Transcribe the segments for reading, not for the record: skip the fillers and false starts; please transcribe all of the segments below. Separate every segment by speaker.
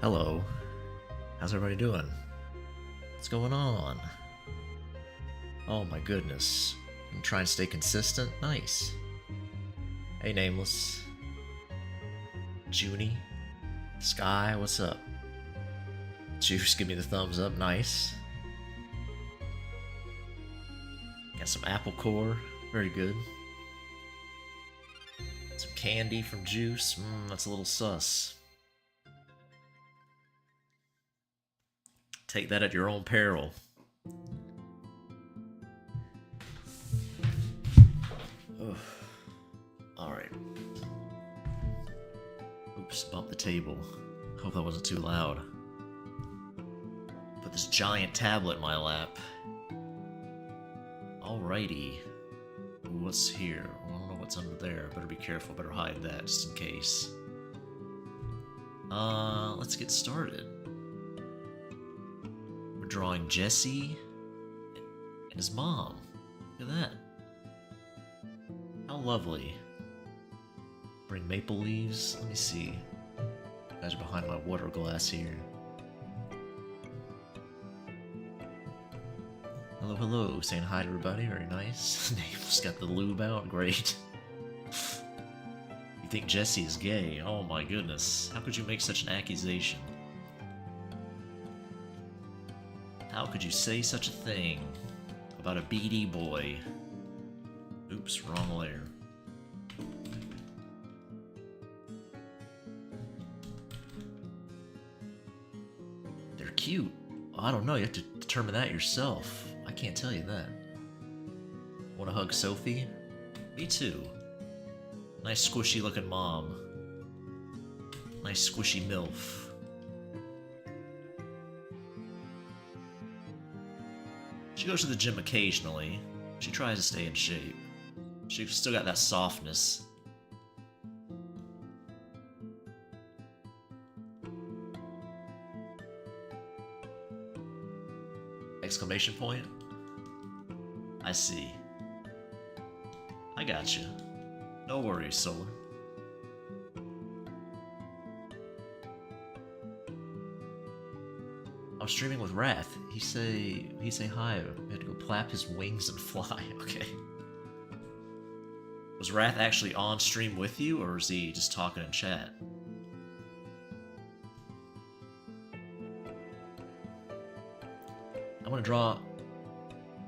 Speaker 1: Hello. How's everybody doing? What's going on? Oh my goodness. I'm trying to stay consistent? Nice. Hey, Nameless. Junie. Sky, what's up? Juice, give me the thumbs up. Nice. Got some apple core. Very good. Some candy from Juice. That's a little sus. Take that at your own peril. Alright. Oops, bumped the table. Hope that wasn't too loud. Put this giant tablet in my lap. Alrighty. Ooh, what's here? I don't know what's under there. Better be careful. Better hide that just in case. Let's get started. We're drawing Jesse and his mom. Look at that. How lovely. Bring maple leaves. Let me see. You guys are behind my water glass here. Hello, hello. Saying hi to everybody. Very nice. Name's got the lube out. Great. You think Jesse is gay? Oh my goodness. How could you make such an accusation? How could you say such a thing about a BD boy? Oops, wrong layer. They're cute. I don't know, you have to determine that yourself. I can't tell you that. Wanna hug Sophie? Me too. Nice squishy looking mom. Nice squishy milf. She goes to the gym occasionally. She tries to stay in shape. She's still got that softness. Exclamation point? I see. I got you. No worries, Solar. I was streaming with Wrath. He say hi. We had to go plap his wings and fly. Okay. Was Wrath actually on stream with you, or is he just talking in chat? I want to draw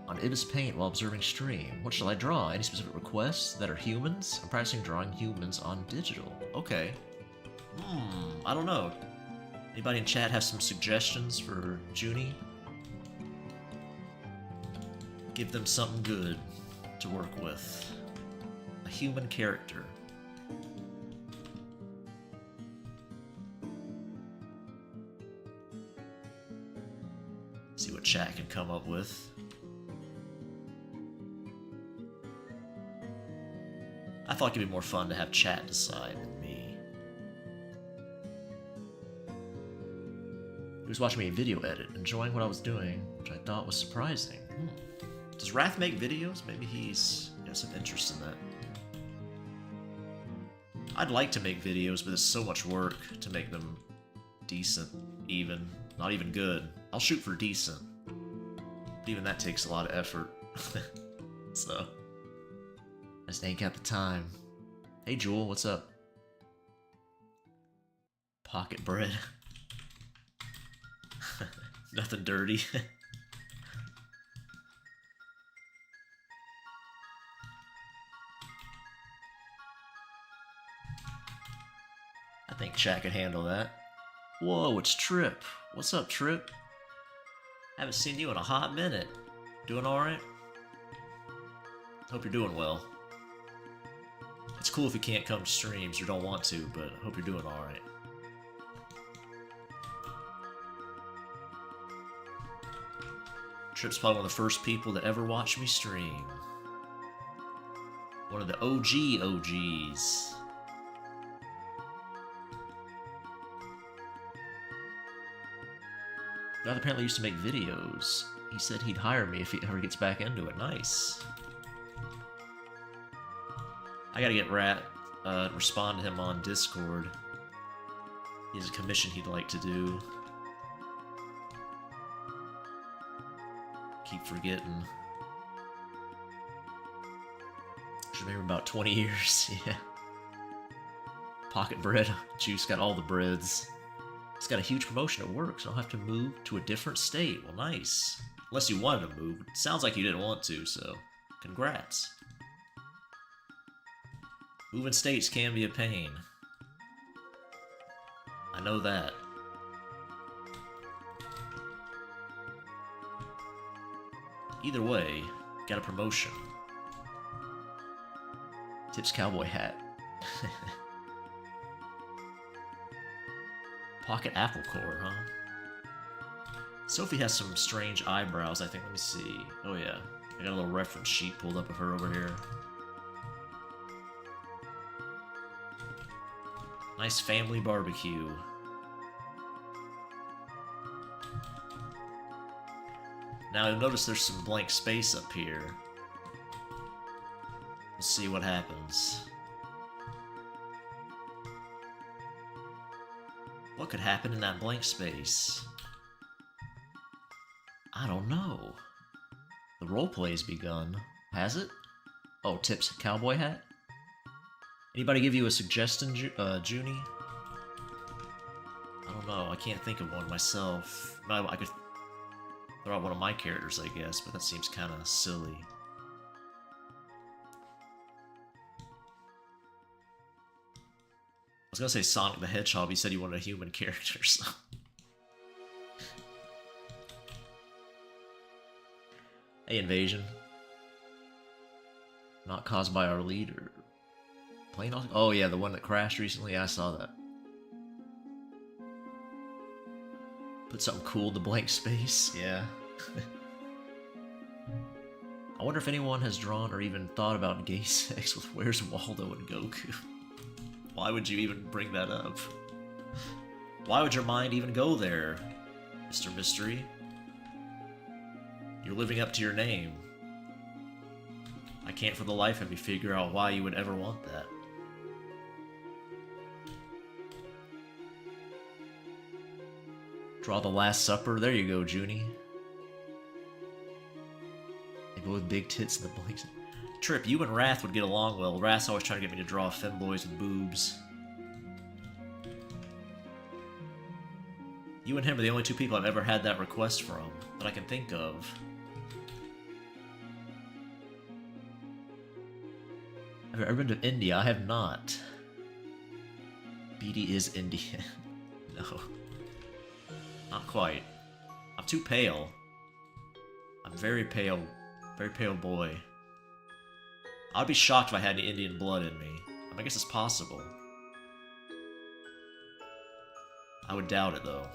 Speaker 1: on Ibis Paint while observing stream. What shall I draw? Any specific requests that are humans? I'm practicing drawing humans on digital. Okay. I don't know. Anybody in chat have some suggestions for Junie? Give them something good to work with. A human character. See what chat can come up with. I thought it'd be more fun to have chat decide than me. He was watching me video edit, enjoying what I was doing, which I thought was surprising. Does Wrath make videos? Maybe he's got some interest in that. I'd like to make videos, but it's so much work to make them decent, even. Not even good. I'll shoot for decent. But even that takes a lot of effort. So, I just ain't got the time. Hey Jewel, what's up? Pocket bread. Nothing dirty. I think chat can handle that. Whoa, it's Trip. What's up, Trip? Haven't seen you in a hot minute. Doing alright? Hope you're doing well. It's cool if you can't come to streams or don't want to, but I hope you're doing alright. Trip's probably one of the first people that ever watched me stream. One of the OG OGs. God apparently used to make videos. He said he'd hire me if he ever gets back into it. Nice. I gotta get Rat, respond to him on Discord. He has a commission he'd like to do. Keep forgetting. Should maybe about 20 years, yeah. Pocket bread. Juice got all the breads. He's got a huge promotion at work, so I'll have to move to a different state. Well, nice. Unless you wanted to move. It sounds like you didn't want to, so congrats. Moving states can be a pain. I know that. Either way, got a promotion. Tips cowboy hat. Pocket apple core, huh? Sophie has some strange eyebrows, I think. Let me see. Oh yeah. I got a little reference sheet pulled up of her over here. Nice family barbecue. Now you'll notice there's some blank space up here. We'll see what happens. What could happen in that blank space? I don't know. The roleplay's begun. Has it? Oh, Tips cowboy hat? Anybody give you a suggestion, Junie? I don't know. I can't think of one myself. I could throw out one of my characters, I guess, but that seems kind of silly. I was gonna say Sonic the Hedgehog, but he said he wanted a human character, so... Hey, Invasion. Not caused by our leader. Plane? Oh yeah, the one that crashed recently? Yeah, I saw that. Put something cool in the blank space, yeah. I wonder if anyone has drawn or even thought about gay sex with Where's Waldo and Goku. Why would you even bring that up? Why would your mind even go there, Mr. Mystery? You're living up to your name. I can't for the life of me figure out why you would ever want that. Draw the Last Supper. There you go, Junie. They go with big tits in the blanks. Trip, you and Wrath would get along well. Wrath's always trying to get me to draw femboys with boobs. You and him are the only two people I've ever had that request from, that I can think of. Have you ever been to India? I have not. BD is Indian. No. Not quite. I'm too pale. I'm very pale boy. I'd be shocked if I had any Indian blood in me. I guess it's possible. I would doubt it, though.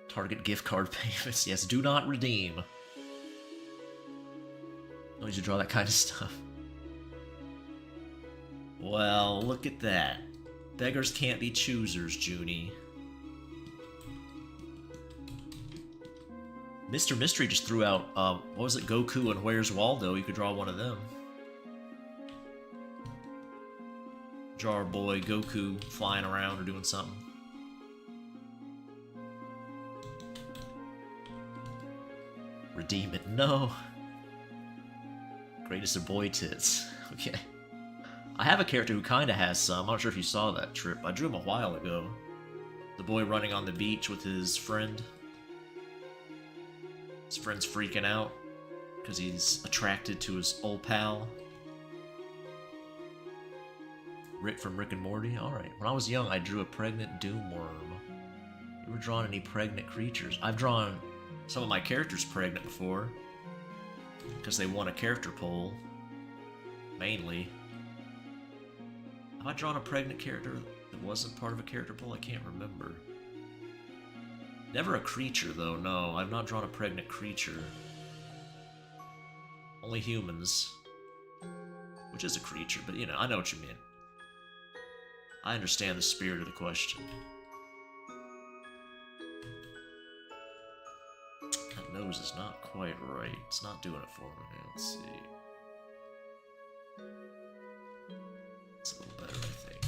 Speaker 1: Target gift card payments. Yes, do not redeem. No need to draw that kind of stuff. Well, look at that. Beggars can't be choosers, Junie. Mr. Mystery just threw out, what was it, Goku and Where's Waldo? You could draw one of them. Draw our boy Goku flying around or doing something. Redeem it. No. Greatest of boy tits. Okay. I have a character who kinda has some. I'm not sure if you saw that, Trip. I drew him a while ago. The boy running on the beach with his friend. His friend's freaking out because he's attracted to his old pal. Rick from Rick and Morty? Alright. When I was young, I drew a pregnant doom worm. You ever drawn any pregnant creatures? I've drawn some of my characters pregnant before. Because they won a character poll. Mainly. Have I drawn a pregnant character that wasn't part of a character poll? I can't remember. Never a creature, though, no. I've not drawn a pregnant creature. Only humans. Which is a creature, but you know, I know what you mean. I understand the spirit of the question. Got no nose is not quite right. It's not doing it for me. Let's see. It's a little better, I think.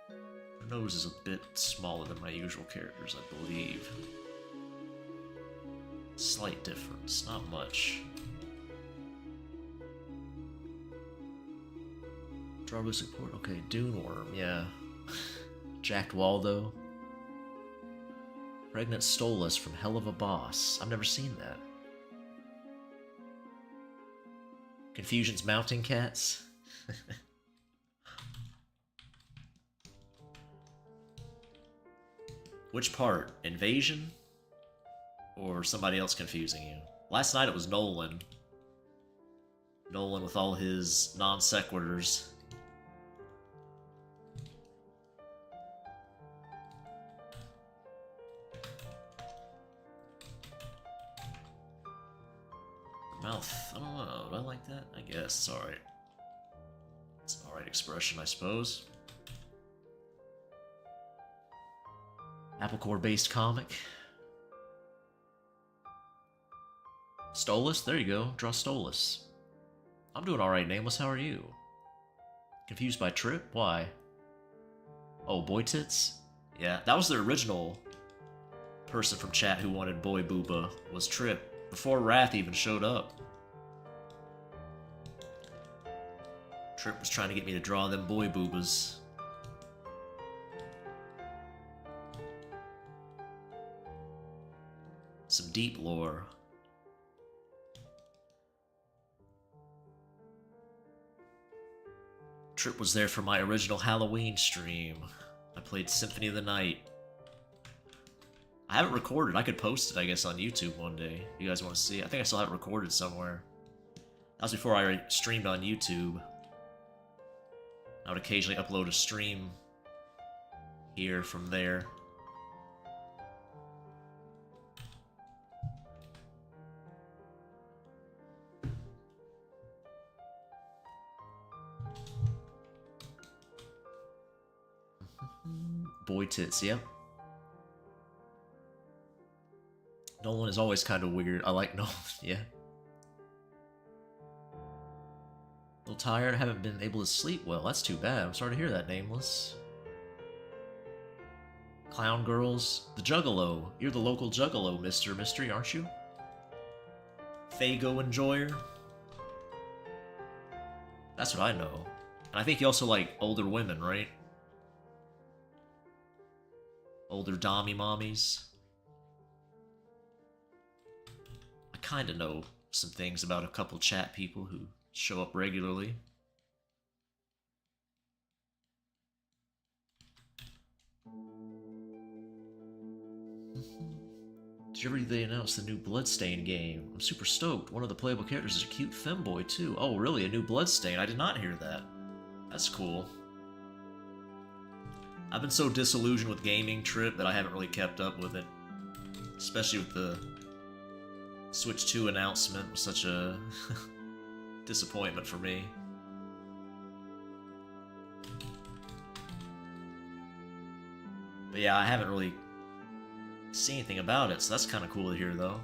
Speaker 1: Her nose is a bit smaller than my usual characters, I believe. Slight difference, not much. Draw support, okay, Dune Worm, yeah. Jacked Waldo. Pregnant Stolas from Hell of a Boss. I've never seen that. Confusion's Mountain Cats. Which part? Invasion? Or somebody else confusing you? Last night it was Nolan. Nolan with all his non sequiturs. Mouth. I don't know. Do I like that? I guess. It's alright. It's an alright expression, I suppose. Apple Core based comic. Stolas? There you go. Draw Stolas. I'm doing alright, Nameless. How are you? Confused by Trip? Why? Oh, Boy Tits? Yeah, that was the original person from chat who wanted Boy Booba, was Trip. Before Wrath even showed up. Trip was trying to get me to draw them boy boobas. Some deep lore. Trip was there for my original Halloween stream. I played Symphony of the Night. I haven't recorded. I could post it, I guess, on YouTube one day. If you guys want to see it. I think I still have it recorded somewhere. That was before I streamed on YouTube. I would occasionally upload a stream here from there. Boy Tits, yep. Nolan is always kind of weird. I like Nolan, yeah. A little tired, I haven't been able to sleep well. That's too bad. I'm sorry to hear that, Nameless. Clown Girls. The Juggalo. You're the local Juggalo, Mr. Mystery, aren't you? Fago Enjoyer. That's what I know. And I think you also like older women, right? Older dommy mommies. I kind of know some things about a couple chat people who show up regularly. Did you ever they announced the new Bloodstain game? I'm super stoked. One of the playable characters is a cute femboy too. Oh really, a new Bloodstain? I did not hear that. That's cool. I've been so disillusioned with gaming, Trip, that I haven't really kept up with it. Especially with the Switch 2 announcement. It was such a disappointment for me. But yeah, I haven't really seen anything about it, so that's kind of cool to hear, though.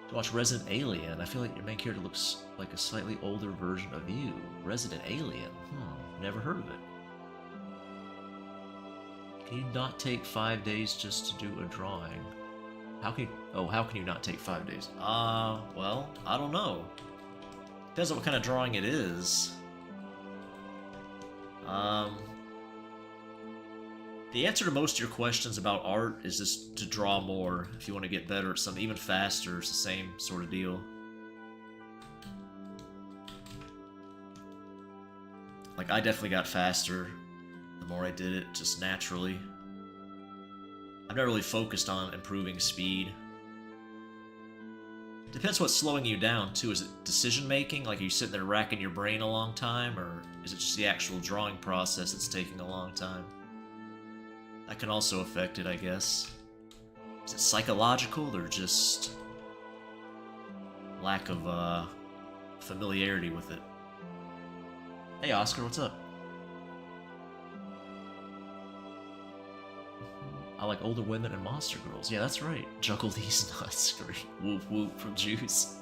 Speaker 1: To watch Resident Alien, I feel like your main character looks like a slightly older version of you. Resident Alien? Never heard of it. Can you not take 5 days just to do a drawing? How can you not take 5 days? Well, I don't know. Depends on what kind of drawing it is. The answer to most of your questions about art is just to draw more. If you want to get better at something, even faster, it's the same sort of deal. Like, I definitely got faster the more I did it, just naturally. I've never really focused on improving speed. Depends what's slowing you down, too. Is it decision-making? Like, are you sitting there racking your brain a long time? Or is it just the actual drawing process that's taking a long time? That can also affect it, I guess. Is it psychological or just lack of familiarity with it? Hey Oscar, what's up? I like older women and monster girls. Yeah, that's right. Juggle these nuts. Whoop whoop from Juice.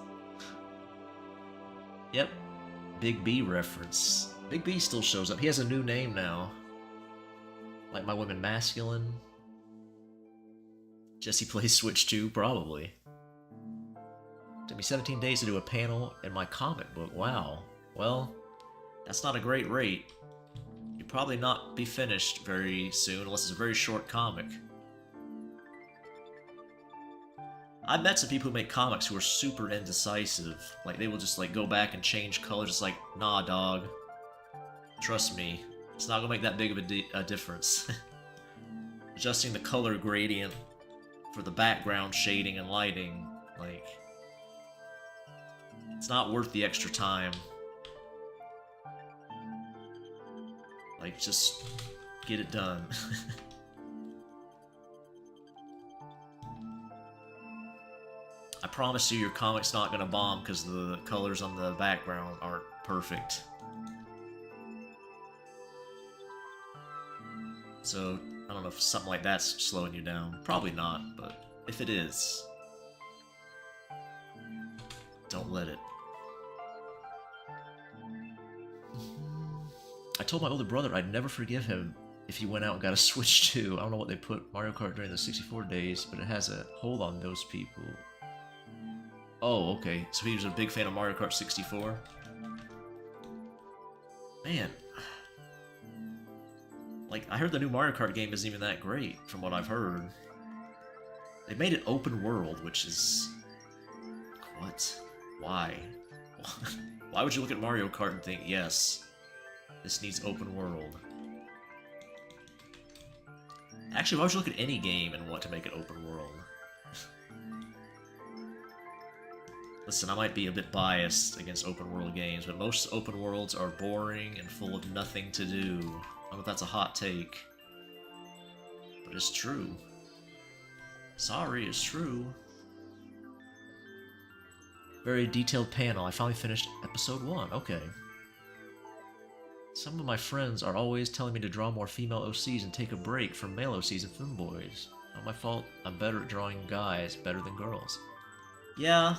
Speaker 1: Yep. Big B reference. Big B still shows up. He has a new name now. Like my women masculine. Jesse plays Switch 2, probably. Took me 17 days to do a panel in my comic book. Wow. Well, that's not a great rate. You'll probably not be finished very soon unless it's a very short comic. I've met some people who make comics who are super indecisive. Like, they will just, like, go back and change colors. It's like, nah, dog. Trust me. It's not gonna make that big of a difference. Adjusting the color gradient for the background shading and lighting, like... It's not worth the extra time. Like, just get it done. I promise you your comic's not gonna bomb because the colors on the background aren't perfect. So, I don't know if something like that's slowing you down. Probably not, but if it is, don't let it. I told my older brother I'd never forgive him if he went out and got a Switch 2. I don't know what they put Mario Kart during the 64 days, but it has a hold on those people. Oh, okay. So he was a big fan of Mario Kart 64? Man. Like, I heard the new Mario Kart game isn't even that great, from what I've heard. They made it open world, which is... What? Why? Why would you look at Mario Kart and think, yes, this needs open world? Actually, why would you look at any game and want to make it open world? Listen, I might be a bit biased against open world games, but most open worlds are boring and full of nothing to do. I don't know if that's a hot take, but it's true. Sorry, it's true. Very detailed panel. I finally finished episode 1. Okay. Some of my friends are always telling me to draw more female OCs and take a break from male OCs and femboys. Not my fault. I'm better at drawing guys better than girls. Yeah.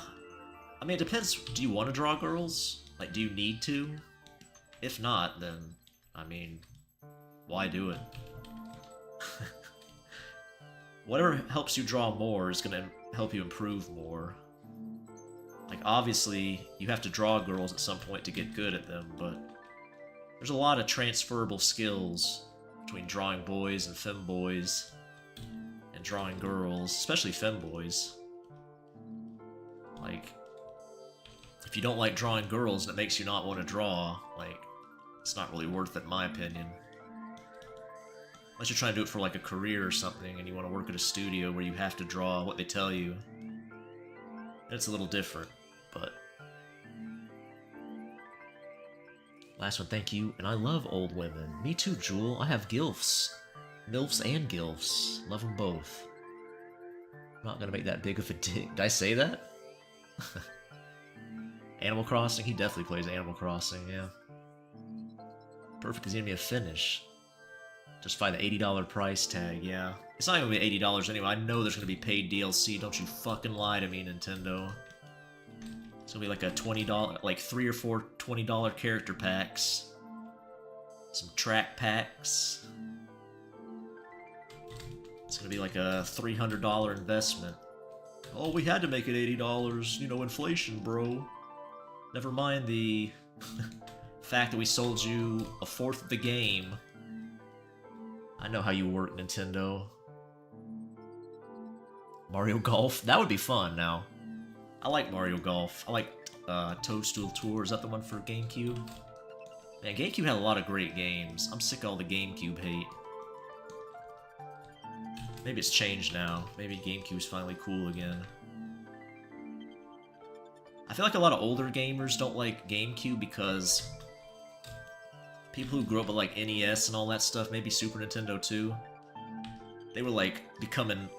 Speaker 1: I mean, it depends. Do you want to draw girls? Like, do you need to? If not, then, I mean, why do it? Whatever helps you draw more is going to help you improve more. Like, obviously, you have to draw girls at some point to get good at them, but there's a lot of transferable skills between drawing boys and femboys and drawing girls, especially femboys. Like, if you don't like drawing girls and it makes you not want to draw, like, it's not really worth it in my opinion. Unless you're trying to do it for like a career or something and you want to work at a studio where you have to draw what they tell you. It's a little different, but... Last one, thank you. And I love old women. Me too, Jewel. I have gilfs. Milfs and gilfs. Love them both. I'm not gonna make that big of a dig. Did I say that? Animal Crossing? He definitely plays Animal Crossing, yeah. Perfect is gonna be a finish. Justify the $80 price tag, yeah. It's not gonna be $80 anyway. I know there's gonna be paid DLC. Don't you fucking lie to me, Nintendo. It's gonna be like a $20, like 3 or 4 $20 character packs. Some track packs. It's gonna be like a $300 investment. Oh, we had to make it $80. You know, inflation, bro. Never mind the fact that we sold you a fourth of the game. I know how you work, Nintendo. Mario Golf? That would be fun, now. I like Mario Golf. I like Toadstool Tour. Is that the one for GameCube? Man, GameCube had a lot of great games. I'm sick of all the GameCube hate. Maybe it's changed now. Maybe GameCube's finally cool again. I feel like a lot of older gamers don't like GameCube because people who grew up with like NES and all that stuff, maybe Super Nintendo too, they were like becoming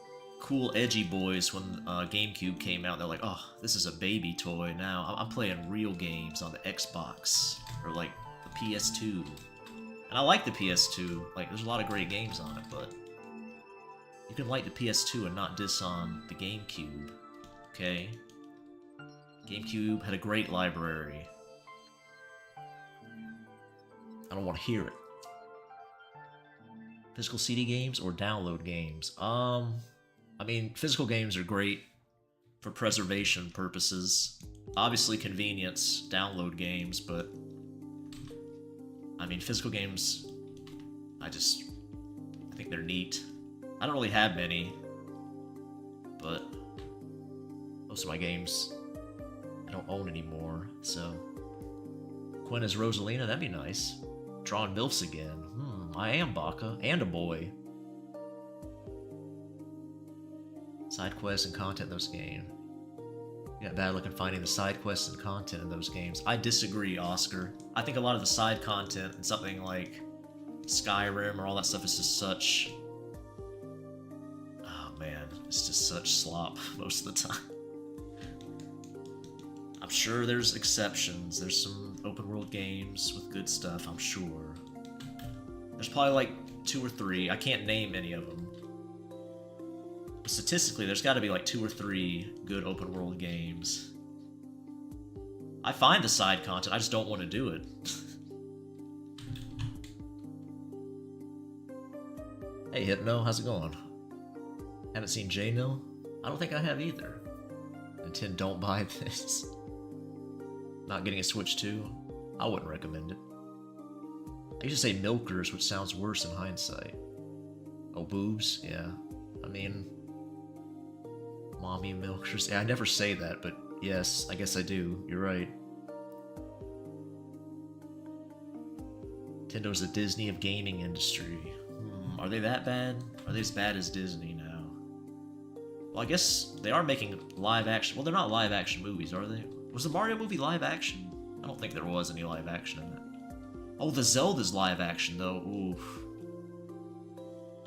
Speaker 1: cool edgy boys when GameCube came out. They're like, oh, this is a baby toy now. I'm playing real games on the Xbox or like the PS2. And I like the PS2. Like, there's a lot of great games on it, but You can like the PS2 and not diss on the GameCube, okay? GameCube had a great library. I don't want to hear it. Physical CD games or download games? I mean, physical games are great for preservation purposes. Obviously convenience, download games, but I mean, physical games, I think they're neat. I don't really have many, but most of my games I don't own anymore, so Quinn as Rosalina, that'd be nice. Drawing milfs again. I am Baka, and a boy. Side quests and content in those games. You got bad luck in finding the side quests and content in those games. I disagree, Oscar. I think a lot of the side content in something like Skyrim or all that stuff is just such... Oh man, it's just such slop most of the time. I'm sure there's exceptions. There's some open world games with good stuff, I'm sure. There's probably like 2 or 3. I can't name any of them. But statistically, there's got to be like 2 or 3 good open world games. I find the side content, I just don't want to do it. Hey Hypno, how's it going? Haven't seen J-Nil? I don't think I have either. Nintendo, don't buy this. Not getting a Switch 2? I wouldn't recommend it. I used to say milkers, which sounds worse in hindsight. Oh, boobs? Yeah. I mean... Mommy milkers? Yeah, I never say that, but yes, I guess I do. You're right. Nintendo's the Disney of gaming industry. Are they that bad? Are they as bad as Disney now? Well, I guess they are making live action... Well, they're not live action movies, are they? Was the Mario movie live action? I don't think there was any live action in it. Oh, the Zelda's live action, though. Oof.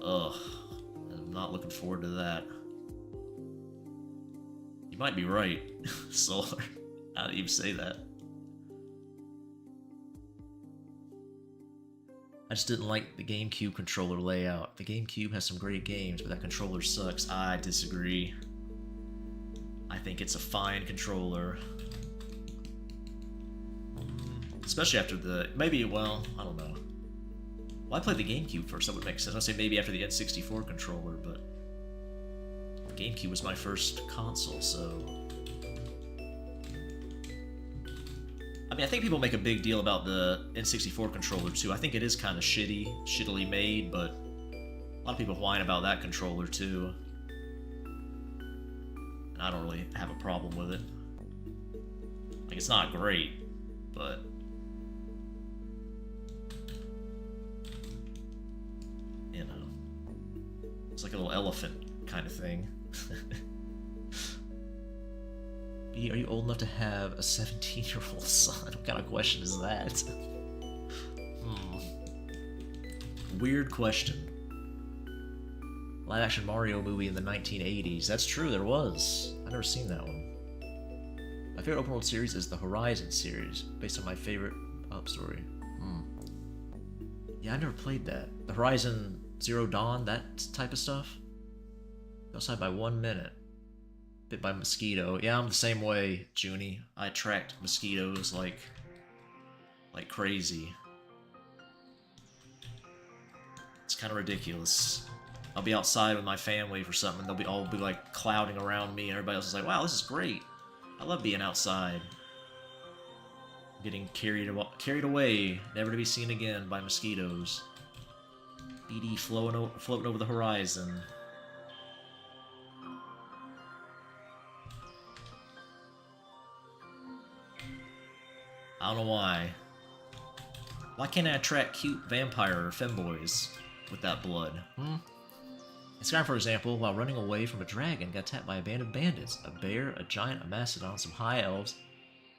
Speaker 1: Ugh. I'm not looking forward to that. You might be right, Solar. How do you say that? I just didn't like the GameCube controller layout. The GameCube has some great games, but that controller sucks. I disagree. I think it's a fine controller. Especially after the... Maybe, well, I don't know. Well, I played the GameCube first, that would make sense. I'd say maybe after the N64 controller, but... The GameCube was my first console, so... I mean, I think people make a big deal about the N64 controller, too. I think it is kind of shittily made, but... A lot of people whine about that controller, too. And I don't really have a problem with it. Like, it's not great, but... You know, it's like a little elephant kind of thing. B, are you old enough to have a 17-year-old son? What kind of question is that? Weird question. Live-action Mario movie in the 1980s. That's true, there was. I've never seen that one. My favorite open world series is the Horizon series, based on my favorite story. Yeah, I never played that. The Horizon Zero Dawn, that type of stuff? Outside by 1 minute. Bit by mosquito. Yeah, I'm the same way, Junie. I attract mosquitoes like crazy. It's kind of ridiculous. I'll be outside with my family for something, and they'll all be like clouding around me, and everybody else is like, wow, this is great. I love being outside. Getting carried away, never to be seen again by mosquitoes. BD floating over the horizon. I don't know why. Why can't I attract cute vampire or femboys with that blood? In Skyrim, for example, while running away from a dragon, got attacked by a band of bandits. A bear, a giant, a mastodon, some high elves.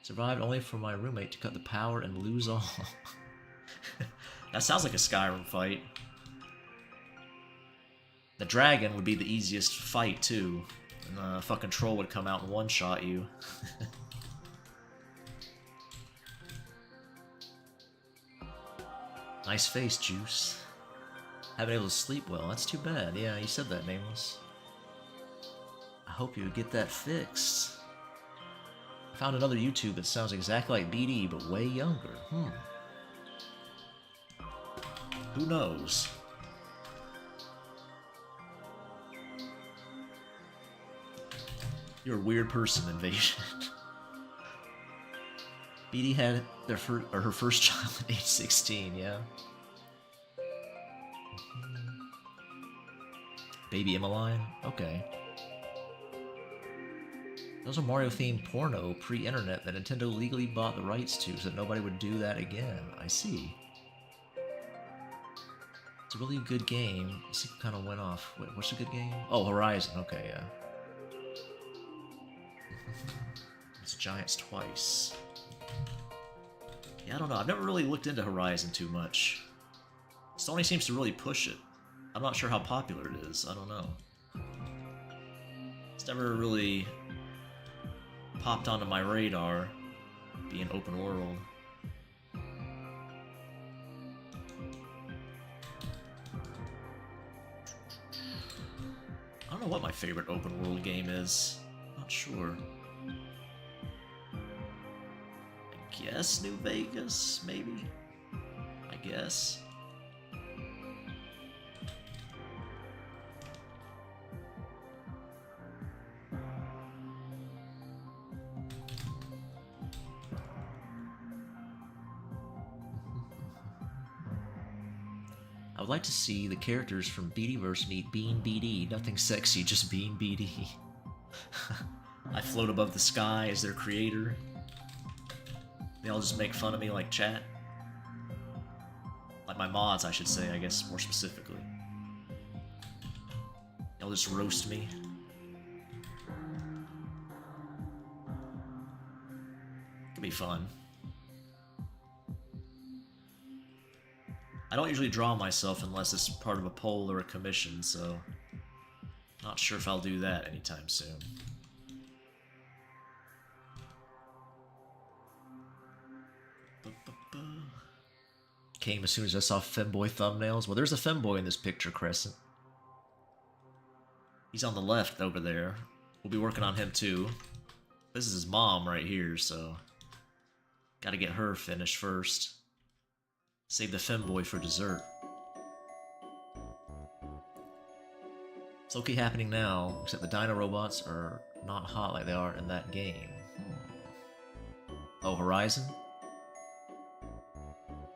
Speaker 1: Survived only for my roommate to cut the power and lose all. That sounds like a Skyrim fight. The dragon would be the easiest fight, too. And the fucking troll would come out and one-shot you. Nice face, Juice. Haven't been able to sleep well. That's too bad. Yeah, you said that, Nameless. I hope you would get that fixed. I found another YouTube that sounds exactly like BD, but way younger. Who knows? You're a weird person, Invasion. BD had her first child at age 16, yeah. Baby Emmeline? Okay. That was a Mario-themed porno pre-internet that Nintendo legally bought the rights to so that nobody would do that again. I see. It's a really good game. This kind of went off. Wait, what's a good game? Oh, Horizon. Okay, yeah. It's Giants twice. Yeah, I don't know. I've never really looked into Horizon too much. Sony seems to really push it. I'm not sure how popular it is. I don't know. It's never really popped onto my radar, being open world. I don't know what my favorite open world game is. Not sure. I guess New Vegas, maybe? I guess. I would like to see the characters from BDverse meet Bean BD. Nothing sexy, just Bean BD. I float above the sky as their creator. They all just make fun of me like chat. Like my mods, I should say, I guess, more specifically. They'll just roast me. Could be fun. I don't usually draw myself unless it's part of a poll or a commission, so not sure if I'll do that anytime soon. Came as soon as I saw femboy thumbnails. Well, there's a femboy in this picture, Crescent. He's on the left over there. We'll be working on him too. This is his mom right here, so gotta get her finished first. Save the femboy for dessert. It's okay happening now, except the dino robots are not hot like they are in that game. Oh, Horizon?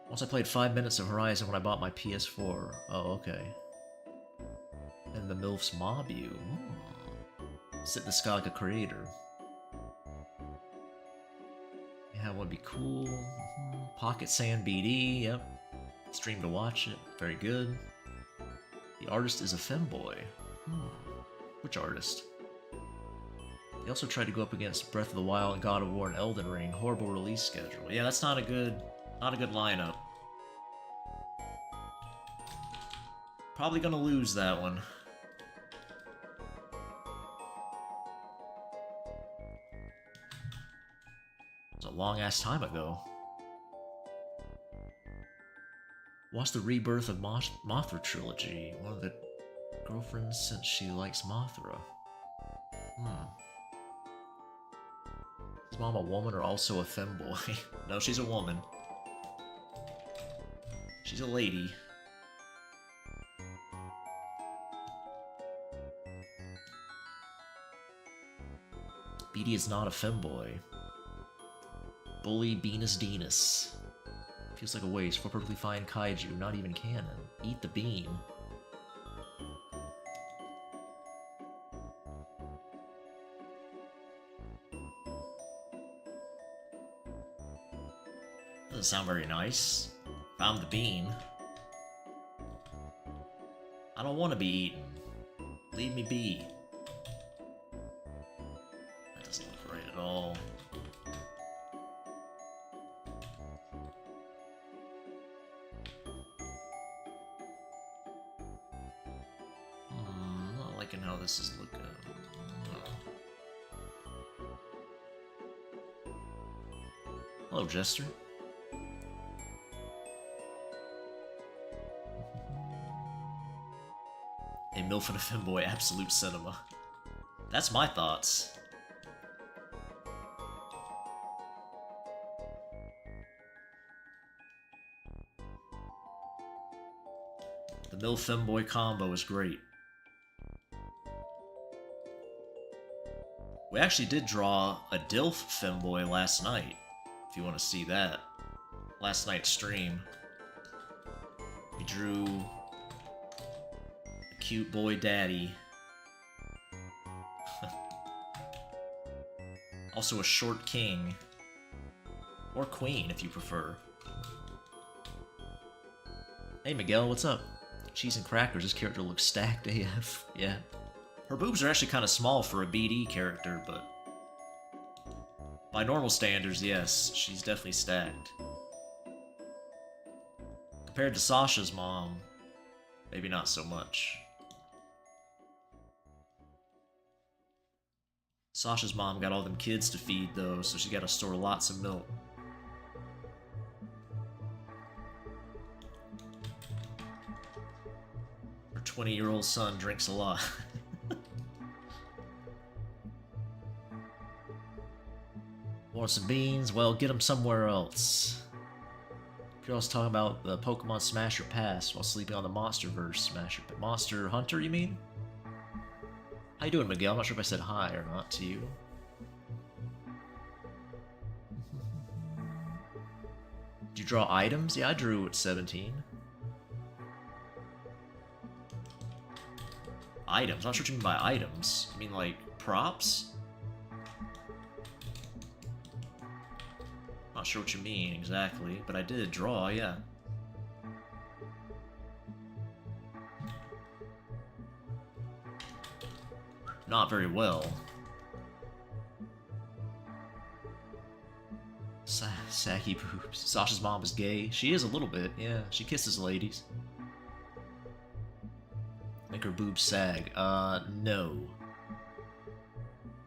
Speaker 1: Once I played 5 minutes of Horizon when I bought my PS4. Oh, okay. And the milfs mob you. Sit in the sky like a creator. Yeah, would be cool. Pocket Sand BD, yep. Stream to watch it, very good. The artist is a femboy. Which artist? They also tried to go up against Breath of the Wild, God of War, and Elden Ring. Horrible release schedule. Yeah, that's not a good lineup. Probably gonna lose that one. It was a long-ass time ago. Watch the Rebirth of Mothra trilogy. One of the girlfriends said she likes Mothra. Is mom a woman or also a femboy? No, she's a woman. She's a lady. BD is not a femboy. Bully Venus Venus. Feels like a waste for a perfectly fine kaiju, not even canon. Eat the bean. Doesn't sound very nice. Found the bean. I don't want to be eaten. Leave me be. That doesn't look right at all. Not liking how this is looking. Hello, Jester. A MILF and a femboy absolute cinema. That's my thoughts. The MILF femboy combo is great. We actually did draw a DILF femboy last night, if you want to see that. Last night's stream. We drew a cute boy daddy. Also a short king. Or queen, if you prefer. Hey Miguel, what's up? Cheese and crackers, this character looks stacked AF. Yeah. Her boobs are actually kind of small for a BD character, but by normal standards, yes, she's definitely stacked. Compared to Sasha's mom, maybe not so much. Sasha's mom got all them kids to feed, though, so she gotta store lots of milk. Her 20-year-old son drinks a lot. Want some beans? Well, get them somewhere else. Girl's talking about the Pokemon Smasher Pass while sleeping on the Monsterverse Smasher Monster Hunter, you mean? How you doing, Miguel? I'm not sure if I said hi or not to you. Did you draw items? Yeah, I drew at 17. Items? I'm not sure what you mean by items. You mean like props? Not sure what you mean exactly, but I did draw, yeah. Not very well. Saggy boobs. Sasha's mom is gay. She is a little bit, yeah. She kisses ladies. Make her boobs sag. No.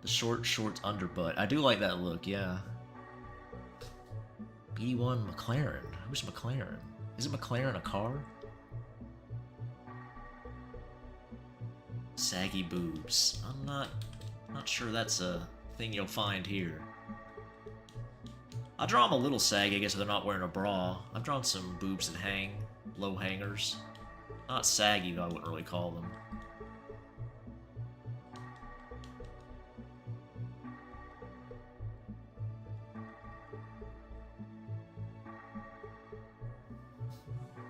Speaker 1: The short underbutt. I do like that look, yeah. B1 McLaren. Who's McLaren? Isn't McLaren a car? Saggy boobs. I'm not sure that's a thing you'll find here. I draw them a little saggy, I guess, if they're not wearing a bra. I've drawn some boobs that hang, low hangers. Not saggy, though, I wouldn't really call them.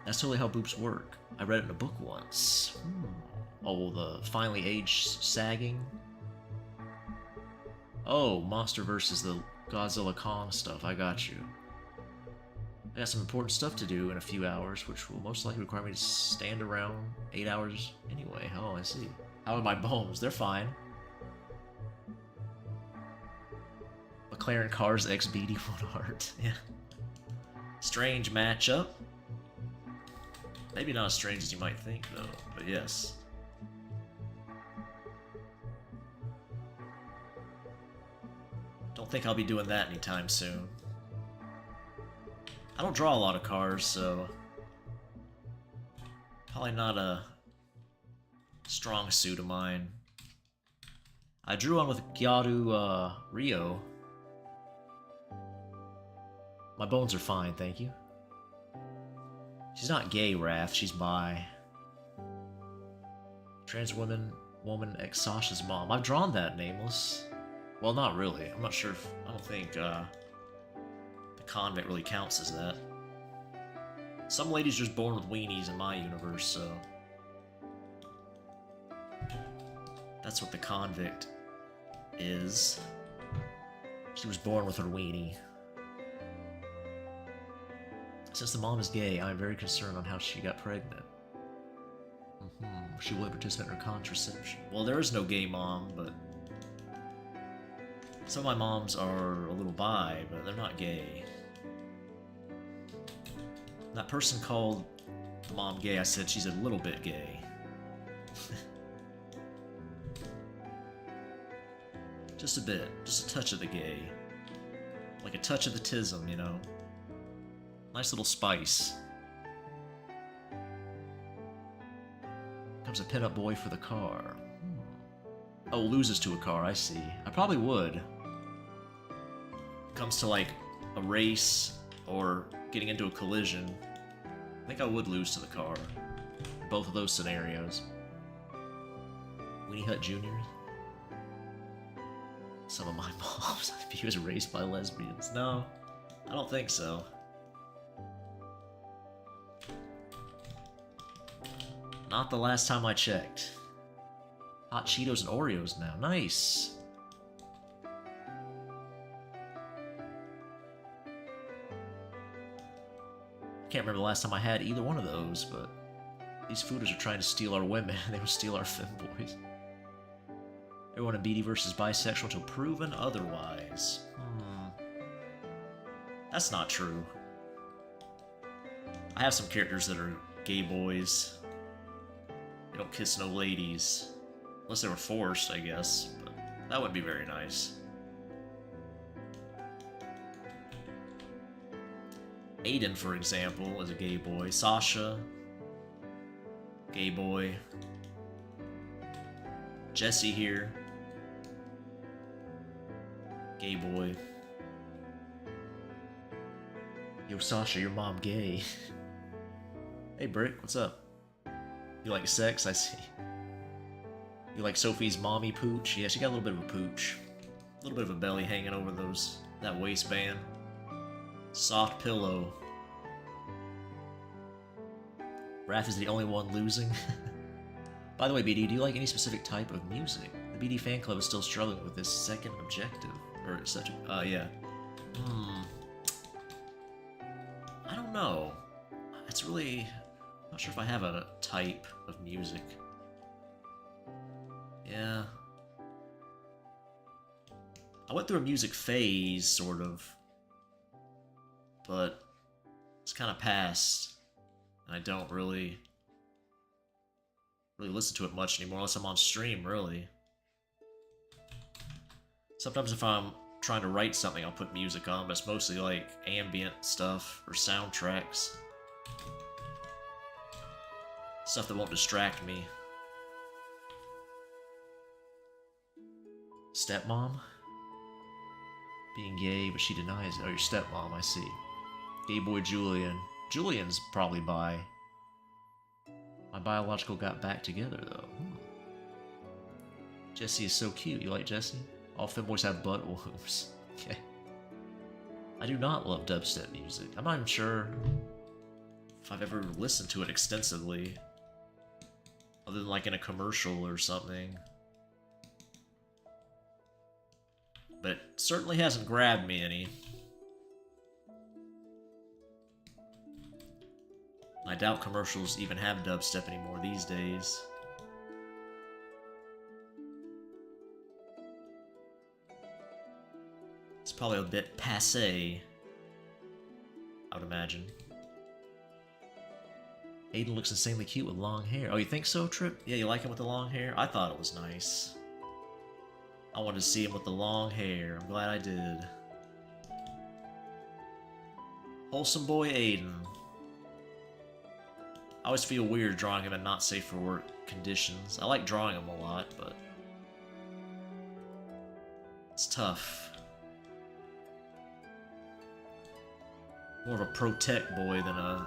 Speaker 1: That's totally how boobs work. I read it in a book once. Oh, the finely aged sagging? Oh, Monster versus the Godzilla Kong stuff. I got you. I got some important stuff to do in a few hours, which will most likely require me to stand around 8 hours anyway. Oh, I see. How are my bones? They're fine. McLaren Cars X BD1 art. Yeah. Strange matchup. Maybe not as strange as you might think, though, but yes. Don't think I'll be doing that anytime soon. I don't draw a lot of cars, so probably not a strong suit of mine. I drew one with Gyaru Rio. My bones are fine, thank you. She's not gay, Raph. She's bi. Trans woman ex Sasha's mom. I've drawn that, Nameless. Well, not really. I'm not sure if... I don't think the convict really counts as that. Some lady's just born with weenies in my universe, so... That's what the convict is. She was born with her weenie. Since the mom is gay, I am very concerned on how she got pregnant. She will participate in her contraception. Well, there is no gay mom, but... Some of my moms are a little bi, but they're not gay. That person called mom gay, I said she's a little bit gay. Just a bit. Just a touch of the gay. Like a touch of the tism, you know? Nice little spice. Becomes a pinup boy for the car. Oh, loses to a car, I see. I probably would. Comes to like a race or getting into a collision. I think I would lose to the car. Both of those scenarios. Weenie Hut Jr. Some of my moms, he was raised by lesbians. No, I don't think so. Not the last time I checked. Hot Cheetos and Oreos now. Nice. I can't remember the last time I had either one of those, but these fooders are trying to steal our women. They will steal our femboys. Everyone in BD versus bisexual until proven otherwise. That's not true. I have some characters that are gay boys. They don't kiss no ladies. Unless they were forced, I guess. But that would be very nice. Aiden, for example, is a gay boy. Sasha, gay boy. Jesse here, gay boy. Yo, Sasha, your mom gay. Hey, Brick, what's up? You like sex? I see. You like Sophie's mommy pooch? Yeah, she got a little bit of a pooch. A little bit of a belly hanging over that waistband. Soft pillow. Raph is the only one losing. By the way, BD, do you like any specific type of music? The BD fan club is still struggling with this second objective. Or such a... yeah. I don't know. It's really... I'm not sure if I have a type of music. Yeah. I went through a music phase, sort of. But it's kind of past. And I don't really listen to it much anymore, unless I'm on stream, really. Sometimes if I'm trying to write something, I'll put music on, but it's mostly like ambient stuff or soundtracks. Stuff that won't distract me. Stepmom? Being gay, but she denies it. Oh, your stepmom, I see. Gay boy Julian. Julian's probably bi. My biological got back together, though. Jesse is so cute. You like Jesse? All femboys have butt wombs. Okay. I do not love dubstep music. I'm not even sure if I've ever listened to it extensively. Other than like in a commercial or something. But it certainly hasn't grabbed me any. I doubt commercials even have dubstep anymore these days. It's probably a bit passé, I would imagine. Aiden looks insanely cute with long hair. Oh, you think so, Trip? Yeah, you like him with the long hair? I thought it was nice. I wanted to see him with the long hair. I'm glad I did. Wholesome boy Aiden. I always feel weird drawing him in not safe for work conditions. I like drawing him a lot, but it's tough. More of a pro-tech boy than a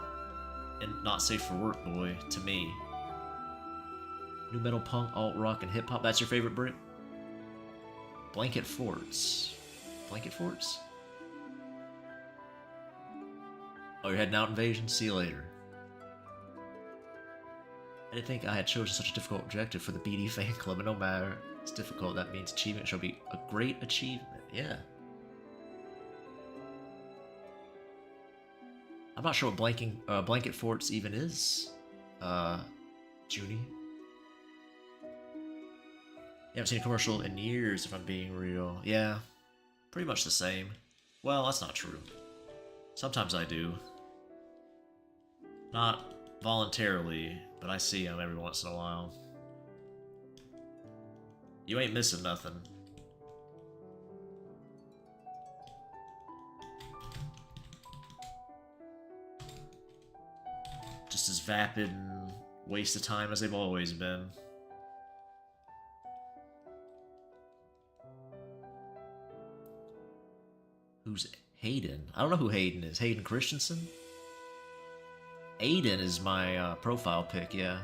Speaker 1: not safe for work boy, to me. New metal, punk, alt-rock, and hip-hop. That's your favorite, Brit? Blanket Forts. Blanket Forts? Oh, you're heading out, Invasion? See you later. I didn't think I had chosen such a difficult objective for the BD fan club, and no matter it's difficult, that means achievement shall be a great achievement. Yeah. I'm not sure what Blanket Forts even is, Junie. You haven't seen a commercial in years, if I'm being real. Yeah, pretty much the same. Well, that's not true. Sometimes I do. Not voluntarily, but I see them every once in a while. You ain't missing nothing. Just as vapid and Waste of time as they've always been. Who's Hayden? I don't know who Hayden is. Hayden Christensen? Aiden is my profile pic, yeah.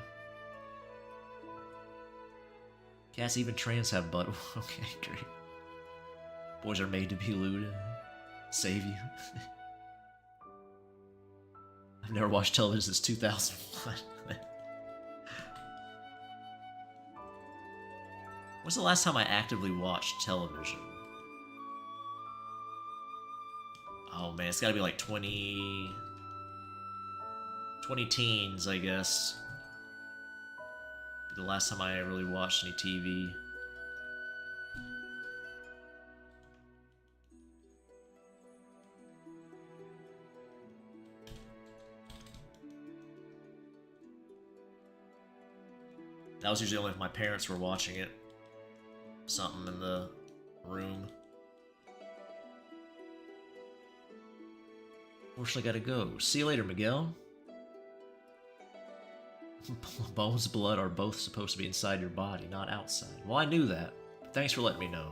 Speaker 1: Cats, even trans have butt. Okay, great. Boys are made to be looted. Save you. I've never watched television since 2001. When's the last time I actively watched television? Oh man, it's gotta be like 20 teens, I guess. The last time I really watched any TV. That was usually only if my parents were watching it. Something in the room. Unfortunately, gotta go. See you later, Miguel. Bones and blood are both supposed to be inside your body, not outside. Well, I knew that. Thanks for letting me know.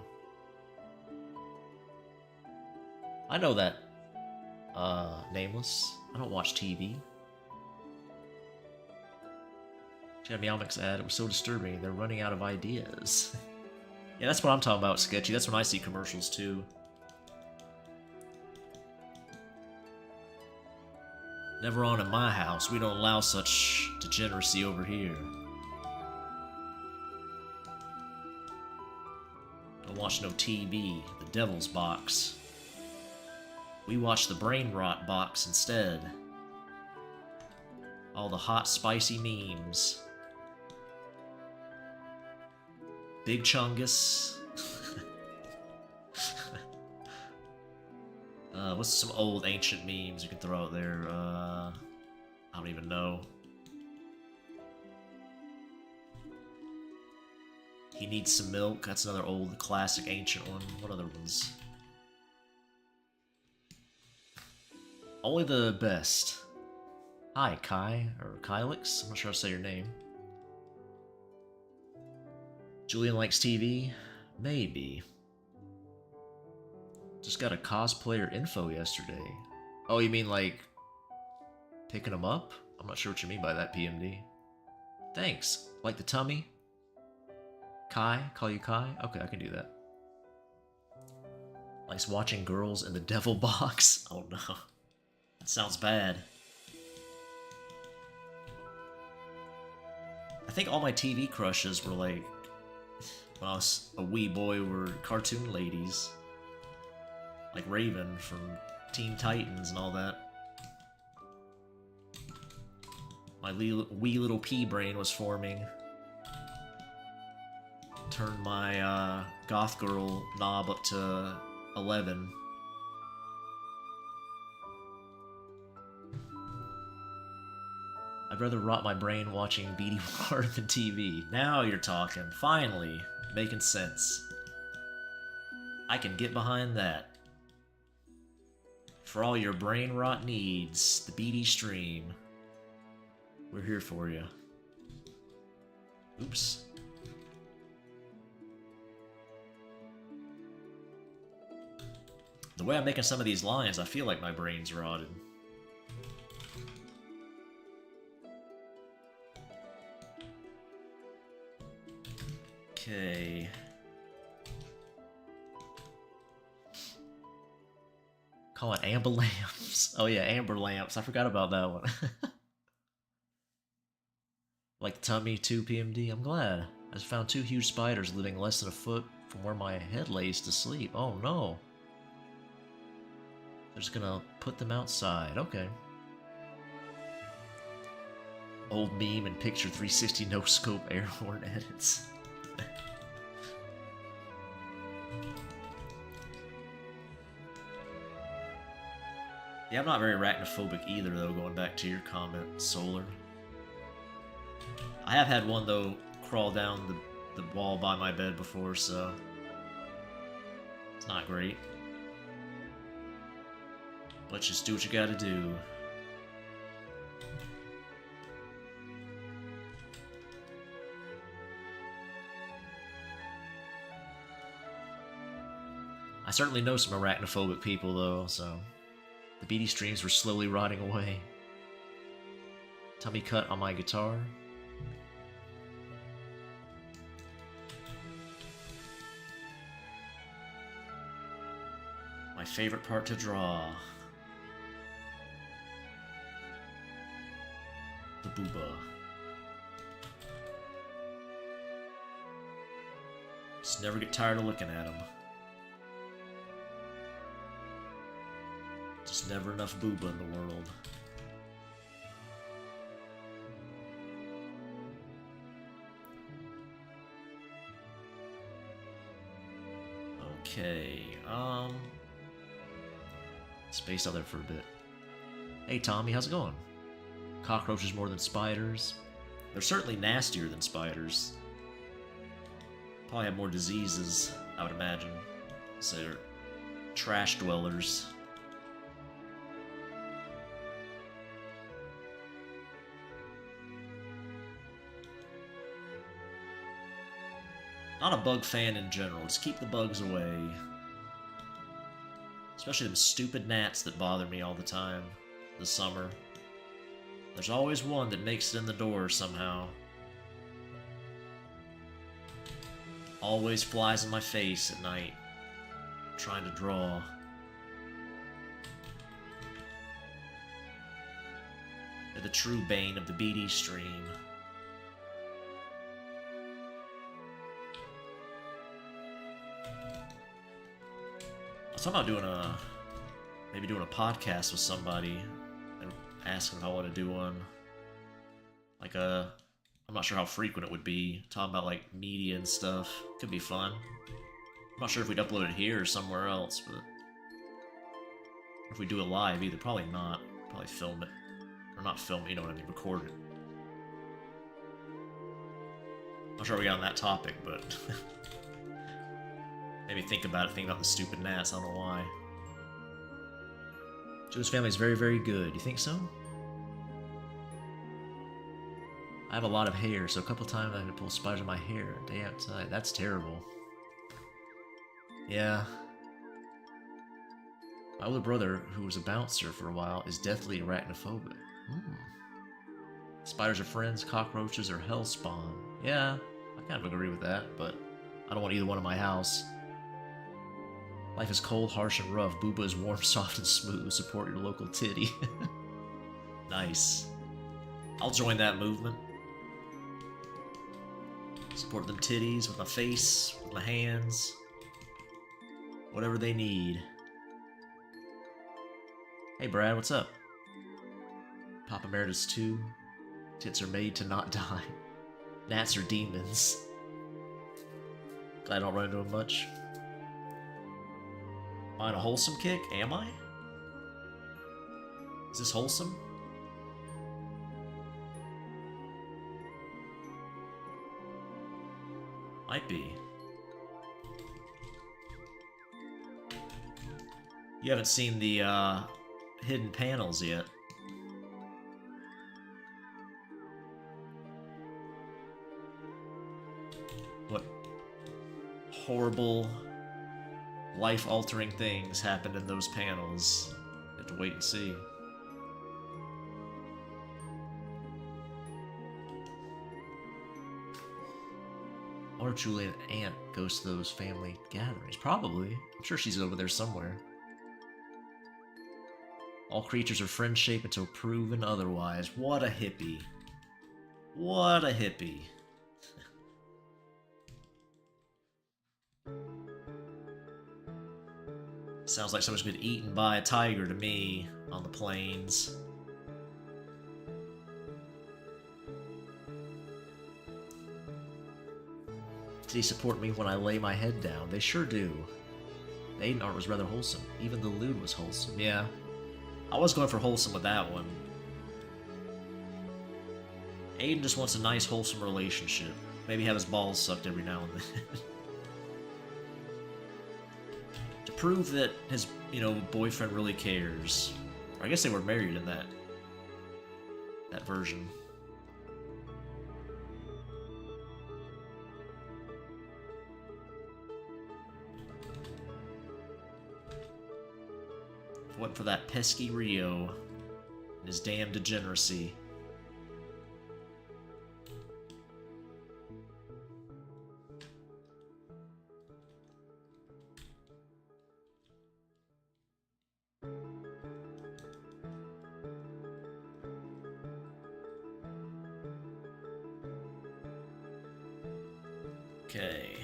Speaker 1: I know that. Nameless. I don't watch TV. Check out Meowmic's ad. It was so disturbing. They're running out of ideas. Yeah, that's what I'm talking about, Sketchy. That's when I see commercials, too. Never on in my house. We don't allow such degeneracy over here. Don't watch no TV. The devil's box. We watch the brain rot box instead. All the hot, spicy memes. Big Chungus. What's some old ancient memes you can throw out there? I don't even know. He needs some milk. That's another old, classic, ancient one. What other ones? Only the best. Hi, Kai, or Kylix. I'm not sure how to say your name. Julian likes TV? Maybe. Just got a cosplayer info yesterday. Oh, you mean like picking them up? I'm not sure what you mean by that, PMD. Thanks. Like the tummy? Kai? Call you Kai? Okay, I can do that. Likes watching girls in the devil box? Oh no. That sounds bad. I think all my TV crushes were like, when I was a wee boy, were cartoon ladies. Like Raven from Teen Titans and all that. My wee little pea brain was forming. Turned my goth girl knob up to 11. I'd rather rot my brain watching Beady War than TV. Now you're talking. Finally. Making sense. I can get behind that. For all your brain rot needs, the BD stream. We're here for you. Oops. The way I'm making some of these lines, I feel like my brain's rotted. Okay. Call it amber lamps. Oh yeah, amber lamps. I forgot about that one. Like the tummy too, PMD. I'm glad. I just found 2 huge spiders living less than a foot from where my head lays to sleep. Oh no. They're just gonna put them outside. Okay. Old meme and picture 360 no scope air horn edits. Yeah, I'm not very arachnophobic either, though, going back to your comment, Solar. I have had one, though, crawl down the wall by my bed before, so... it's not great. But just do what you gotta do. I certainly know some arachnophobic people, though, so... The BD streams were slowly rotting away. Tummy cut on my guitar. My favorite part to draw. The booba. Just never get tired of looking at him. Just never enough booba in the world. Okay, spaced out there for a bit. Hey Tommy, how's it going? Cockroaches more than spiders. They're certainly nastier than spiders. Probably have more diseases, I would imagine. So they're trash dwellers. Not a bug fan in general, just keep the bugs away. Especially them stupid gnats that bother me all the time this summer. There's always one that makes it in the door somehow. Always flies in my face at night, trying to draw. They're the true bane of the BD stream. I was talking about doing maybe doing a podcast with somebody and asking if I want to do one. Like I'm not sure how frequent it would be. Talking about like media and stuff. Could be fun. I'm not sure if we'd upload it here or somewhere else, but if we do it live, either probably not. Probably film it. Or not film it, you know what I mean, record it. Not sure we got on that topic, but maybe think about the stupid gnats, I don't know why. Joe's family is very, very good. You think so? I have a lot of hair, so a couple times I had to pull spiders in my hair day outside. That's terrible. Yeah. My older brother, who was a bouncer for a while, is deathly arachnophobic. Spiders are friends, cockroaches are hellspawn. Yeah, I kind of agree with that, but I don't want either one in my house. Life is cold, harsh, and rough. Booba is warm, soft, and smooth. Support your local titty. Nice. I'll join that movement. Support them titties with my face, with my hands. Whatever they need. Hey Brad, what's up? Papa Emeritus 2. Tits are made to not die. Gnats are demons. Glad I don't run into them much. Am I on a wholesome kick? Am I? Is this wholesome? Might be. You haven't seen the hidden panels yet. What horrible, life-altering things happened in those panels. You have to wait and see. Or Julian aunt goes to those family gatherings. Probably. I'm sure she's over there somewhere. All creatures are friend-shaped until proven otherwise. What a hippie. What a hippie. Sounds like someone's been eaten by a tiger to me on the plains. Did he support me when I lay my head down? They sure do. The Aiden art was rather wholesome. Even the lewd was wholesome. Yeah. I was going for wholesome with that one. Aiden just wants a nice, wholesome relationship. Maybe have his balls sucked every now and then. To prove that his, boyfriend really cares. Or I guess they were married in that version. What for that pesky Rio and his damn degeneracy. Okay.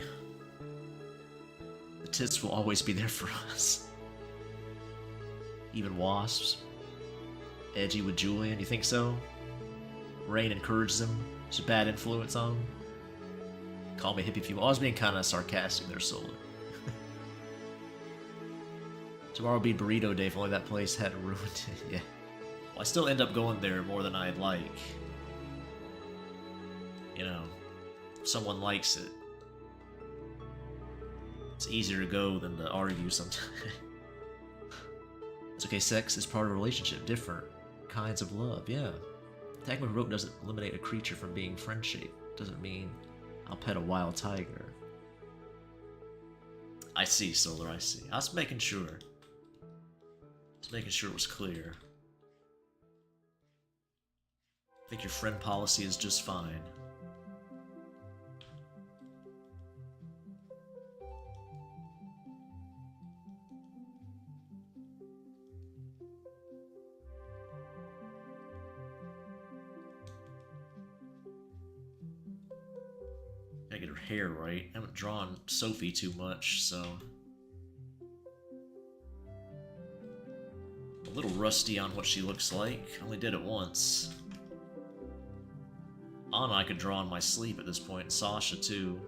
Speaker 1: The tits will always be there for us. Even wasps. Edgy with Julian, you think so? Rain encourages him. It's a bad influence on him. Call me hippie if you want. I was being kind of sarcastic there, Solar. Tomorrow will be burrito day if only that place had ruined it. Yeah. Well, I still end up going there more than I'd like. You know, if someone likes it, it's easier to go than to argue sometimes. It's okay, sex is part of a relationship. Different kinds of love, yeah. Attacking with rope doesn't eliminate a creature from being friend-shaped. Doesn't mean I'll pet a wild tiger. I see, Solar, I see. I was making sure. Just making sure it was clear. I think your friend policy is just fine. Gotta get her hair right. I haven't drawn Sophie too much, so... a little rusty on what she looks like. Only did it once. Anna I could draw in my sleep at this point, and Sasha too.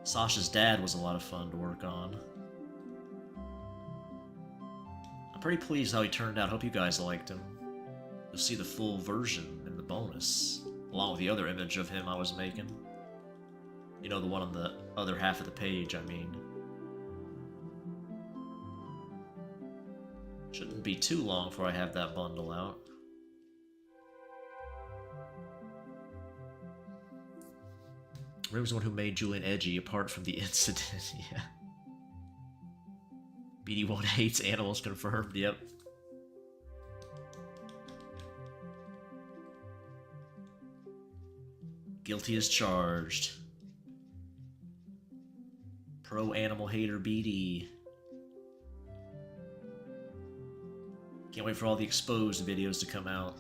Speaker 1: Sasha's dad was a lot of fun to work on. I'm pretty pleased how he turned out. Hope you guys liked him. You'll see the full version in the bonus, along with the other image of him I was making. You know, the one on the other half of the page, I mean. Shouldn't be too long before I have that bundle out. Ray was the one who made Julian edgy, apart from the incident, yeah. BD1 hates animals, confirmed, yep. Guilty as charged. Pro-animal hater BD. Can't wait for all the exposed videos to come out.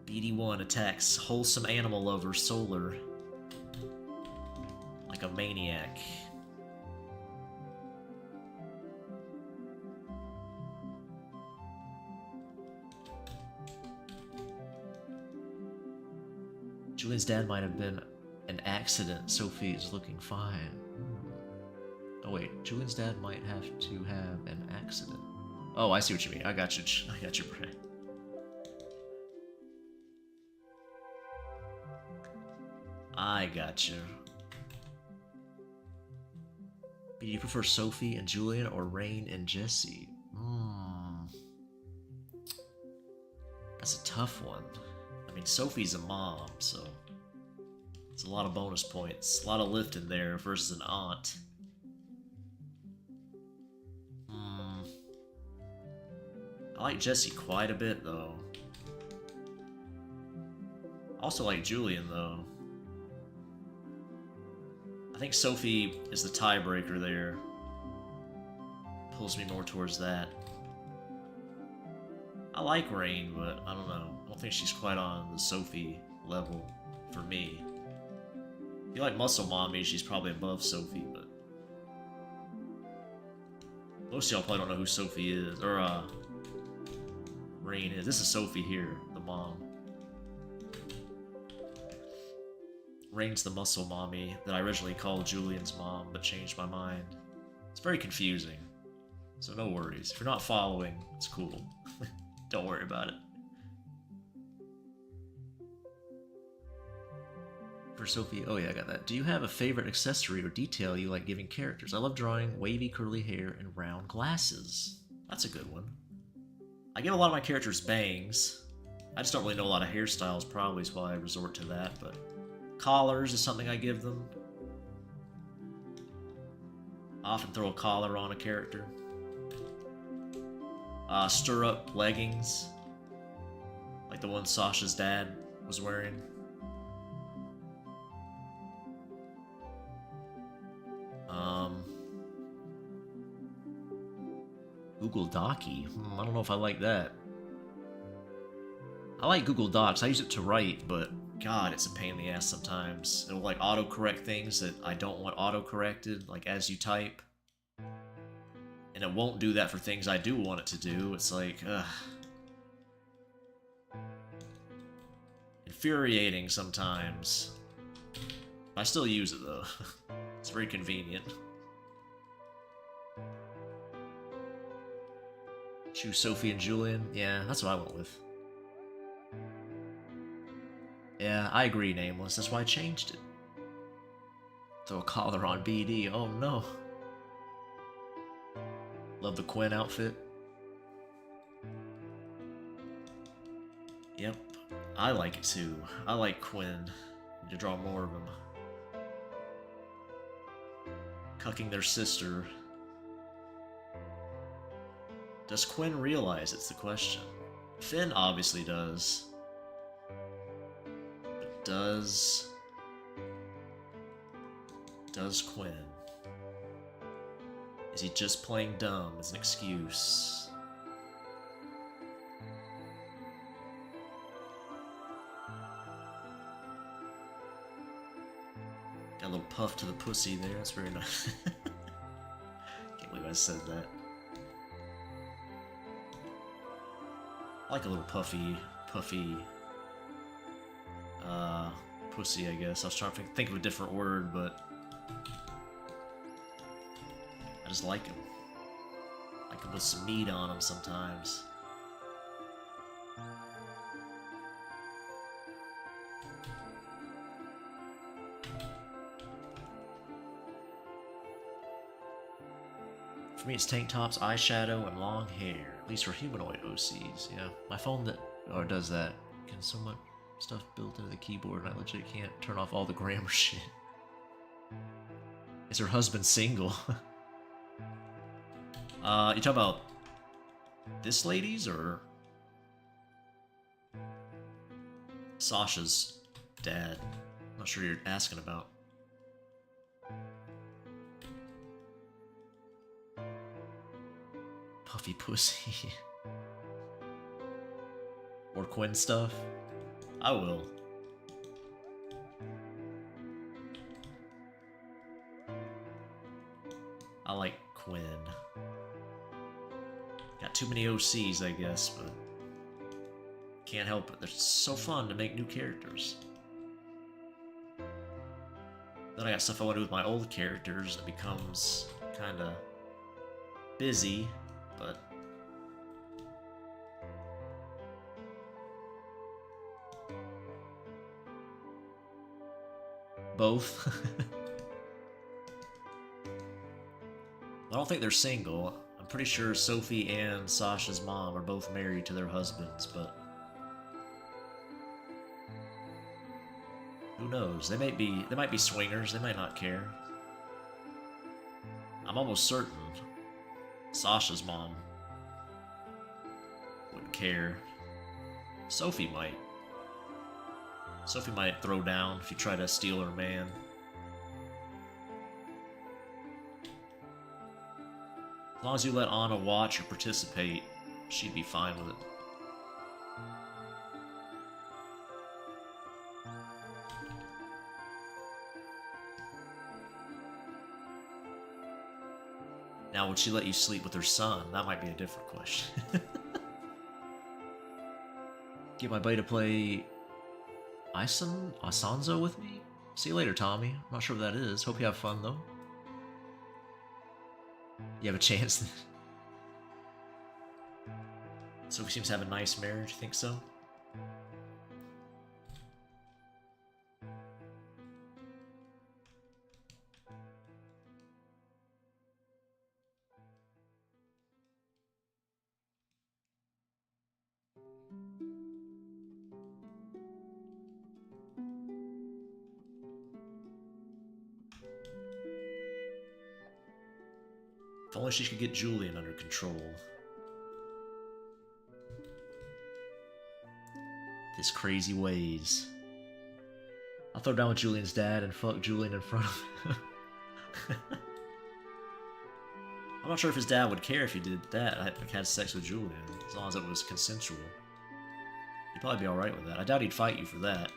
Speaker 1: BD1 attacks wholesome animal lover Solar like a maniac. Julian's dad might have been an accident. Sophie is looking fine. Oh wait, Julian's dad might have to have an accident. Oh, I see what you mean. I got you. I got your brain. I got you. Do you prefer Sophie and Julian or Rain and Jesse? That's a tough one. I mean, Sophie's a mom, so it's a lot of bonus points. A lot of lift in there versus an aunt. I like Jesse quite a bit, though. I also like Julian, though. I think Sophie is the tiebreaker there. Pulls me more towards that. I like Rain, but I don't know. I don't think she's quite on the Sophie level for me. If you like Muscle Mommy, she's probably above Sophie, but... most of y'all probably don't know who Sophie is, or, Rain is. This is Sophie here, the mom. Rain's the Muscle Mommy that I originally called Julian's mom, but changed my mind. It's very confusing, so no worries. If you're not following, it's cool. Don't worry about it. For Sophie, oh yeah, I got that. Do you have a favorite accessory or detail you like giving characters? I love drawing wavy curly hair and round glasses. That's a good one. I give a lot of my characters bangs. I just don't really know a lot of hairstyles, probably is why I resort to that, but collars is something I give them. I often throw a collar on a character. Stir up leggings, like the one Sasha's dad was wearing. Google Docky. I don't know if I like that. I like Google Docs. I use it to write, but God, it's a pain in the ass sometimes. It'll like autocorrect things that I don't want autocorrected, like as you type. And it won't do that for things I do want it to do. It's like, ugh. Infuriating sometimes. I still use it though. It's very convenient. Choose Sophie and Julian. Yeah, that's what I went with. Yeah, I agree, Nameless. That's why I changed it. Throw a collar on BD. Oh no. Love the Quinn outfit. Yep. I like it too. I like Quinn. Need to draw more of them. Cucking their sister. Does Quinn realize it's the question? Finn obviously does. But does Quinn? Is he just playing dumb as an excuse? Got a little puff to the pussy there, that's very nice. Can't believe I said that. I like a little puffy, pussy, I guess. I was trying to think of a different word, but I just like him. Like him with some meat on him sometimes. For me, it's tank tops, eyeshadow, and long hair. At least for humanoid OCs, yeah. My phone does that. Can so much stuff built into the keyboard, and I legit can't turn off all the grammar shit. Is her husband single? You talking about this lady's or Sasha's dad? I'm not sure you're asking about. Puffy pussy. Or Quinn stuff? I will. I like Quinn. Got too many OCs, I guess, but can't help it. They're so fun to make new characters. Then I got stuff I want to do with my old characters that becomes kinda busy, but both. I don't think they're single. I'm pretty sure Sophie and Sasha's mom are both married to their husbands, but who knows? They might be swingers. They might not care. I'm almost certain Sasha's mom wouldn't care. Sophie might. Sophie might throw down if you try to steal her man. As long as you let Anna watch or participate, she'd be fine with it. Now, would she let you sleep with her son? That might be a different question. Get my buddy to play Isanzo with me? See you later, Tommy. I'm not sure what that is. Hope you have fun, though. You have a chance. Sophie seems to have a nice marriage. Think so? If only she could get Julian under control. His crazy ways. I'll throw down with Julian's dad and fuck Julian in front of him. I'm not sure if his dad would care if he did that. I had sex with Julian, as long as it was consensual. He'd probably be alright with that. I doubt he'd fight you for that.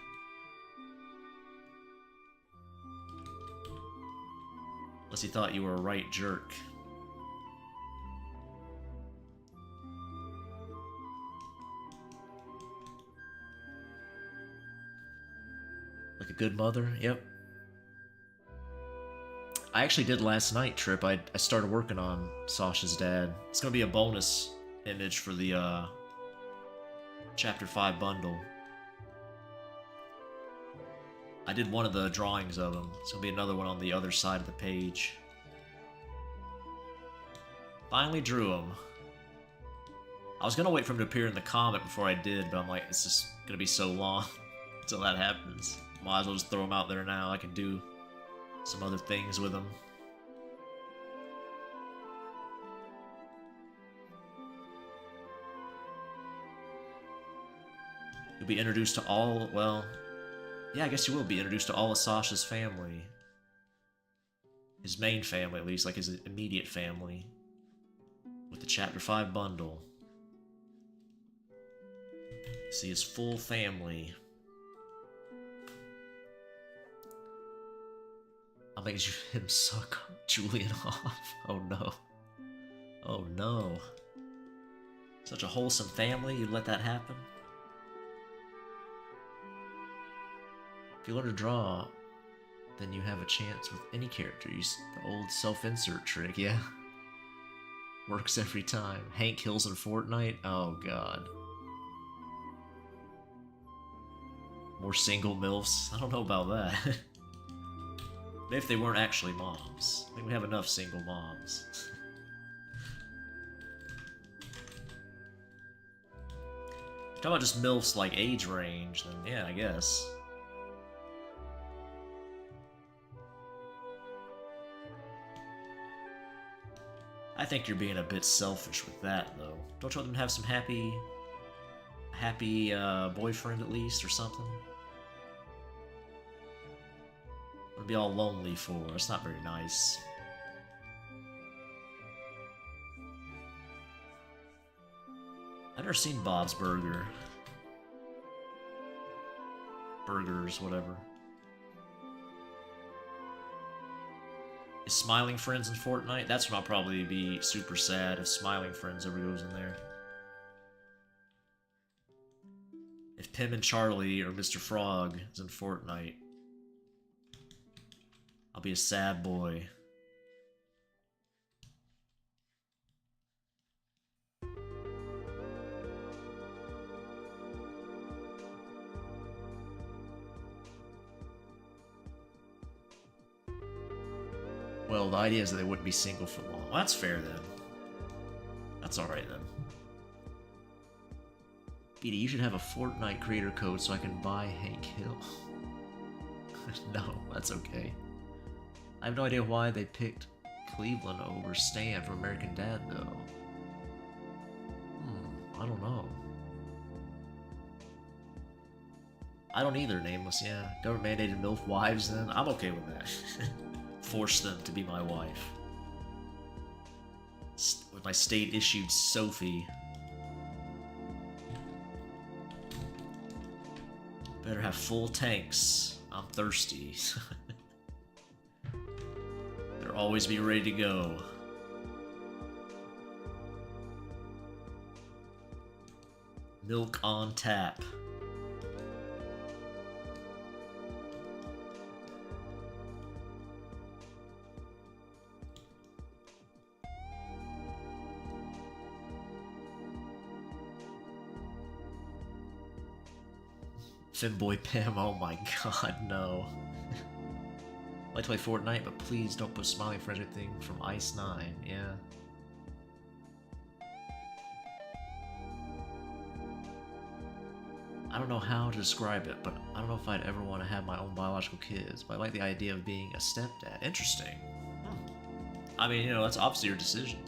Speaker 1: Unless he thought you were a right jerk. Like a good mother? Yep. I actually did last night, Trip. I started working on Sasha's dad. It's gonna be a bonus image for the Chapter 5 bundle. I did one of the drawings of him. It's gonna be another one on the other side of the page. Finally drew him. I was gonna wait for him to appear in the comic before I did, but I'm like, it's just gonna be so long until that happens. Might as well just throw him out there now. I can do some other things with him. You'll be introduced to all, well, yeah, I guess you will be introduced to all of Sasha's family. His main family, at least, like his immediate family. With the Chapter 5 bundle. See his full family. I'll make him suck Julian off. Oh no. Oh no. Such a wholesome family, you'd let that happen? If you learn to draw, then you have a chance with any character. Use the old self-insert trick, yeah. Works every time. Hank Hills in Fortnite? Oh god. More single milfs? I don't know about that. Maybe if they weren't actually moms. I think we have enough single moms. Talking about just milfs like age range, then yeah, I guess. I think you're being a bit selfish with that, though. Don't you want them to have some happy boyfriend at least, or something? Would be all lonely for. It's not very nice. I've never seen Bob's Burger. Burgers, whatever. Is Smiling Friends in Fortnite? That's when I'll probably be super sad if Smiling Friends ever goes in there. If Pim and Charlie or Mr. Frog is in Fortnite, I'll be a sad boy. Well, the idea is that they wouldn't be single for long. Well, that's fair then. That's alright then. Edie, you should have a Fortnite creator code so I can buy Hank Hill. No, that's okay. I have no idea why they picked Cleveland over Stan from American Dad, though. I don't know. I don't either, Nameless, yeah. Government-mandated MILF wives, then? I'm okay with that. Force them to be my wife. With my state-issued Sophie. Better have full tanks. I'm thirsty. Better always be ready to go. Milk on tap. Femboy Pim, oh my god, no. I like to play Fortnite, but please don't put Smiling Friends or anything from Ice 9, yeah. I don't know how to describe it, but I don't know if I'd ever want to have my own biological kids, but I like the idea of being a stepdad. Interesting. I mean, you know, that's obviously your decision.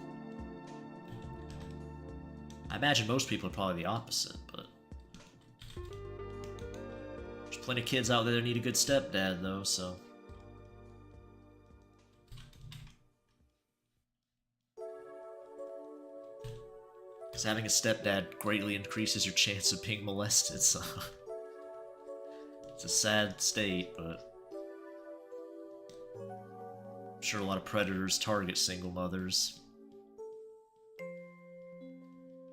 Speaker 1: I imagine most people are probably the opposite, but there's plenty of kids out there that need a good stepdad, though, so. Because having a stepdad greatly increases your chance of being molested, so. It's a sad state, but I'm sure a lot of predators target single mothers.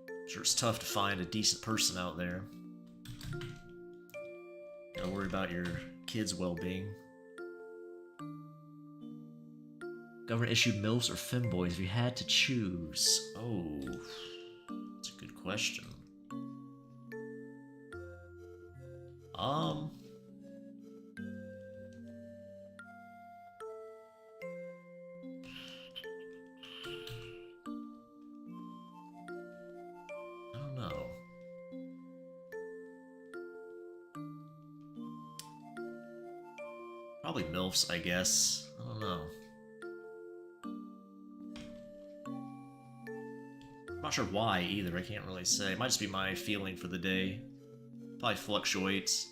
Speaker 1: I'm sure it's tough to find a decent person out there. Gotta worry about your kids' well-being. Government issued milfs or femboys if you had to choose. Oh, that's a good question. I don't know. Probably milfs, I guess. I don't know. I'm not sure why either, I can't really say. It might just be my feeling for the day. Probably fluctuates.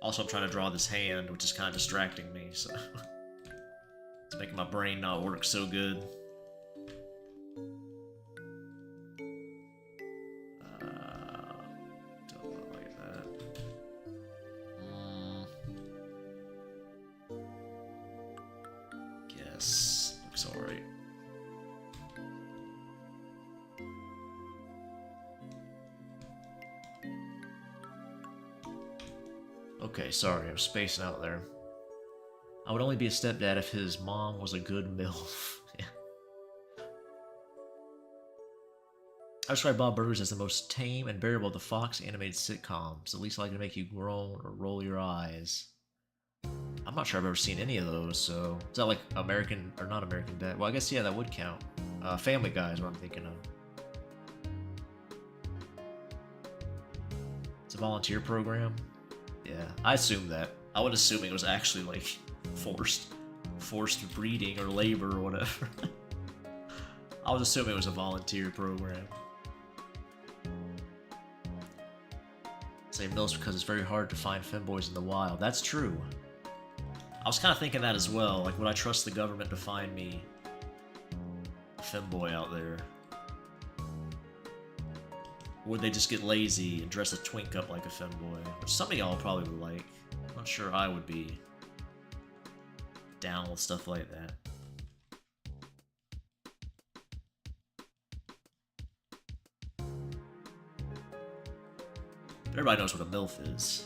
Speaker 1: Also, I'm trying to draw this hand, which is kind of distracting me, so it's making my brain not work so good. Don't look like that. Guess looks alright. Okay, sorry, I was spacing out there. I would only be a stepdad if his mom was a good MILF. Yeah. I describe Bob Burgers as the most tame and bearable of the Fox animated sitcoms, at least likely to make you groan or roll your eyes. I'm not sure I've ever seen any of those, so... Is that like American, or not American Dad? Well, I guess, yeah, that would count. Family Guy is what I'm thinking of. It's a volunteer program? Yeah, I assumed that. I would assume it was actually, like, forced breeding or labor or whatever. I was assuming it was a volunteer program. Say milfs because it's very hard to find femboys in the wild. That's true. I was kind of thinking that as well. Like, would I trust the government to find me a femboy out there? Or would they just get lazy and dress a twink up like a femboy? Which some of y'all probably would like. I'm not sure I would be down with stuff like that. Everybody knows what a MILF is.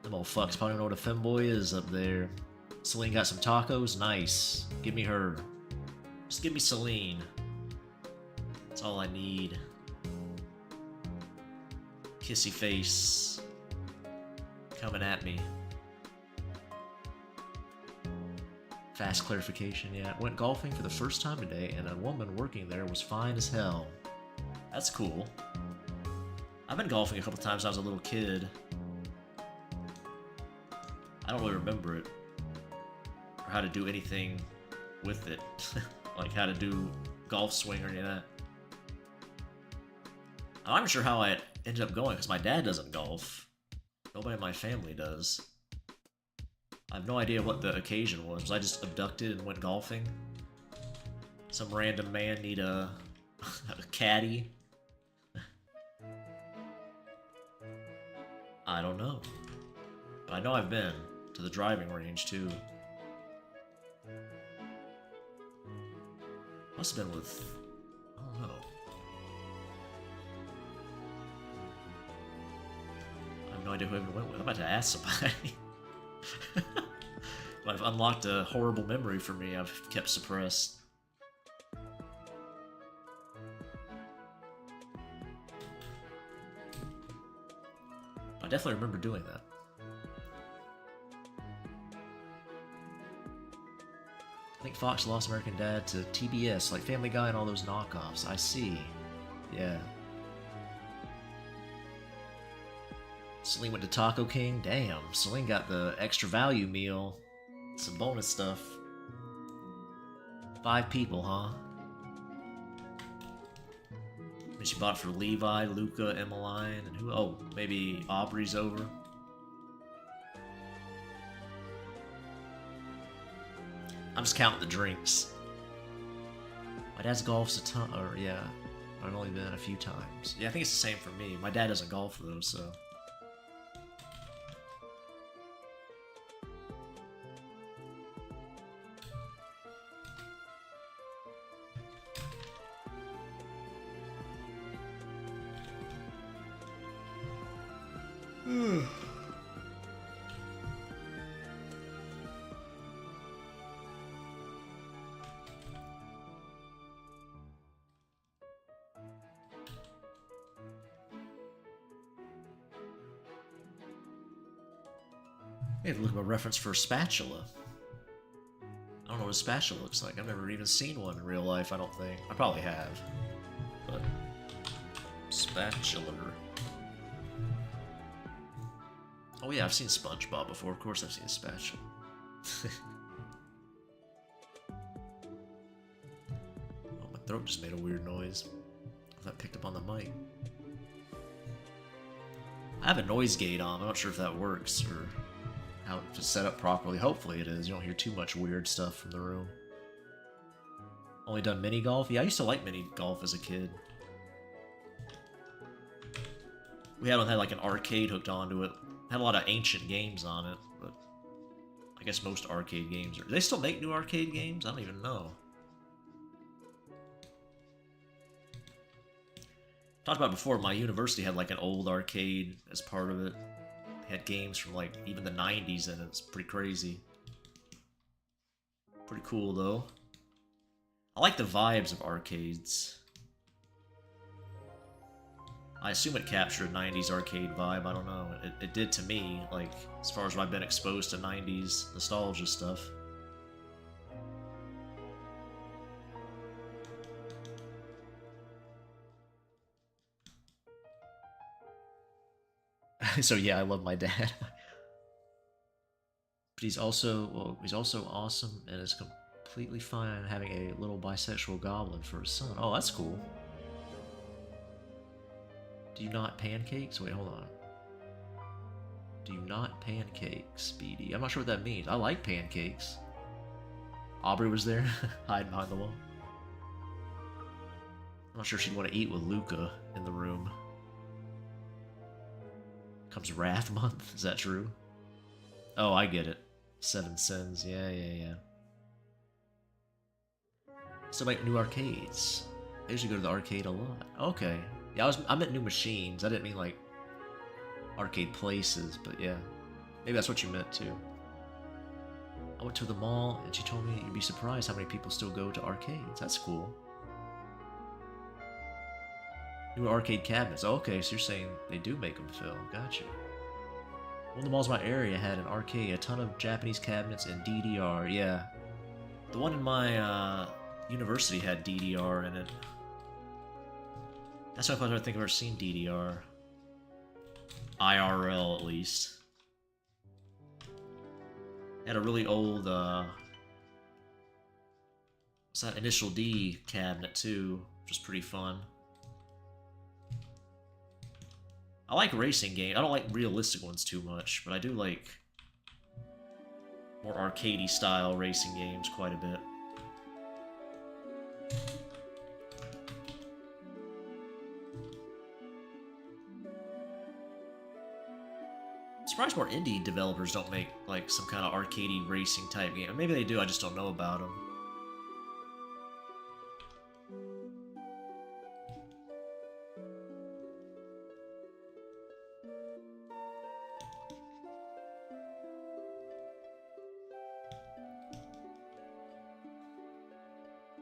Speaker 1: Them old fucks probably don't know what a femboy is up there. Celine got some tacos? Nice. Give me her. Just give me Celine. That's all I need. Kissy face. Coming at me. Fast clarification, yeah. Went golfing for the first time today, and a woman working there was fine as hell. That's cool. I've been golfing a couple times when I was a little kid. I don't really remember it. Or how to do anything with it. Like how to do golf swing or any of that. I'm not sure how I ended up going, because my dad doesn't golf. Nobody in my family does. I have no idea what the occasion was. Was I just abducted and went golfing? Some random man need a caddy? I don't know. But I know I've been to the driving range, too. Must have been with... I don't know. I have no idea who I even went with. I'm about to ask somebody. I've unlocked a horrible memory for me I've kept suppressed. I definitely remember doing that. I think Fox lost American Dad to TBS, like Family Guy and all those knockoffs. I see. Yeah. Celine went to Taco King? Damn, Celine got the extra value meal. Some bonus stuff. 5 people, huh? And she bought it for Levi, Luca, Emmeline, and who? Oh, maybe Aubrey's over. I'm just counting the drinks. My dad's golfs a ton, or yeah, I've only been a few times. Yeah, I think it's the same for me. My dad doesn't golf though, so. I have to look up a reference for a spatula. I don't know what a spatula looks like. I've never even seen one in real life, I don't think. I probably have. But... spatula. Oh yeah, I've seen SpongeBob before. Of course I've seen a spatula. Oh, my throat just made a weird noise. That picked up on the mic. I have a noise gate on. I'm not sure if that works or how to set up properly. Hopefully it is. You don't hear too much weird stuff from the room. Only done mini golf? Yeah, I used to like mini golf as a kid. We had like an arcade hooked onto it. Had a lot of ancient games on it, but I guess most arcade games are... Do they still make new arcade games? I don't even know. Talked about before, my university had like an old arcade as part of it. They had games from like even the 90s in it. It's pretty crazy. Pretty cool though. I like the vibes of arcades. I assume it captured a 90s arcade vibe, I don't know. It did to me, like, as far as I've been exposed to 90s nostalgia stuff. So yeah, I love my dad. But he's also, well, he's also awesome and is completely fine having a little bisexual goblin for a son. Oh, that's cool. Do you not pancakes? Wait, hold on. Do you not pancakes, Speedy? I'm not sure what that means. I like pancakes. Aubrey was there, hiding behind the wall. I'm not sure she'd want to eat with Luca in the room. Comes Wrath Month, is that true? Oh, I get it. 7 sins, yeah. So like new arcades. I usually go to the arcade a lot. Okay. Yeah, I meant new machines. I didn't mean like arcade places, but yeah. Maybe that's what you meant too. I went to the mall and she told me you'd be surprised how many people still go to arcades. That's cool. New arcade cabinets. Oh, okay, so you're saying they do make them, Phil. Gotcha. One of the malls in my area had an arcade, a ton of Japanese cabinets and DDR. Yeah. The one in my university had DDR in it. That's why I don't think I've ever seen DDR. IRL, at least. Had a really old, what's that, Initial D cabinet, too, which was pretty fun. I like racing games. I don't like realistic ones too much, but I do like more arcadey style racing games quite a bit. I'm surprised more indie developers don't make like some kind of arcadey racing type game. Maybe they do, I just don't know about them.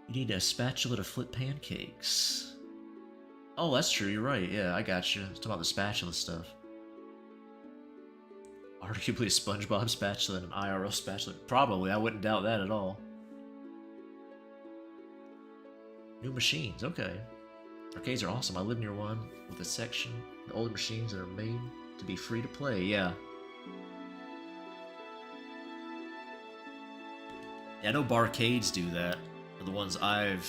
Speaker 1: You need a spatula to flip pancakes. Oh, that's true, you're right. Yeah, I got you. It's about the spatula stuff. Arguably a SpongeBob spatula and an IRL spatula. Probably, I wouldn't doubt that at all. New machines, okay. Arcades are awesome. I live near one with a section of older machines that are made to be free to play, yeah. Yeah, I know barcades do that. Or the ones I've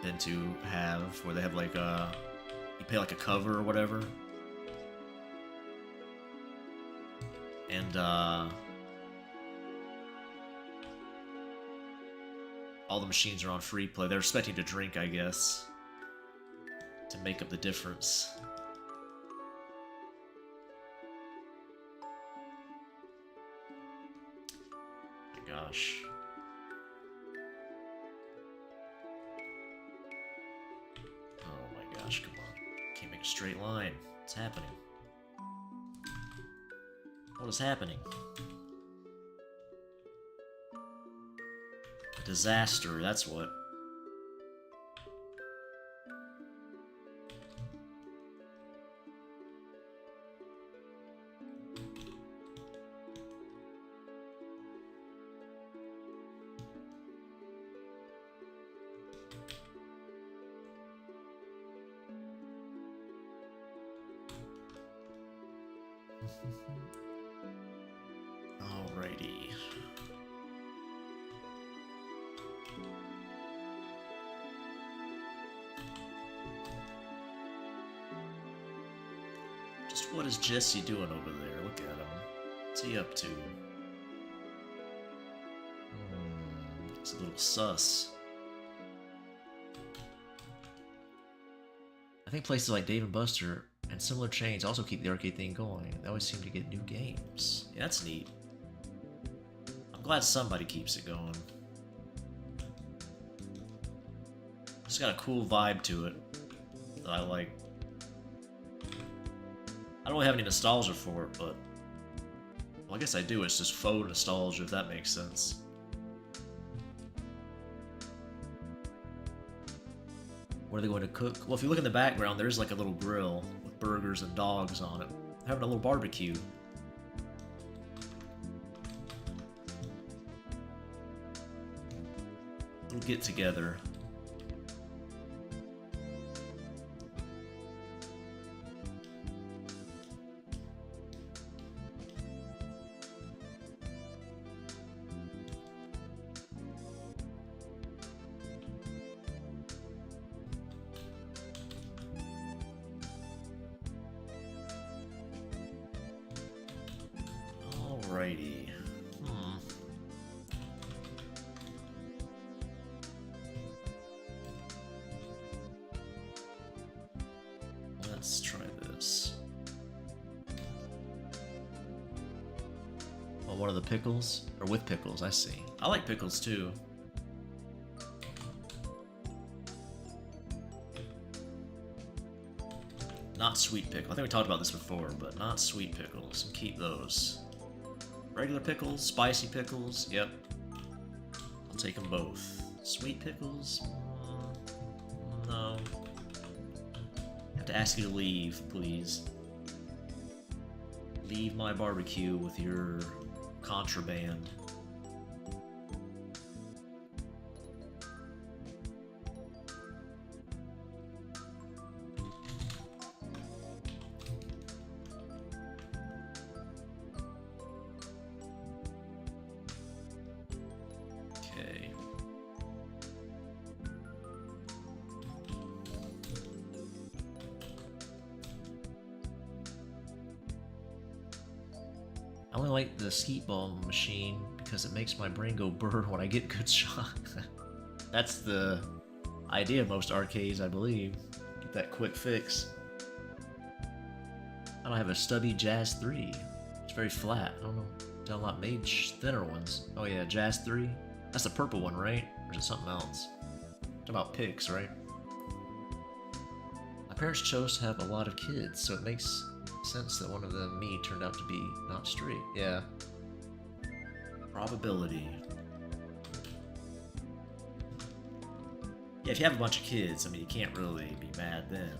Speaker 1: been to have, where they have like you pay like a cover or whatever. And all the machines are on free play. They're expecting to drink, I guess, to make up the difference. My gosh. Oh my gosh, come on. Can't make a straight line. What's happening? What is happening? A disaster, that's what. Alrighty. Just what is Jesse doing over there? Look at him. What's he up to? It's a little sus. I think places like Dave & Buster and similar chains also keep the arcade thing going. They always seem to get new games. Yeah, that's neat. I'm glad somebody keeps it going. It's got a cool vibe to it that I like. I don't really have any nostalgia for it, but... well, I guess I do. It's just faux nostalgia, if that makes sense. What are they going to cook? Well, if you look in the background, there's like a little grill with burgers and dogs on it. They're having a little barbecue. Little get together. Alrighty. Let's try this. Oh, what are the pickles? Or with pickles, I see. I like pickles too. Not sweet pickle. I think we talked about this before, but not sweet pickles. Keep those. Regular pickles, spicy pickles, yep. I'll take them both. Sweet pickles? No. I have to ask you to leave, please. Leave my barbecue with your contraband. I only like the skeet ball machine because it makes my brain go brr when I get good shot. That's the idea of most arcades, I believe. Get that quick fix. I don't have a stubby Jazz 3. It's very flat. I don't know. Done a lot made thinner ones. Oh yeah, Jazz 3. That's the purple one, right? Or is it something else? Talking about picks, right? My parents chose to have a lot of kids, so it makes sense that one of them, me, turned out to be not straight. Yeah. Probability. Yeah, if you have a bunch of kids, I mean, you can't really be mad then.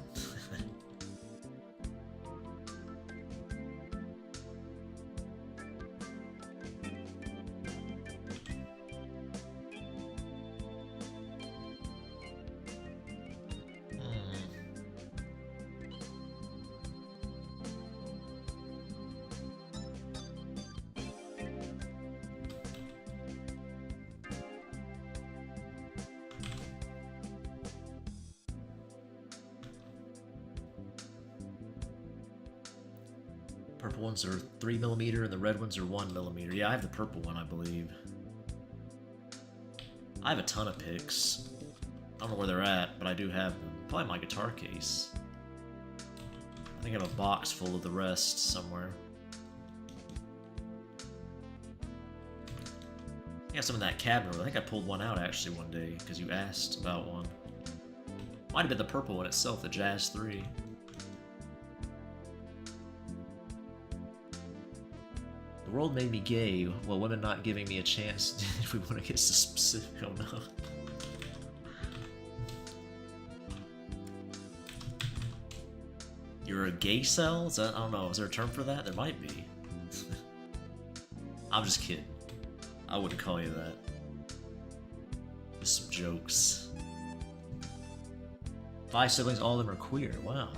Speaker 1: Purple ones are 3mm and the red ones are 1mm. Yeah, I have the purple one, I believe. I have a ton of picks. I don't know where they're at, but I do have them. Probably my guitar case. I think I have a box full of the rest somewhere. I got some in that cabinet. I think I pulled one out actually one day because you asked about one. Might have been the purple one itself, the Jazz 3. The world made me gay, while women not giving me a chance if we want to get specific. Oh no. You're a gay cell? Is that, I don't know, is there a term for that? There might be. I'm just kidding. I wouldn't call you that. Just some jokes. 5 siblings, all of them are queer. Wow.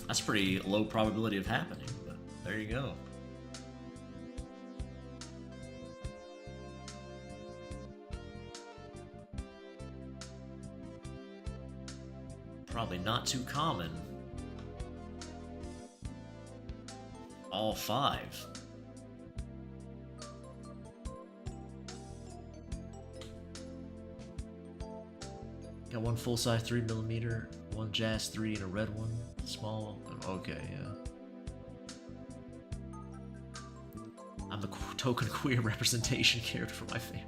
Speaker 1: That's pretty low probability of happening, but there you go. Probably not too common. All 5. Got one full-size 3mm, one Jazz 3 and a red one. Small. Okay, yeah. I'm the token queer representation character for my family.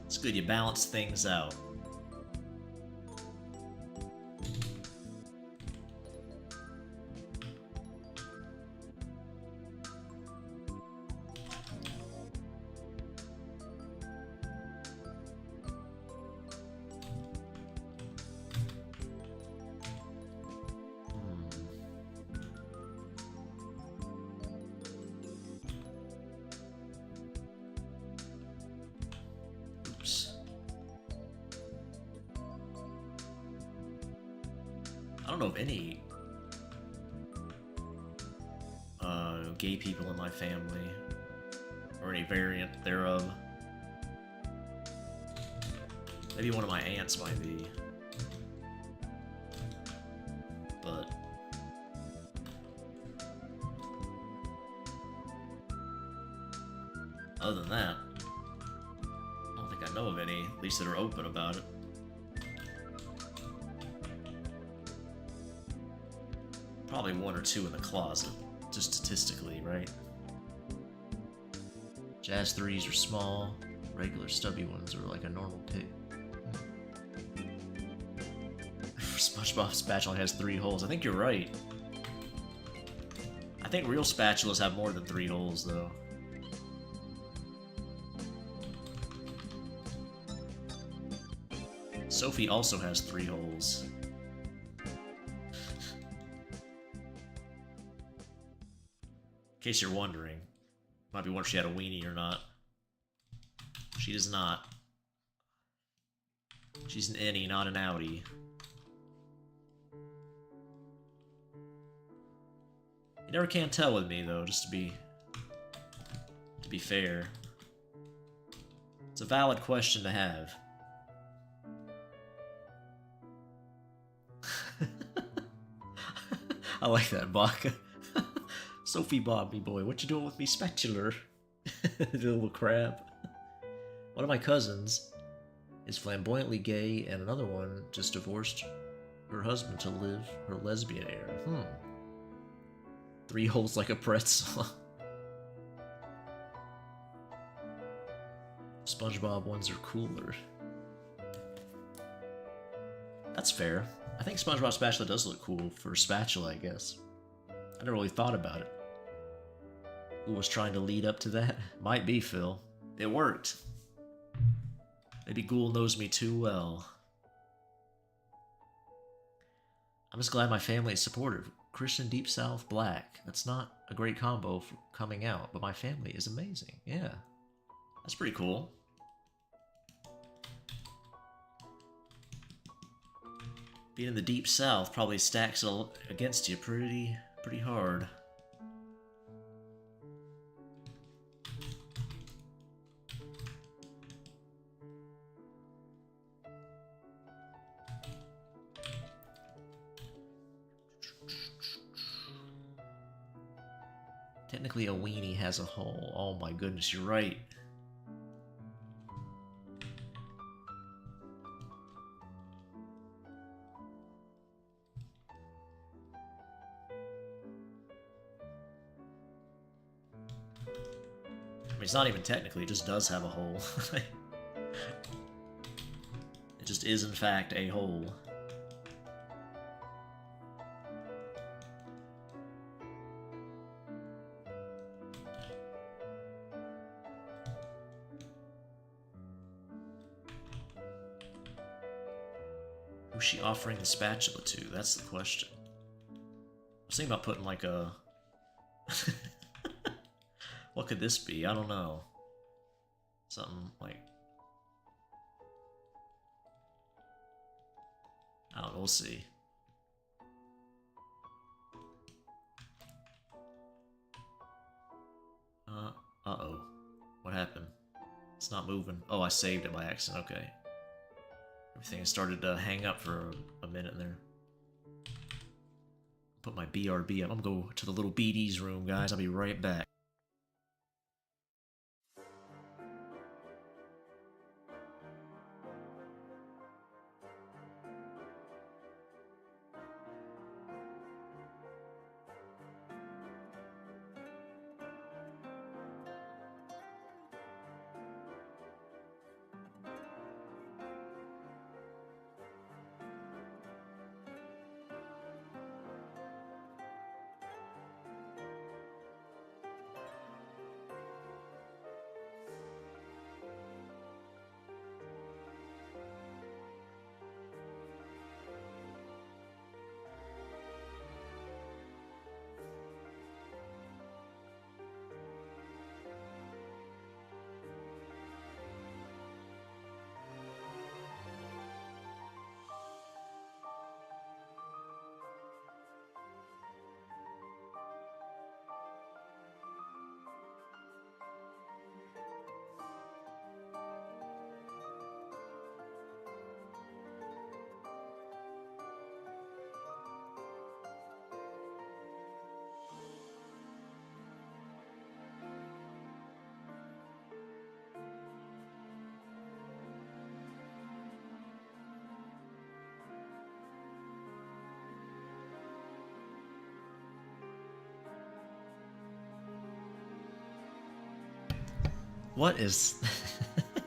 Speaker 1: It's good, you balance things out. I don't know of any gay people in my family, or any variant thereof. Maybe one of my aunts might be, but other than that, I don't think I know of any, at least that are open about it. Probably 1 or 2 in the closet, just statistically, right? Jazz 3s are small, regular stubby ones are like a normal pick. SpongeBob spatula has 3 holes. I think you're right. I think real spatulas have more than 3 holes, though. Sophie also has 3 holes. In case you're wondering, might be wondering if she had a weenie or not. She does not. She's an innie, not an outie. You never can tell with me though, just to be fair. It's a valid question to have. I like that, Baka. Sophie Bob, me boy, what you doing with me spatula? The little crab. One of my cousins is flamboyantly gay, and another one just divorced her husband to live her lesbian era. 3 holes like a pretzel. SpongeBob ones are cooler. That's fair. I think SpongeBob spatula does look cool for a spatula, I guess. I never really thought about it. Who was trying to lead up to that? Might be, Phil. It worked. Maybe Ghoul knows me too well. I'm just glad my family is supportive. Christian Deep South Black. That's not a great combo for coming out, but my family is amazing. Yeah. That's pretty cool. Being in the Deep South probably stacks against you pretty hard. Technically, a weenie has a hole. Oh my goodness, you're right. I mean, it's not even technically, it just does have a hole. It just is, in fact, a hole. Who's she offering the spatula to? That's the question. I was thinking about putting like a... What could this be? I don't know. Something like... I don't know, we'll see. Uh-oh. What happened? It's not moving. Oh, I saved it by accident, okay. Everything started to hang up for a minute there. Put my BRB up. I'm gonna go to the little BD's room, guys. I'll be right back. What is... I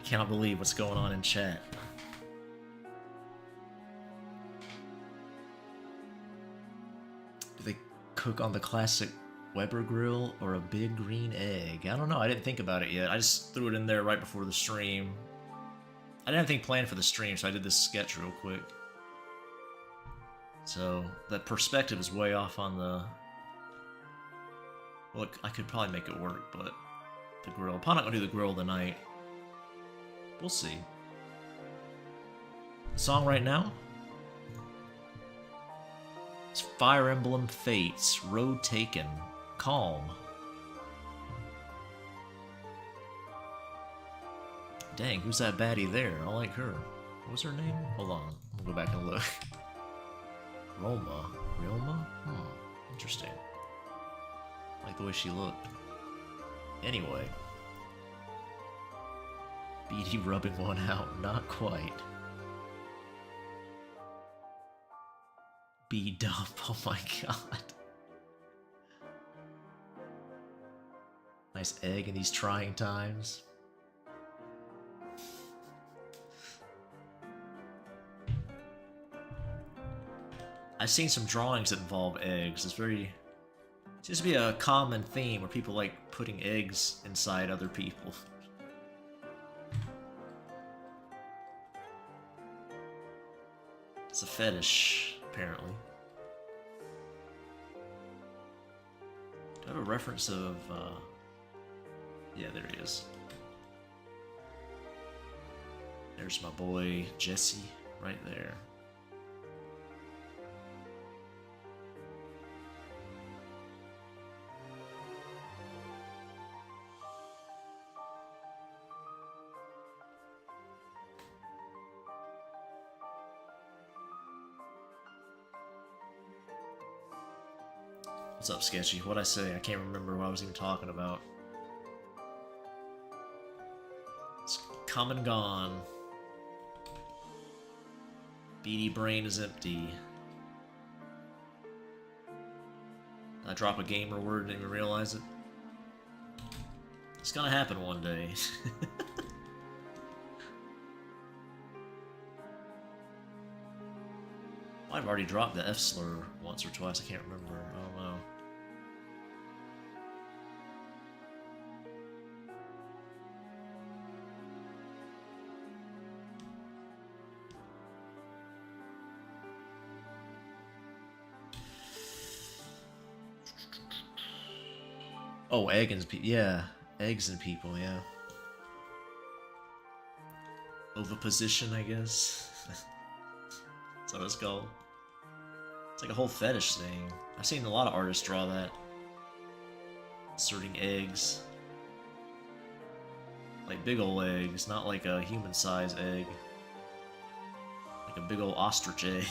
Speaker 1: cannot believe what's going on in chat. Do they cook on the classic Weber grill or a big green egg? I don't know, I didn't think about it yet. I just threw it in there right before the stream. I didn't have anything planned for the stream, so I did this sketch real quick. So, that perspective is way off on the... Well, I could probably make it work, but... The grill. I'm probably not gonna do the grill tonight. We'll see. The song right now? It's Fire Emblem Fates, Road Taken, Calm. Dang, who's that baddie there? I like her. What was her name? Hold on, I'm gonna go back and look. Roma? Roma? Interesting. I like the way she looked. Anyway. BD rubbing one out, not quite. B-dump, oh my god. Nice egg in these trying times. I've seen some drawings that involve eggs. It's very... Seems to be a common theme where people like putting eggs inside other people. It's a fetish, apparently. Do I have a reference of, yeah, there he is. There's my boy, Jesse, right there. What's up, Sketchy? What'd I say? I can't remember what I was even talking about. It's come and gone. Beady brain is empty. I drop a gamer word and didn't even realize it. It's gonna happen one day. I've already dropped the F slur once or twice, I can't remember. I don't know. Oh, yeah. Eggs and people, yeah. Oviposition, I guess. That's what it's called. It's like a whole fetish thing. I've seen a lot of artists draw that. Inserting eggs. Like big ol' eggs, not like a human-sized egg. Like a big ol' ostrich egg.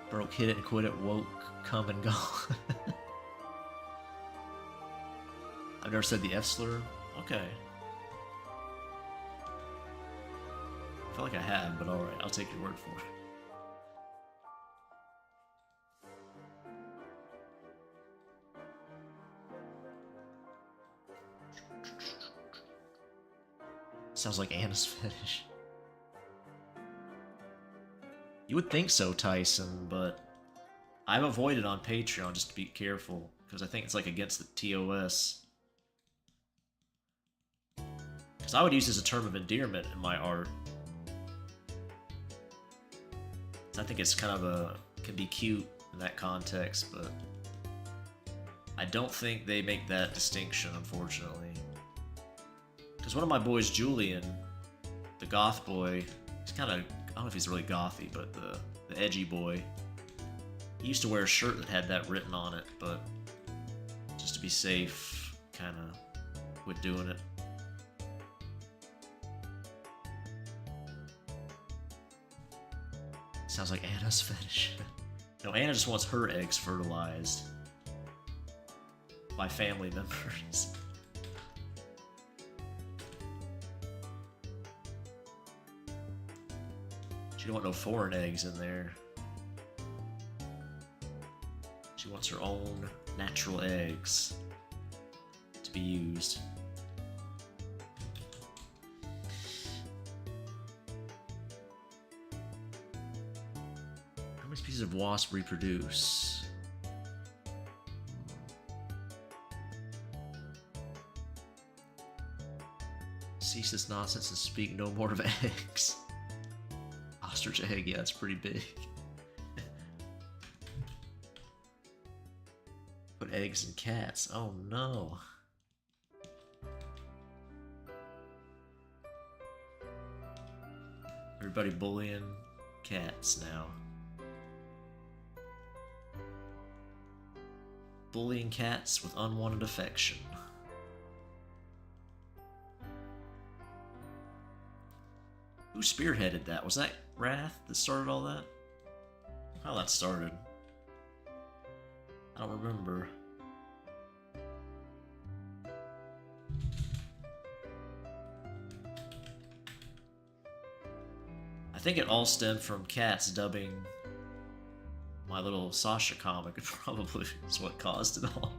Speaker 1: Broke, hit it and quit it, woke, come and gone. I've never said the F slur. Okay. I feel like I have, but alright, I'll take your word for it. Sounds like Anna's fetish. You would think so, Tyson, but I've avoided on Patreon just to be careful, because I think it's like against the TOS. Because I would use it as a term of endearment in my art. I think it's kind of can be cute in that context, but I don't think they make that distinction, unfortunately. Because one of my boys, Julian, the goth boy, he's kind of, I don't know if he's really gothy, but the edgy boy, he used to wear a shirt that had that written on it, but just to be safe, kind of quit doing it. Sounds like Anna's fetish. No, Anna just wants her eggs fertilized by family members. She don't want no foreign eggs in there. She wants her own natural eggs to be used. How many species of wasp reproduce? Cease this nonsense and speak no more of eggs. Ostrich egg, yeah, that's pretty big. Put eggs in cats. Oh no. Everybody bullying cats now. Bullying cats with unwanted affection. Who spearheaded that? Was that Wrath that started all that? How that started? I don't remember. I think it all stemmed from cats dubbing my little Sasha comic. It probably is what caused it all.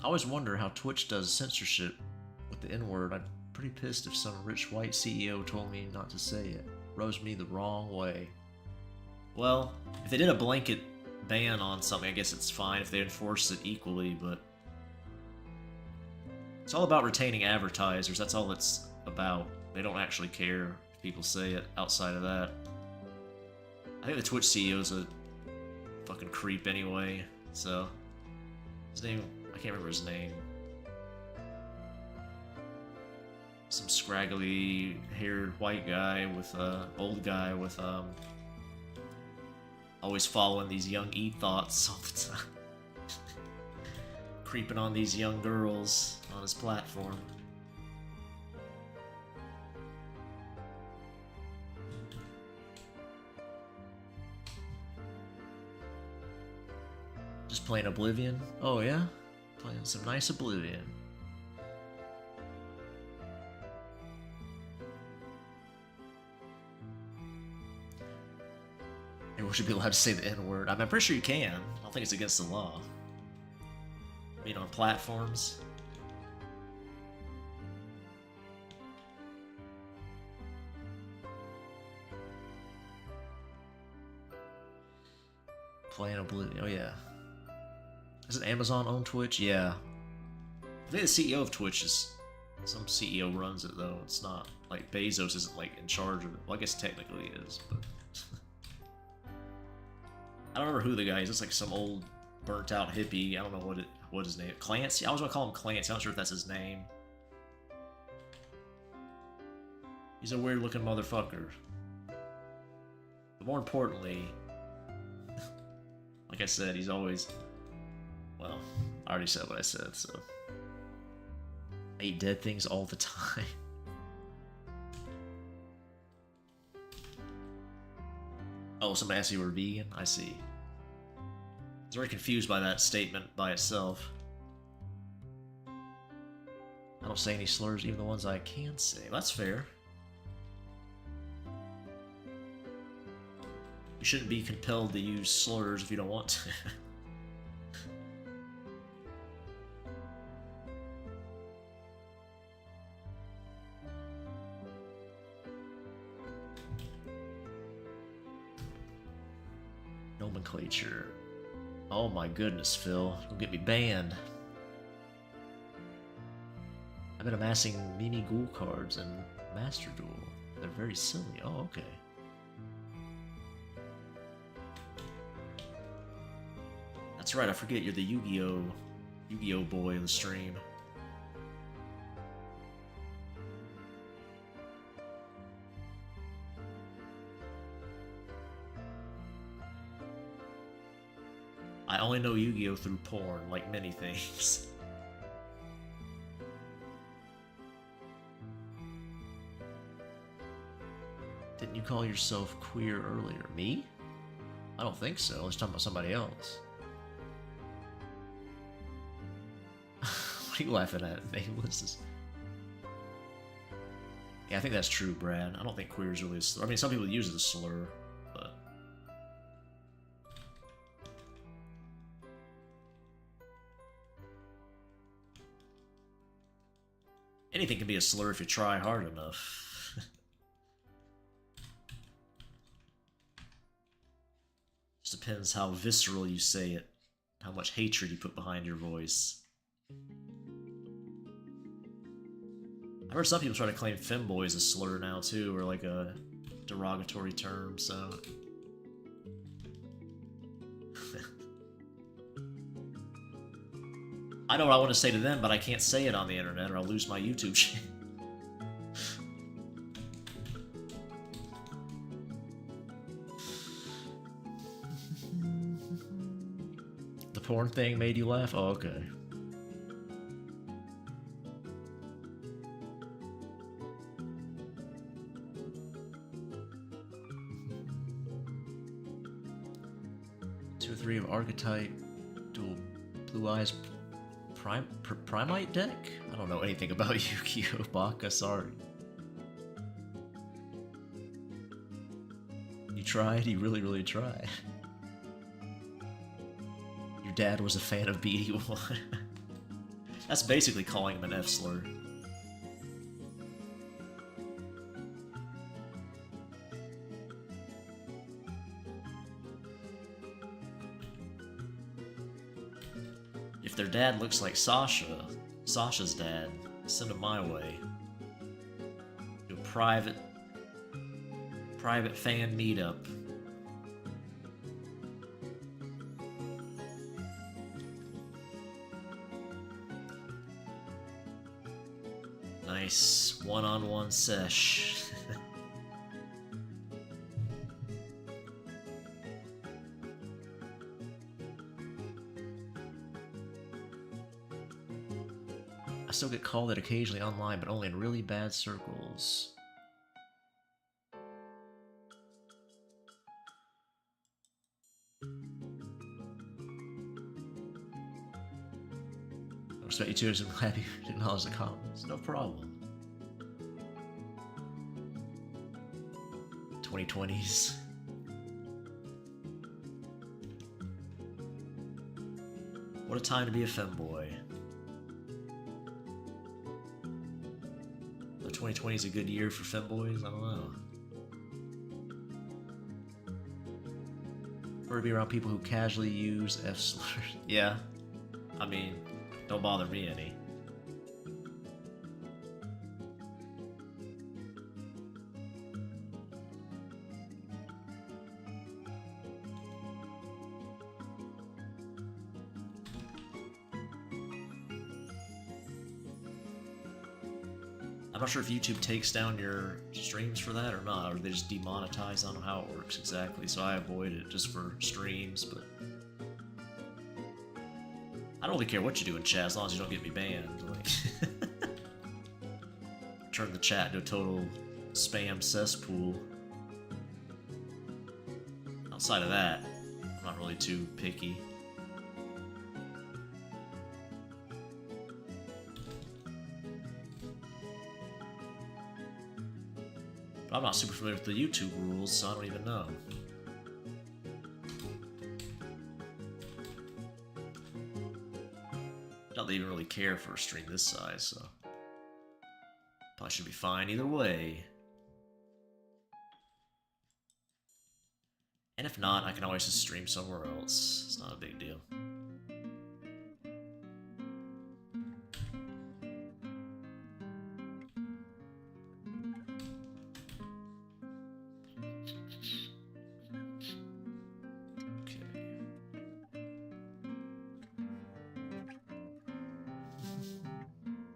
Speaker 1: I always wonder how Twitch does censorship with the N-word. I'm pretty pissed if some rich white CEO told me not to say it. Rose me the wrong way. Well, if they did a blanket ban on something, I guess it's fine if they enforce it equally, but it's all about retaining advertisers. That's all it's about. They don't actually care if people say it outside of that. I think the Twitch CEO's a fucking creep anyway, so his name, I can't remember his name. Some scraggly haired white guy with old guy with always following these young e-thoughts all the time. Creeping on these young girls on his platform. Just playing Oblivion? Oh yeah? Playing some nice Oblivion. Anyone should be allowed to say the N-word. I mean, I'm pretty sure you can. I don't think it's against the law. Being on platforms. Playing Oblivion. Oh yeah. Doesn't Amazon own Twitch? Yeah. I think the CEO of Twitch is... Some CEO runs it though. It's not... Like, Bezos isn't like in charge of it. Well, I guess technically he is, but... I don't remember who the guy is. It's like some old burnt out hippie. I don't know what his name is. Clancy? I always want to call him Clancy. I'm not sure if that's his name. He's a weird looking motherfucker. But more importantly... Like I said, he's always... Well, I already said what I said, so... I eat dead things all the time. Oh, somebody asked you were vegan? I see. I was very confused by that statement by itself. I don't say any slurs, even the ones I can say. That's fair. You shouldn't be compelled to use slurs if you don't want to. Nomenclature. Oh my goodness, Phil. Don't get me banned. I've been amassing mini ghoul cards and Master Duel. They're very silly. Oh, okay. That's right, I forget you're the Yu-Gi-Oh boy in the stream. I only know Yu-Gi-Oh through porn, like many things. Didn't you call yourself queer earlier? Me? I don't think so. I was talking about somebody else. What are you laughing at? Nameless. Yeah, I think that's true, Brad. I don't think queer is really a slur. I mean, some people use it as a slur, but... Anything can be a slur if you try hard enough. Just depends how visceral you say it, how much hatred you put behind your voice. I've heard some people try to claim femboys a slur now too, or like a derogatory term, so... I know what I want to say to them, but I can't say it on the internet or I'll lose my YouTube channel. The porn thing made you laugh? Oh, okay. Two or three of Archetype, dual Blue Eyes Primite deck? I don't know anything about Yu-Gi-Oh! Baka, sorry. You tried? You really tried. Your dad was a fan of BD1. That's basically calling him an F-slur. If their dad looks like Sasha's dad, send him my way. Do a private fan meetup. Nice one-on-one sesh. I still get called it occasionally online, but only in really bad circles. Respect you too, I'm happy to acknowledge the comments. No problem. 2020s. What a time to be a femboy. 2020 is a good year for femboys? I don't know. Or to be around people who casually use F slurs. Yeah. I mean, don't bother me any. I'm not sure if YouTube takes down your streams for that or not, or they just demonetize. I don't know how it works exactly, so I avoid it just for streams, but I don't really care what you do in chat as long as you don't get me banned. Like, turn the chat into a total spam cesspool. Outside of that, I'm not really too picky. But I'm not super familiar with the YouTube rules, so I don't even know. Not that they even really care for a stream this size, so probably should be fine either way. And if not, I can always just stream somewhere else. It's not a big deal.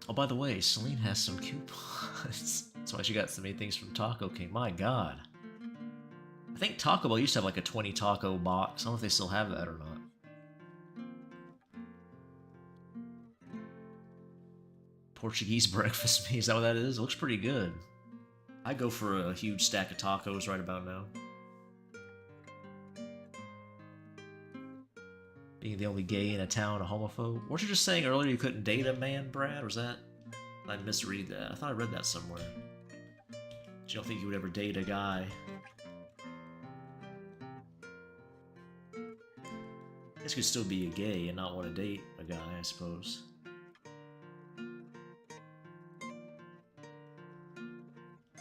Speaker 1: Oh, by the way, Celine has some coupons. That's why she got so many things from Taco King. My god. I think Taco Bell used to have like a 20 taco box. I don't know if they still have that or not. Portuguese breakfast meat, is that what that is? It looks pretty good. I'd go for a huge stack of tacos right about now. Being the only gay in a town, a homophobe. Weren't you just saying earlier you couldn't date a man, Brad? Or was that... I misread that. I thought I read that somewhere. But you don't think you would ever date a guy? I guess you could still be a gay and not want to date a guy, I suppose.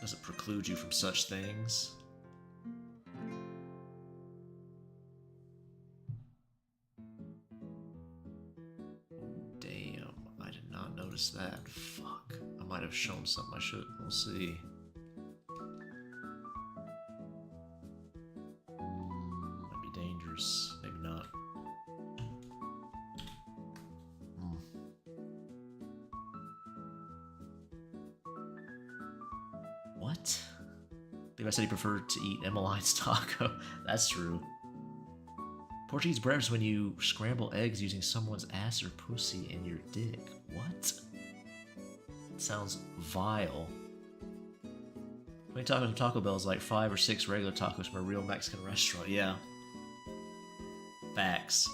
Speaker 1: Doesn't preclude you from such things. Damn, I did not notice that. Fuck. I might have shown something I shouldn't. We'll see. Might be dangerous. Maybe not. What? I think I said he preferred to eat Emmeline's taco. That's true. Portuguese breakfast when you scramble eggs using someone's ass or pussy in your dick. What? It sounds vile. When you talk to Taco Bell is like 5 or 6 regular tacos from a real Mexican restaurant. Yeah. Facts.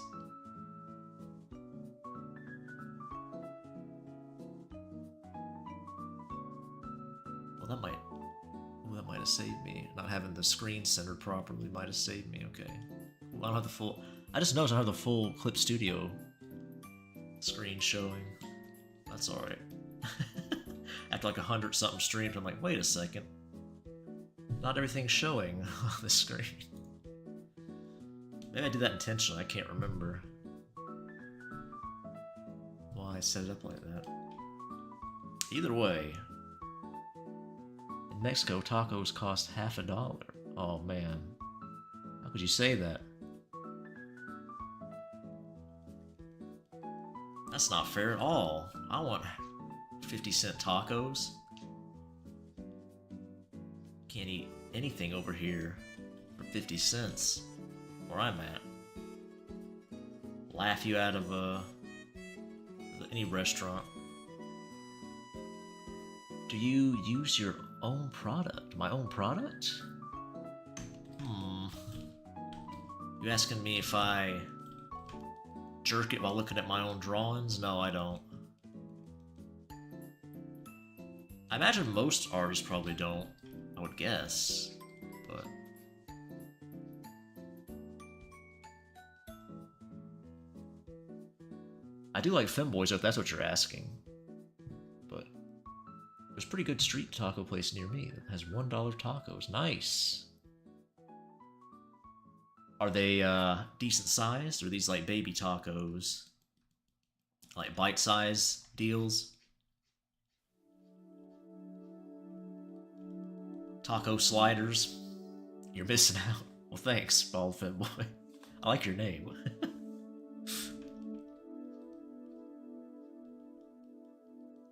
Speaker 1: Well, that might have saved me. Not having the screen centered properly might have saved me. Okay. I don't have the full... I just noticed I have the full Clip Studio screen showing. That's alright. After like 100-something streams, I'm like, wait a second. Not everything's showing on the screen. Maybe I did that intentionally, I can't remember why I set it up like that. Either way, in Mexico, tacos cost $50. Oh man. How could you say that? That's not fair at all. I want 50-cent tacos. Can't eat anything over here for 50 cents where I'm at. Laugh you out of any restaurant. Do you use your own product? My own product? You asking me if I jerk it while looking at my own drawings? No, I don't. I imagine most artists probably don't, I would guess, but... I do like femboys, if that's what you're asking. But there's a pretty good street taco place near me that has $1 tacos. Nice! Are they decent sized? Or are these like baby tacos? Like bite-size deals? Taco sliders? You're missing out. Well, thanks, Bald Femboy. I like your name.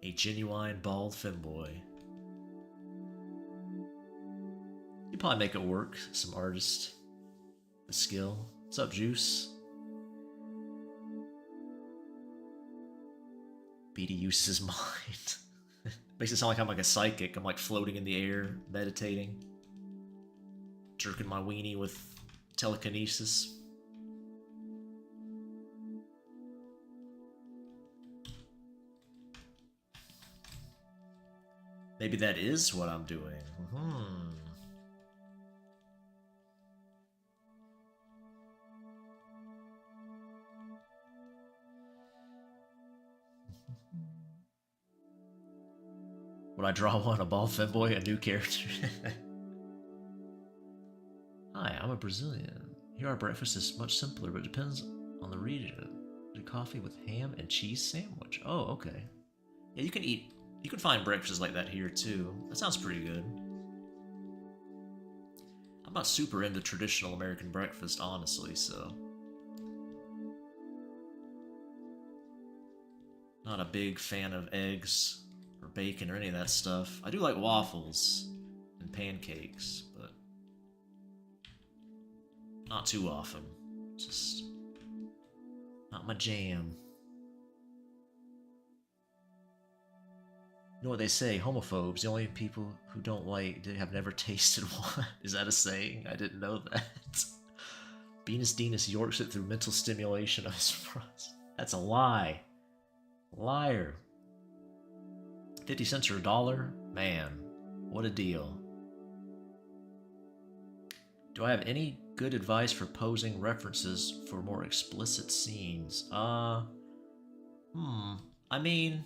Speaker 1: A genuine Bald Femboy. You probably make it work, some artist. The skill. What's up, Juice? BD uses his mind. Makes it sound like I'm like a psychic. I'm like floating in the air, meditating. Jerking my weenie with telekinesis. Maybe that is what I'm doing. Would I draw one? A Bald Femboy? A new character? Hi, I'm a Brazilian. Here our breakfast is much simpler, but it depends on the region. Coffee with ham and cheese sandwich. Oh, okay. Yeah, you can find breakfasts like that here too. That sounds pretty good. I'm not super into traditional American breakfast, honestly, so... Not a big fan of eggs or bacon or any of that stuff. I do like waffles and pancakes, but not too often. Just not my jam. You know what they say, homophobes, the only people who don't like have never tasted one. Is that a saying? I didn't know that. Venus Venus Yorks it through mental stimulation of his frost. That's a lie. Liar. 50 cents or $1? Man, what a deal. Do I have any good advice for posing references for more explicit scenes? I mean...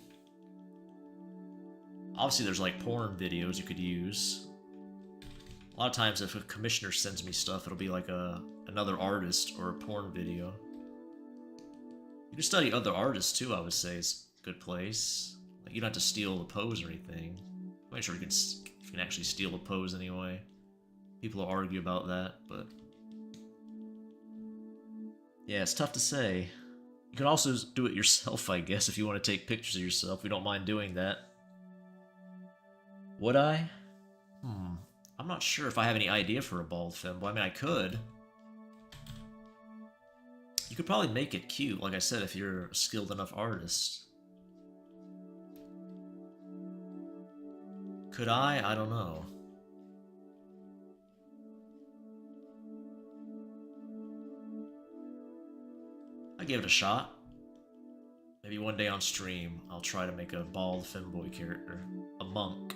Speaker 1: Obviously there's like porn videos you could use. A lot of times if a commissioner sends me stuff, it'll be like another artist or a porn video. You can study other artists too, I would say. It's a good place. Like, you don't have to steal the pose or anything. I'm not sure you can actually steal the pose anyway. People will argue about that, but... Yeah, it's tough to say. You can also do it yourself, I guess, if you want to take pictures of yourself. We don't mind doing that. Would I? I'm not sure if I have any idea for a bald femboy. I mean, I could. You could probably make it cute, like I said, if you're a skilled enough artist. Could I? I don't know. I give it a shot. Maybe one day on stream, I'll try to make a bald femboy character. A monk.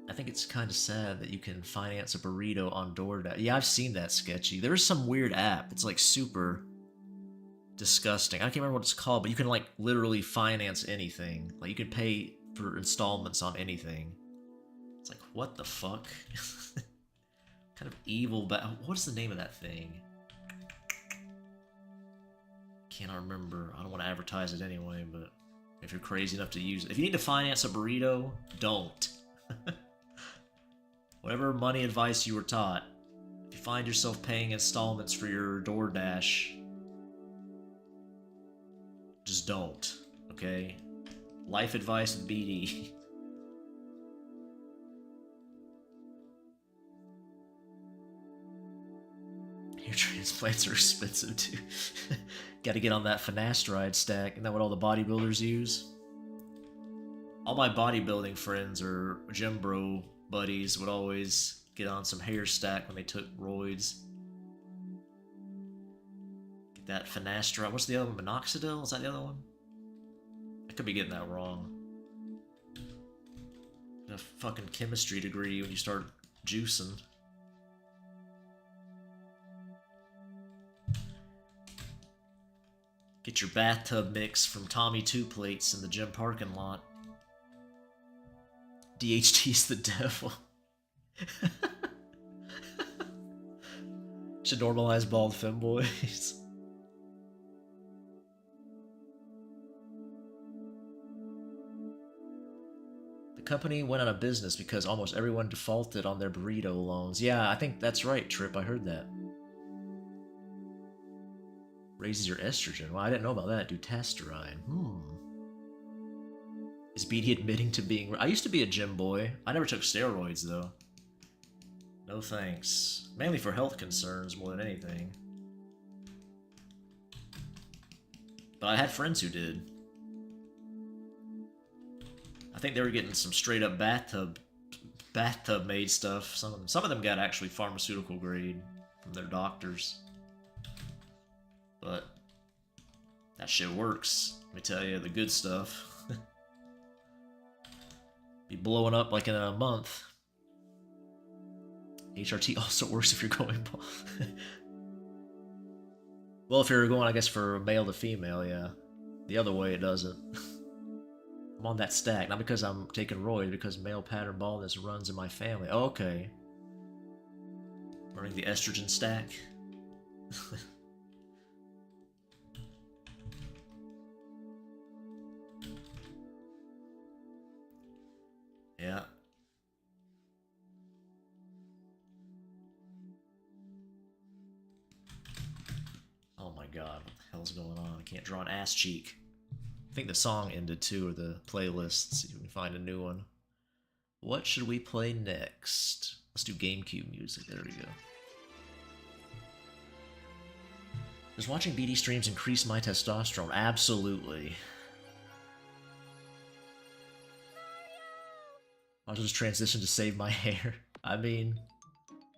Speaker 1: I think it's kind of sad that you can finance a burrito on DoorDash. Yeah, I've seen that sketchy. There is some weird app. It's like super disgusting. I can't remember what it's called, but you can like literally finance anything. Like you can pay for installments on anything. It's like, what the fuck? Kind of evil, but what's the name of that thing? Cannot remember. I don't want to advertise it anyway, but if you're crazy enough to use it. If you need to finance a burrito, don't. Whatever money advice you were taught, if you find yourself paying installments for your DoorDash, just don't, okay? Life advice with BD. Hair transplants are expensive too. Gotta get on that finasteride stack. Isn't that what all the bodybuilders use? All my bodybuilding friends or gym bro buddies would always get on some hair stack when they took roids. Take that finasteride. What's the other one? Minoxidil? Is that the other one? I could be getting that wrong. A fucking chemistry degree when you start juicing. Get your bathtub mix from Tommy Two Plates in the gym parking lot. DHT's the devil. Should normalize bald femboys. The company went out of business because almost everyone defaulted on their burrito loans. Yeah, I think that's right, Trip. I heard that. Raises your estrogen. Well, I didn't know about that. Dutasteride. Is BD admitting to being... I used to be a gym boy. I never took steroids, though. No thanks. Mainly for health concerns more than anything. But I had friends who did. I think they were getting some straight up bathtub made stuff. Some of them got actually pharmaceutical grade from their doctors. But that shit works. Let me tell you, the good stuff. Be blowing up like in a month. HRT also works if you're going bald. Well, if you're going, I guess, for male to female, yeah. The other way, it doesn't. I'm on that stack, not because I'm taking roids, because male pattern baldness runs in my family. Oh, okay. Running the estrogen stack. Yeah. Oh my god, what the hell's going on? I can't draw an ass cheek. I think the song ended too, or the playlist. Let's see if we can find a new one. What should we play next? Let's do GameCube music. There we go. Does watching BD streams increase my testosterone? Absolutely. I'll just transition to save my hair. I mean,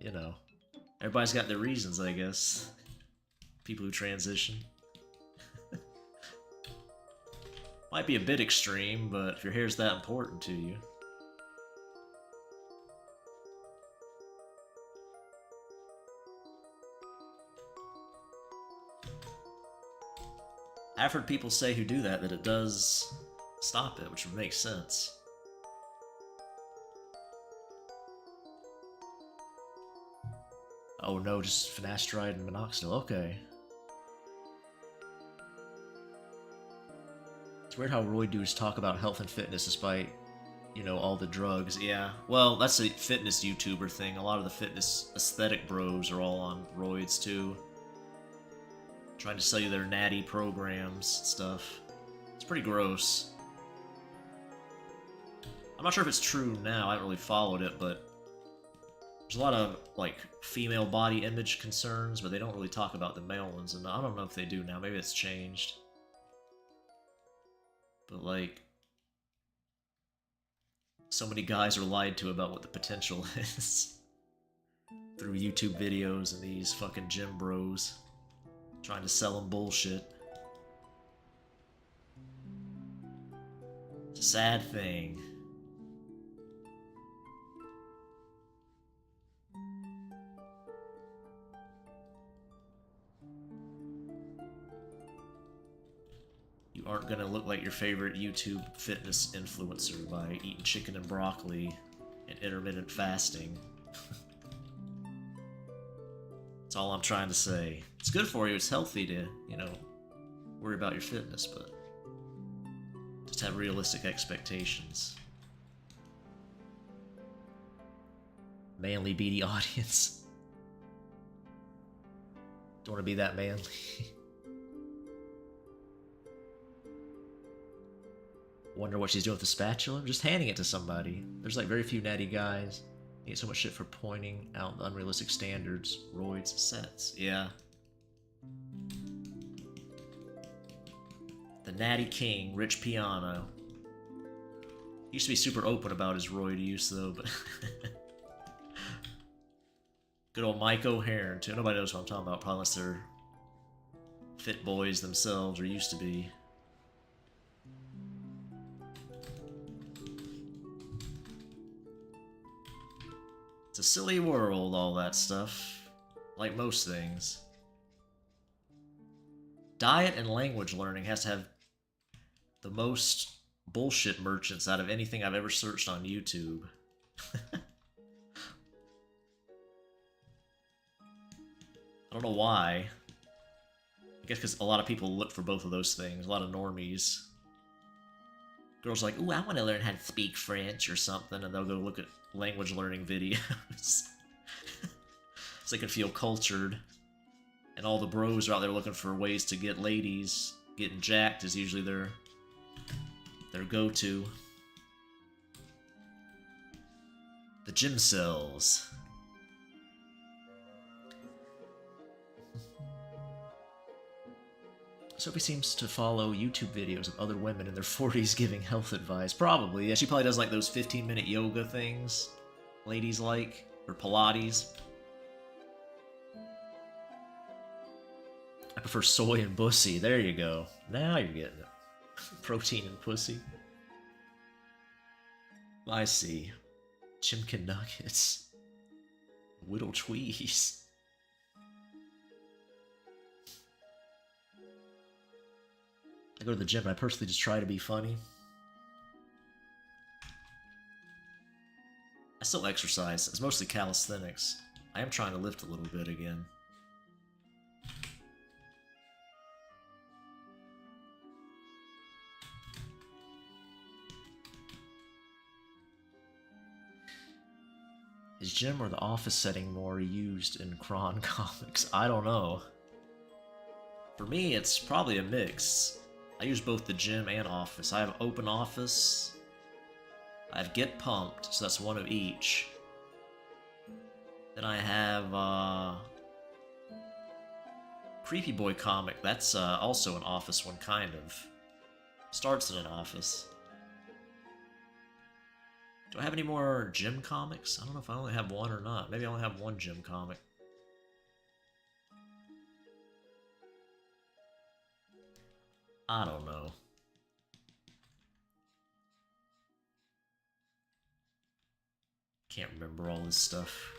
Speaker 1: you know, everybody's got their reasons, I guess. People who transition. Might be a bit extreme, but if your hair's that important to you. I've heard people say who do that it does stop it, which would make sense. Oh no, just finasteride and minoxidil, okay. It's weird how roid dudes talk about health and fitness despite, you know, all the drugs. Yeah, well, that's a fitness YouTuber thing. A lot of the fitness aesthetic bros are all on roids too. Trying to sell you their natty programs and stuff. It's pretty gross. I'm not sure if it's true now, I haven't really followed it, but there's a lot of, like, female body image concerns, but they don't really talk about the male ones, and I don't know if they do now. Maybe it's changed. But, like, so many guys are lied to about what the potential is. Through YouTube videos and these fucking gym bros. Trying to sell them bullshit. It's a sad thing. You aren't gonna look like your favorite YouTube fitness influencer by eating chicken and broccoli and intermittent fasting. That's all I'm trying to say. It's good for you, it's healthy to, you know, worry about your fitness, but just have realistic expectations. Manly BD audience. Don't want to be that manly. Wonder what she's doing with the spatula? Just handing it to somebody. There's like very few natty guys. You get so much shit for pointing out the unrealistic standards. Roids, sets. Yeah. The Natty King, Rich Piano. He used to be super open about his roid use though, but... Good old Mike O'Hearn too. Nobody knows what I'm talking about, probably unless they're fit boys themselves, or used to be. It's a silly world, all that stuff. Like most things. Diet and language learning has to have the most bullshit merchants out of anything I've ever searched on YouTube. I don't know why. I guess because a lot of people look for both of those things. A lot of normies. Girls are like, ooh, I want to learn how to speak French or something, and they'll go look at language learning videos. So they can feel cultured. And all the bros are out there looking for ways to get ladies. Getting jacked is usually their go-to. The gym cells. Sophie seems to follow YouTube videos of other women in their 40s giving health advice. Probably. Yeah, she probably does like those 15-minute yoga things ladies like. Or Pilates. I prefer soy and pussy. There you go. Now you're getting it. Protein and pussy. I see. Chimkin nuggets. Whittle tweeze. I go to the gym and I personally just try to be funny. I still exercise. It's mostly calisthenics. I am trying to lift a little bit again. Is gym or the office setting more used in Kron comics? I don't know. For me, it's probably a mix. I use both the gym and office. I have open office. I have Get Pumped, so that's one of each. Then I have Creepy Boy comic. That's also an office one, kind of. Starts in an office. Do I have any more gym comics? I don't know if I only have one or not. Maybe I only have one gym comic. I don't know. Can't remember all this stuff.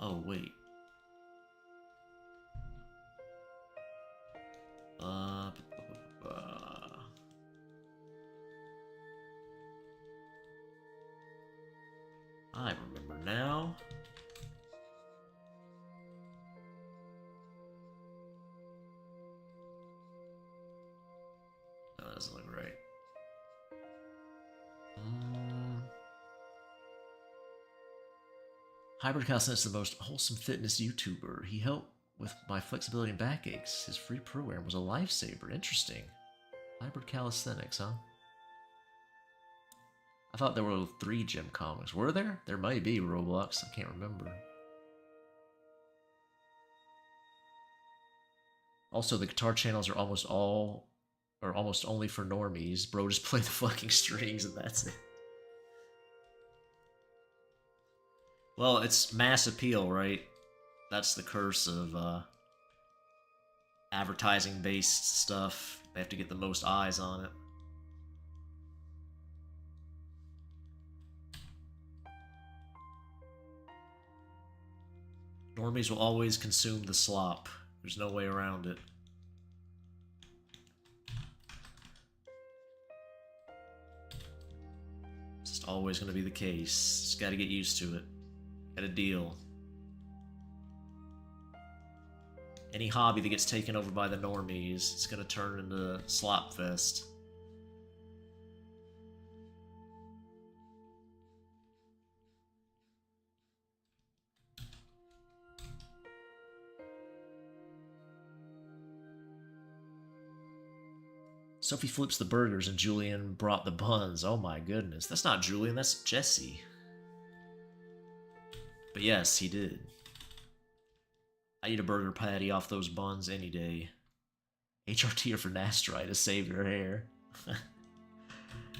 Speaker 1: Oh, wait. I remember now. No, that doesn't look right. Hybrid Calisthenics is the most wholesome fitness YouTuber. He helped with my flexibility and backaches. His free program was a lifesaver. Interesting. Hybrid Calisthenics, huh? I thought there were 3 gym comics. Were there? There might be, Roblox. I can't remember. Also, the guitar channels are almost only for normies. Bro, just play the fucking strings and that's it. Well, it's mass appeal, right? That's the curse of advertising-based stuff. They have to get the most eyes on it. Normies will always consume the slop. There's no way around it. It's just always going to be the case. Just got to get used to it. Got a deal. Any hobby that gets taken over by the normies, it's going to turn into slop fest. Sophie flips the burgers and Julian brought the buns. Oh my goodness. That's not Julian, that's Jesse. But yes, he did. I eat a burger patty off those buns any day. HRT or finasteride to save your hair.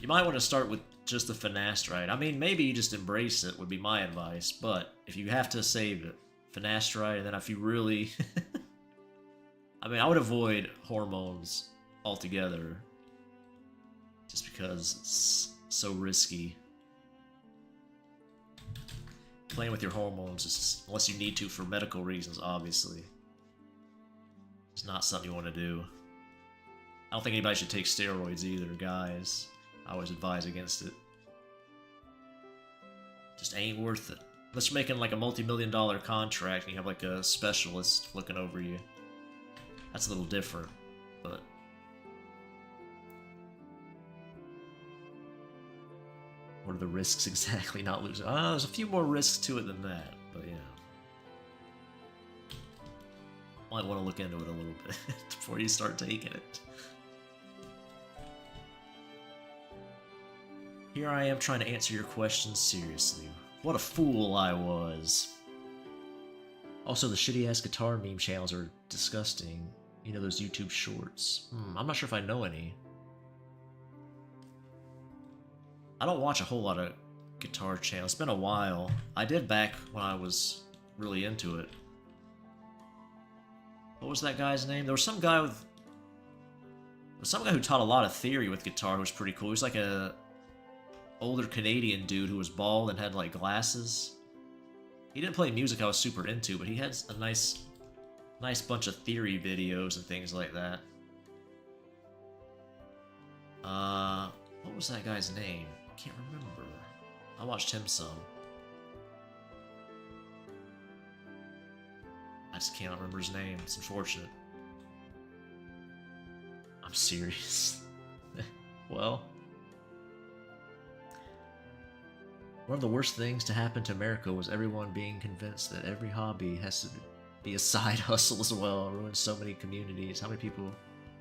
Speaker 1: You might want to start with just the finasteride. I mean, maybe you just embrace it would be my advice, but if you have to save it, finasteride, and then if you really... I mean, I would avoid hormones altogether, just because it's so risky. Playing with your hormones, is, unless you need to for medical reasons, obviously, it's not something you want to do. I don't think anybody should take steroids either, guys. I always advise against it. Just ain't worth it. Unless you're making like a multi-million-dollar contract and you have like a specialist looking over you. That's a little different, but... What are the risks exactly? Not losing... there's a few more risks to it than that, but yeah. Might want to look into it a little bit before you start taking it. Here I am trying to answer your questions seriously. What a fool I was. Also, the shitty-ass guitar meme channels are disgusting. You know, those YouTube shorts. I'm not sure if I know any. I don't watch a whole lot of guitar channels. It's been a while. I did back when I was really into it. What was that guy's name? There was some guy with... There was some guy who taught a lot of theory with guitar, who was pretty cool. He was like a... older Canadian dude who was bald and had like glasses. He didn't play music I was super into, but he had a nice bunch of theory videos and things like that. What was that guy's name? I can't remember. I watched him some. I just can't remember his name. It's unfortunate. I'm serious. Well... One of the worst things to happen to America was everyone being convinced that every hobby has to be a side hustle as well. It ruined so many communities. How many people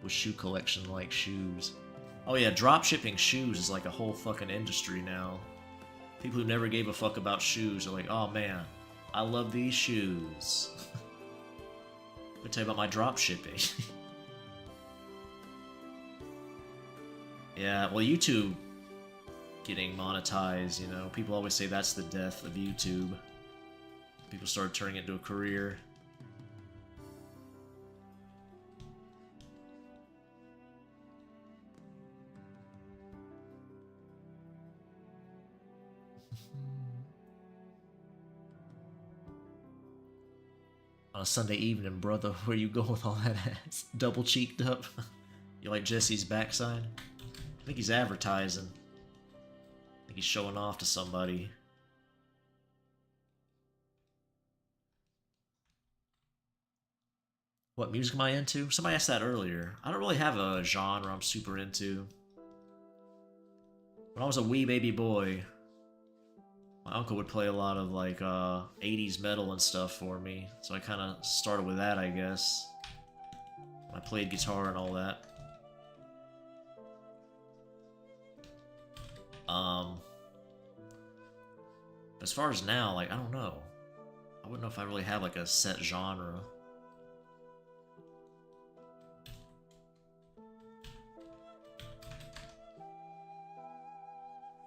Speaker 1: with shoe collection like shoes? Oh yeah, dropshipping shoes is like a whole fucking industry now. People who never gave a fuck about shoes are like, oh man, I love these shoes. Let me tell you about my dropshipping. Yeah, well YouTube... getting monetized, you know. People always say that's the death of YouTube. People started turning it into a career. On a Sunday evening, brother, where you go with all that ass? Double cheeked up? You like Jesse's backside? I think he's advertising. I think he's showing off to somebody. What music am I into? Somebody asked that earlier. I don't really have a genre I'm super into. When I was a wee baby boy, my uncle would play a lot of like 80s metal and stuff for me. So I kind of started with that, I guess. I played guitar and all that. As far as now, like, I don't know. I wouldn't know if I really have like a set genre.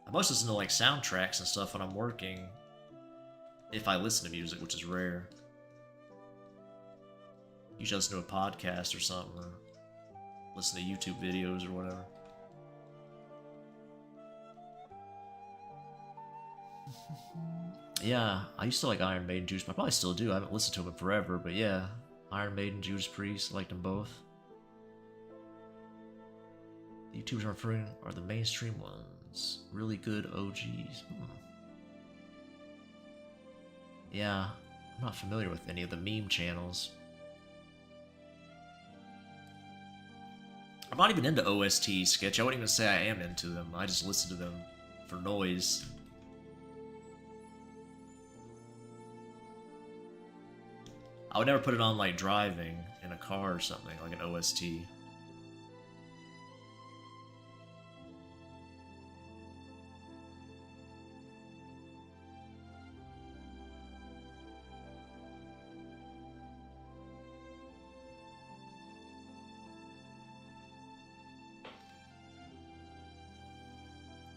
Speaker 1: I mostly listen to like soundtracks and stuff when I'm working. If I listen to music, which is rare. Usually listen to a podcast or something, or listen to YouTube videos or whatever. Yeah, I used to like Iron Maiden, Judas. I probably still do. I haven't listened to them in forever, but yeah, Iron Maiden, Judas Priest, liked them both. The YouTubers I'm referring are the mainstream ones. Really good OGs. Yeah, I'm not familiar with any of the meme channels. I'm not even into OST sketch. I wouldn't even say I am into them. I just listen to them for noise. I would never put it on like driving in a car or something, like an OST.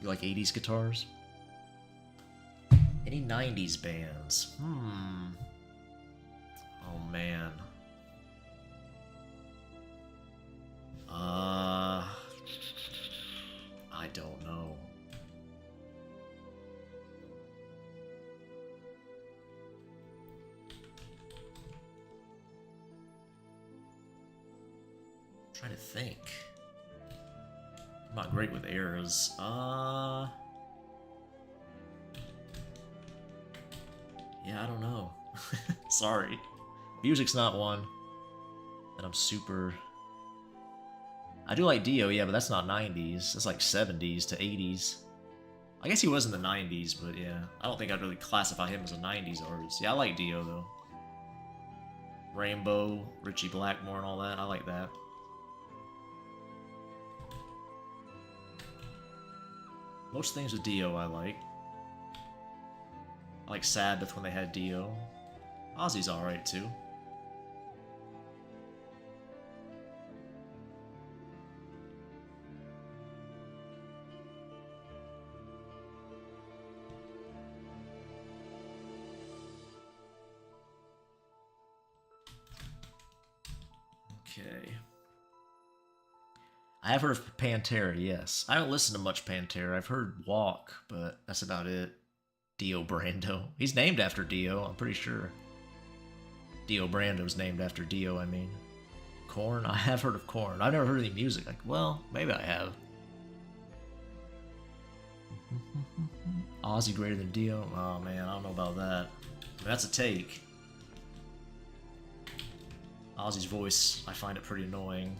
Speaker 1: You like 80s guitars? Any 90s bands? Oh man. I don't know. I'm trying to think. I'm not great with eras. Yeah, I don't know. Sorry. Music's not one that I'm super... I do like Dio, yeah, but that's not 90s. That's like 70s to 80s. I guess he was in the 90s, but yeah. I don't think I'd really classify him as a 90s artist. Yeah, I like Dio, though. Rainbow, Richie Blackmore and all that. I like that. Most things with Dio I like. I like Sabbath when they had Dio. Ozzy's alright, too. Okay. I have heard of Pantera, yes. I haven't listened to much Pantera. I've heard Walk, but that's about it. Dio Brando. He's named after Dio, I'm pretty sure. Dio Brando's named after Dio, I mean. Korn? I have heard of Korn. I've never heard any music. Like, well, maybe I have. Ozzy greater than Dio? Oh man, I don't know about that. I mean, that's a take. Ozzy's voice, I find it pretty annoying.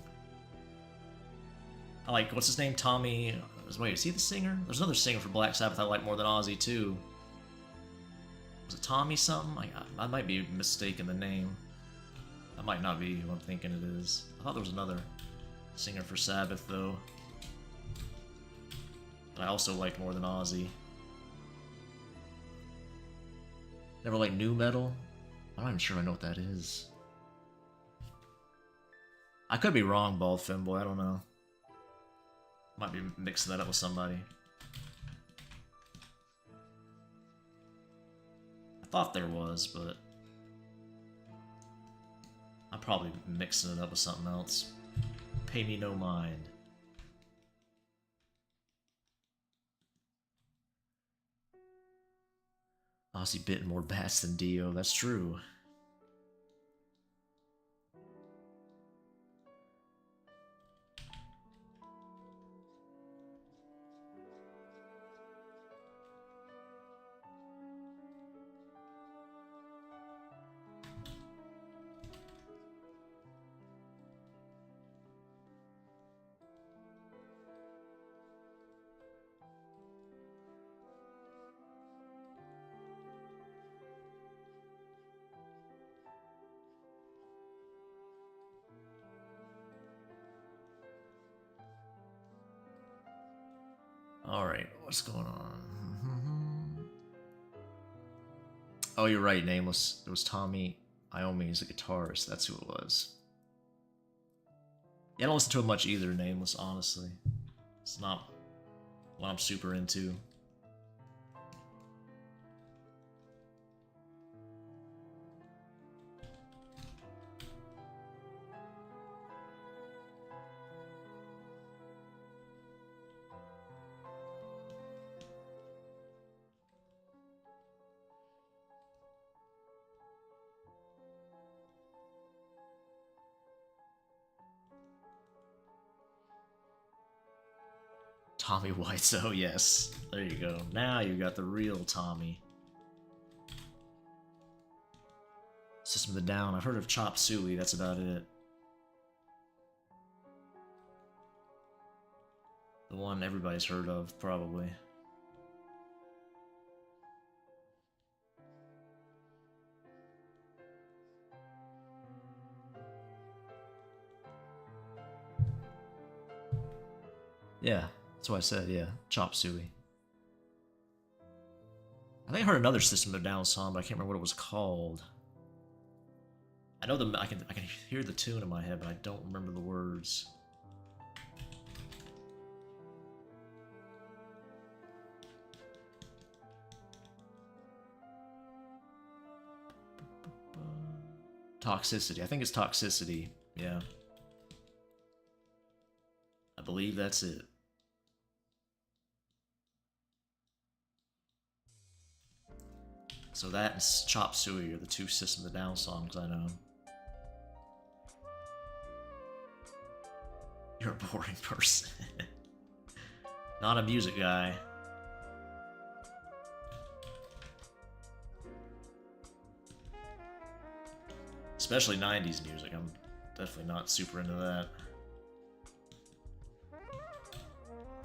Speaker 1: I like, what's his name? Tommy... Wait, is he the singer? There's another singer for Black Sabbath I like more than Ozzy, too. Was it Tommy something? I might be mistaken the name. That might not be who I'm thinking it is. I thought there was another singer for Sabbath, though. That I also liked more than Ozzy. Never liked nu metal? I'm not even sure I know what that is. I could be wrong, Bald Femboy, I don't know. Might be mixing that up with somebody. I thought there was, but... I'm probably mixing it up with something else. Pay me no mind. Ozzy bit more bats than Dio, that's true. Alright, what's going on? Oh, you're right, Nameless. It was Tommy Iommi as a guitarist. That's who it was. Yeah, I don't listen to him much either, Nameless, honestly. It's not what I'm super into. Tommy Wiseau, yes. There you go. Now you got the real Tommy. System of a Down. I've heard of Chop Suey, that's about it. The one everybody's heard of, probably. Yeah, that's what I said, yeah. Chop Suey. I think I heard another System of a Down song, but I can't remember what it was called. I know I can hear the tune in my head, but I don't remember the words. Toxicity. I think it's Toxicity. Yeah. I believe that's it. So that and Chop Suey are the two System of a Down songs I know. You're a boring person. Not a music guy. Especially 90s music. I'm definitely not super into that.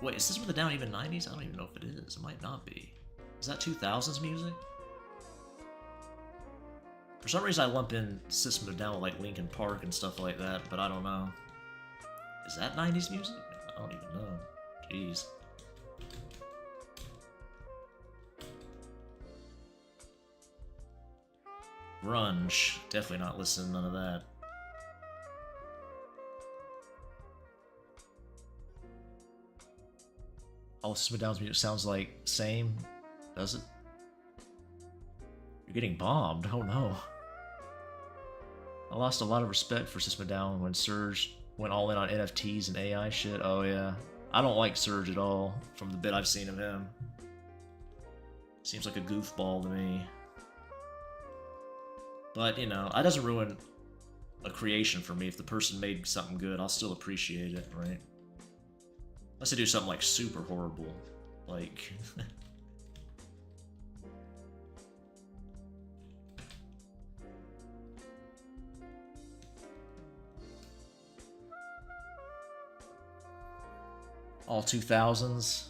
Speaker 1: Wait, is System of a Down even 90s? I don't even know if it is. It might not be. Is that 2000s music? For some reason I lump in System of a Down with like Linkin Park and stuff like that, but I don't know. Is that 90s music? I don't even know. Jeez. Grunge. Definitely not listening to none of that. Oh, System of a Down's music sounds like same. Does it? You're getting bombed. Oh no. I lost a lot of respect for System of a Down when Surge went all in on NFTs and AI shit. Oh yeah. I don't like Surge at all from the bit I've seen of him. Seems like a goofball to me. But, you know, that doesn't ruin a creation for me. If the person made something good, I'll still appreciate it, right? Unless they do something like super horrible. Like... all 2000s.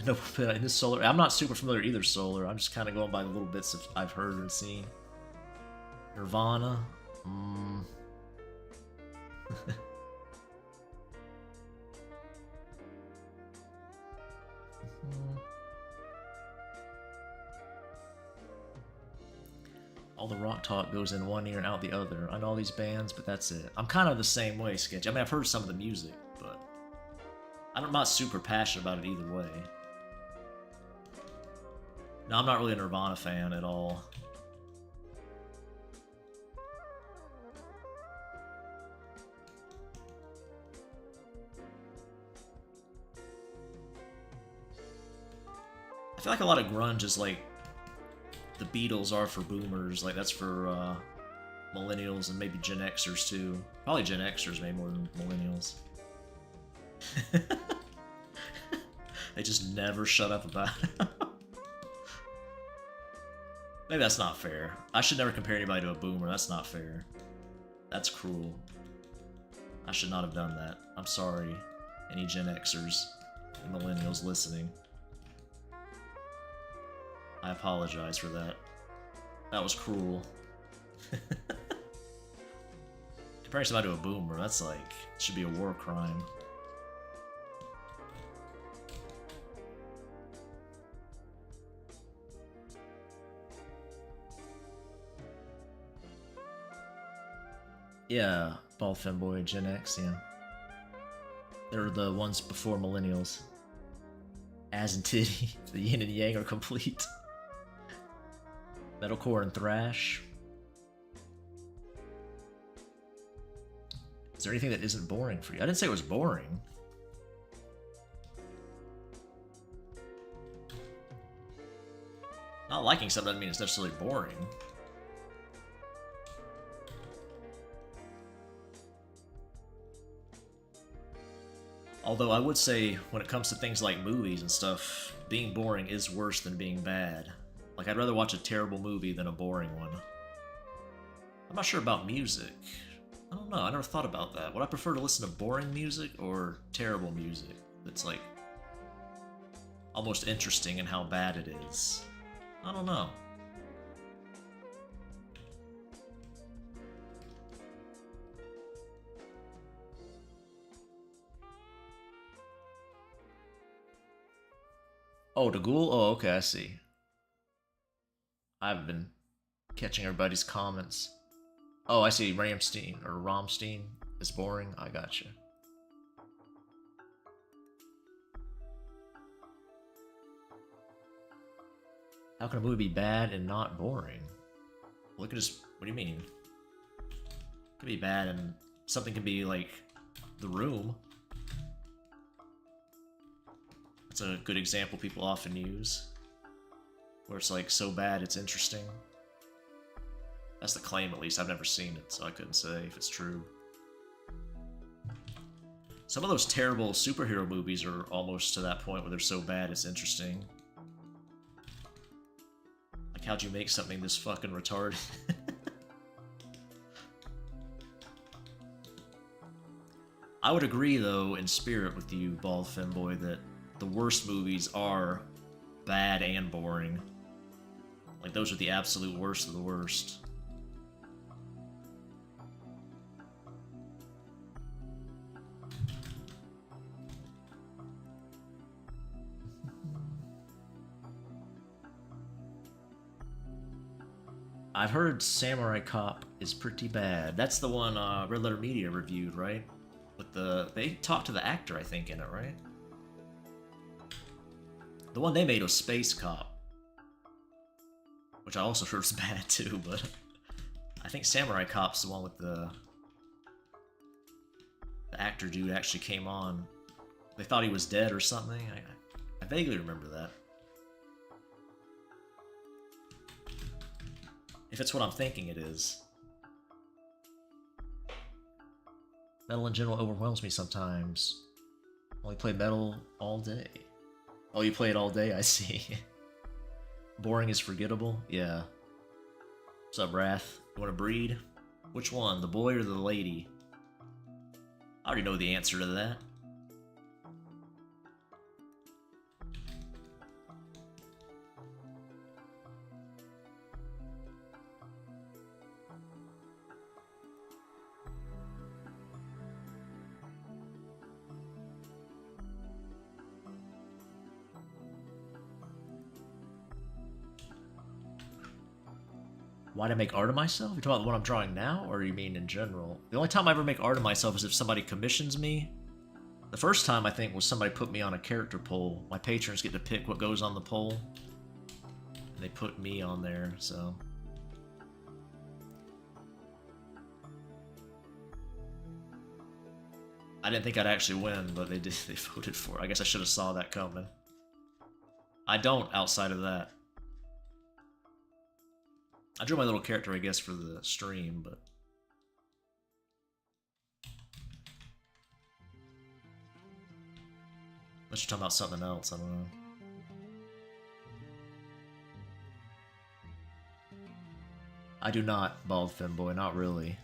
Speaker 1: No, in this Solar, I'm not super familiar either. Solar, I'm just kind of going by the little bits I've heard and seen. Nirvana, all the rock talk goes in one ear and out the other. I know all these bands, but that's it. I'm kind of the same way, Sketch. I mean, I've heard some of the music, but I'm not super passionate about it either way. No, I'm not really a Nirvana fan at all. I feel like a lot of grunge is like the Beatles are for boomers, like that's for millennials and maybe Gen Xers too. Probably Gen Xers maybe more than millennials. They just never shut up about it. Maybe that's not fair. I should never compare anybody to a boomer. That's not fair. That's cruel. I should not have done that. I'm sorry, any Gen Xers and millennials listening. I apologize for that. That was cruel. Comparing somebody to a boomer, that's like, it should be a war crime. Yeah, Ball Femboy, Gen X, yeah. They're the ones before millennials. Ass and titty, the yin and yang are complete. Metalcore and thrash. Is there anything that isn't boring for you? I didn't say it was boring. Not liking something doesn't mean it's necessarily boring. Although I would say, when it comes to things like movies and stuff, being boring is worse than being bad. Like, I'd rather watch a terrible movie than a boring one. I'm not sure about music. I don't know, I never thought about that. Would I prefer to listen to boring music or terrible music that's, like, almost interesting in how bad it is? I don't know. Oh, the ghoul? Oh, okay, I see. I've been catching everybody's comments. Oh, I see. Ramstein or Romstein is boring. I gotcha. How can a movie be bad and not boring? Look at his. What do you mean? Could be bad, and something can be like The Room. That's a good example people often use, where it's like so bad it's interesting. That's the claim, at least. I've never seen it, so I couldn't say if it's true. Some of those terrible superhero movies are almost to that point where they're so bad it's interesting. Like, how'd you make something this fucking retarded? I would agree, though, in spirit with you, Bald Femboy, that the worst movies are bad and boring. Like, those are the absolute worst of the worst. I've heard Samurai Cop is pretty bad. That's the one Red Letter Media reviewed, right? With they talked to the actor, I think, in it, right? The one they made was Space Cop, which I also heard was bad too, but I think Samurai Cop's the one with the actor dude actually came on. They thought he was dead or something. I vaguely remember that. If it's what I'm thinking it is. Metal in general overwhelms me sometimes. Only play metal all day. Oh, you play it all day? I see. Boring is forgettable? Yeah. What's up, Wrath? You want to breed? Which one, the boy or the lady? I already know the answer to that. Why do I make art of myself? You talking about what I'm drawing now, or you mean in general? The only time I ever make art of myself is if somebody commissions me. The first time, I think, was somebody put me on a character poll. My patrons get to pick what goes on the poll. And they put me on there, so... I didn't think I'd actually win, but they did. They voted for it. I guess I should have saw that coming. I don't outside of that. I drew my little character, I guess, for the stream, but... Unless you're talking about something else, I don't know. I do not, Bald Femboy, not really.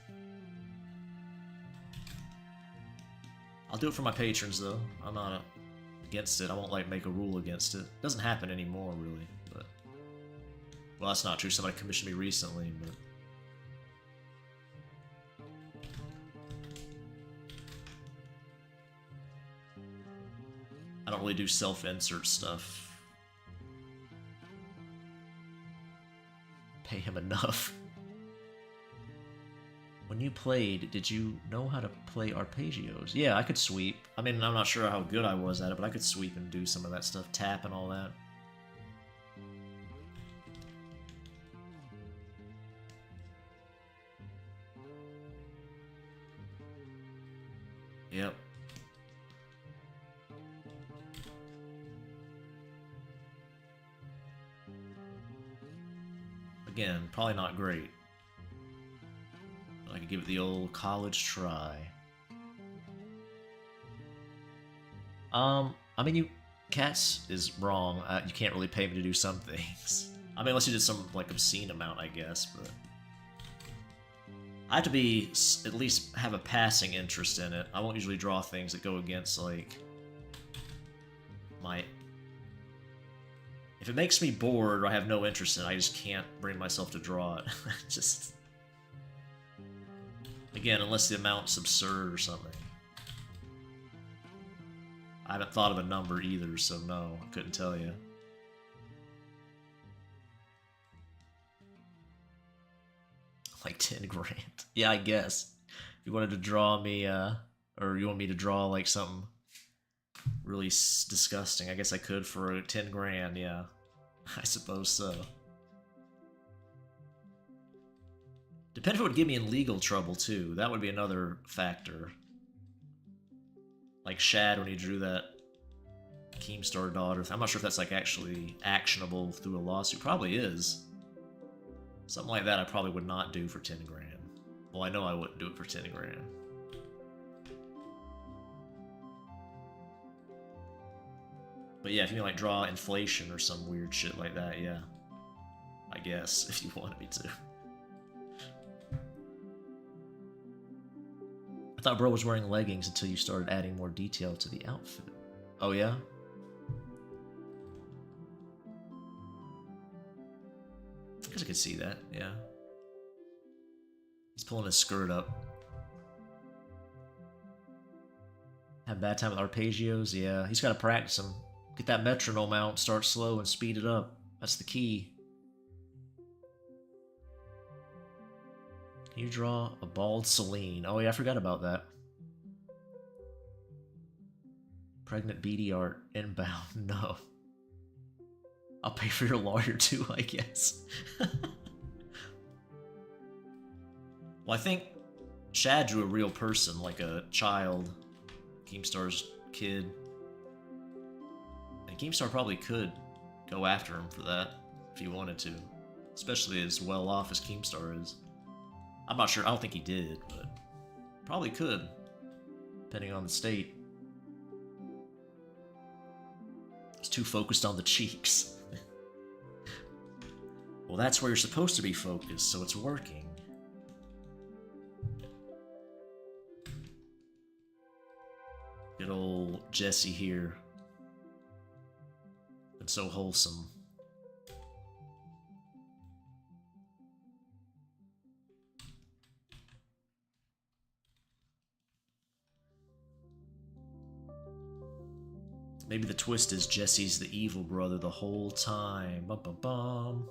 Speaker 1: I'll do it for my patrons, though. I'm not against it. I won't, like, make a rule against it. It doesn't happen anymore, really, but... Well, that's not true. Somebody commissioned me recently, but... I don't really do self-insert stuff. Pay him enough. When you played, did you know how to play arpeggios? Yeah, I could sweep. I mean, I'm not sure how good I was at it, but I could sweep and do some of that stuff. Tap and all that. Yep. Again, probably not great. But I could give it the old college try. I mean, Cats is wrong. You can't really pay me to do some things. I mean, unless you did some, like, obscene amount, I guess, but... I have to be, at least have a passing interest in it. I won't usually draw things that go against, like, my... If it makes me bored or I have no interest in it, I just can't bring myself to draw it. Just... Again, unless the amount's absurd or something. I haven't thought of a number either, so no, I couldn't tell you. Like 10 grand. Yeah, I guess. If you wanted to draw me, or you want me to draw like something really disgusting, I guess I could for 10 grand, yeah. I suppose so. Depends if it would get me in legal trouble, too. That would be another factor. Like Shad when he drew that Keemstar daughter. I'm not sure if that's like actually actionable through a lawsuit. Probably is. Something like that I probably would not do for 10 grand. Well, I know I wouldn't do it for 10 grand. But yeah, if you can like draw inflation or some weird shit like that, yeah. I guess, if you wanted me to. I thought bro was wearing leggings until you started adding more detail to the outfit. Oh yeah? I guess I could see that, yeah. He's pulling his skirt up. Have a bad time with arpeggios? Yeah, he's got to practice them. Get that metronome out, start slow and speed it up. That's the key. Can you draw a bald Celine? Oh yeah, I forgot about that. Pregnant BD art inbound. No. I'll pay for your lawyer too, I guess. Well, I think Shad drew a real person, like a child. Keemstar's kid. And Keemstar probably could go after him for that if he wanted to. Especially as well off as Keemstar is. I'm not sure, I don't think he did, but probably could, depending on the state. He's too focused on the cheeks. Well, that's where you're supposed to be focused, so it's working. Good old Jesse here. Been so wholesome. Maybe the twist is Jesse's the evil brother the whole time. Bum bum bum.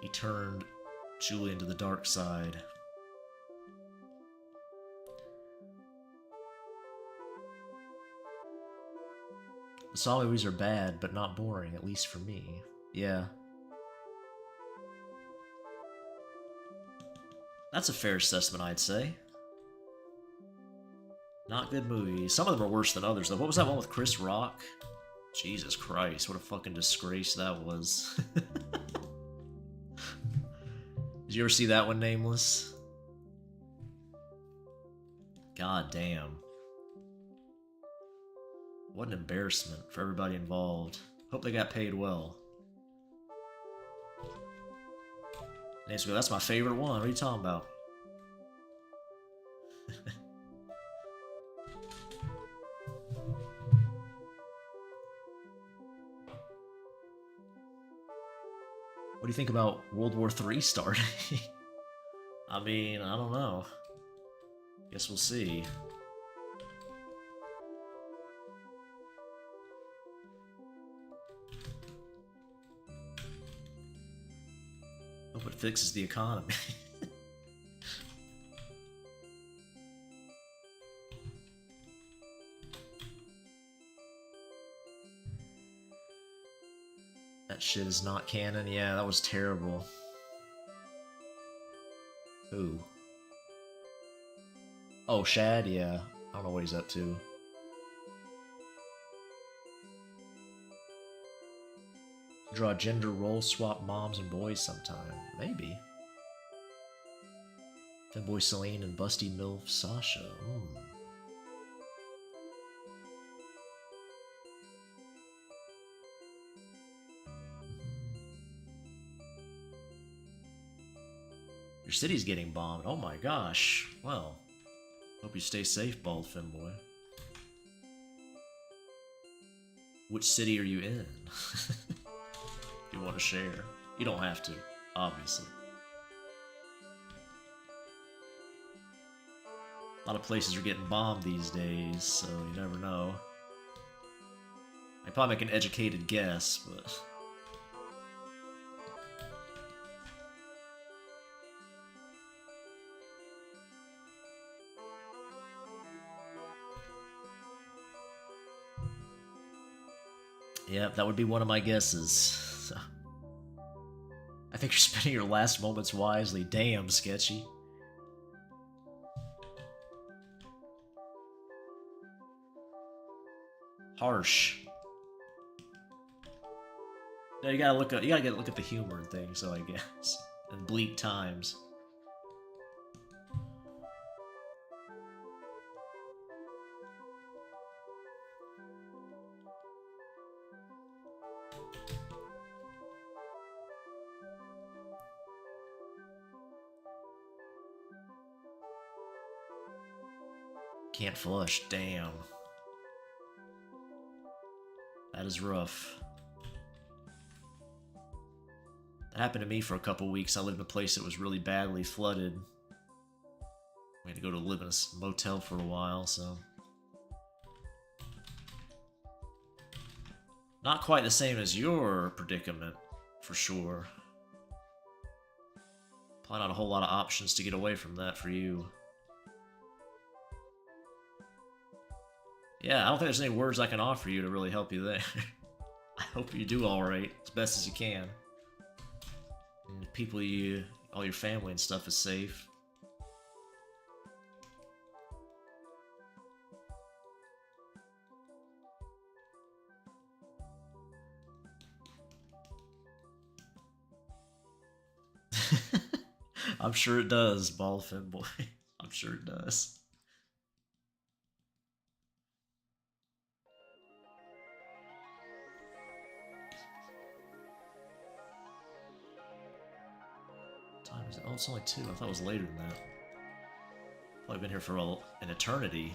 Speaker 1: He turned Julian to the dark side. The Saw movies are bad, but not boring, at least for me. Yeah. That's a fair assessment, I'd say. Not good movies. Some of them are worse than others, though. What was that one with Chris Rock? Jesus Christ, what a fucking disgrace that was. Did you ever see that one, Nameless? God damn. What an embarrassment for everybody involved. Hope they got paid well. That's my favorite one. What are you talking about? What do you think about World War III starting? I mean, I don't know. Guess we'll see. Hope it fixes the economy. That shit is not canon. Yeah, that was terrible. Who? Oh, Shad? Yeah. I don't know what he's up to. Draw gender role swap moms and boys sometime. Maybe. Femboy Celine and busty milf Sasha. Your city's getting bombed. Oh my gosh. Well, hope you stay safe, bald femboy. Which city are you in? If you want to share. You don't have to, obviously. A lot of places are getting bombed these days, so you never know. I probably make an educated guess, but... Yep, that would be one of my guesses. I think you're spending your last moments wisely. Damn, sketchy. Harsh. No, you gotta look at the humor and things, so I guess. And bleak times. Can't flush, damn. That is rough. That happened to me for a couple weeks. I lived in a place that was really badly flooded. We had to go to live in a motel for a while, so... Not quite the same as your predicament, for sure. Probably not a whole lot of options to get away from that for you. Yeah, I don't think there's any words I can offer you to really help you there. I hope you do alright, as best as you can. And the people all your family and stuff is safe. I'm sure it does, bald femboy. I'm sure it does. Time is it? Oh, it's only 2. I thought it was later than that. I've been here for an eternity.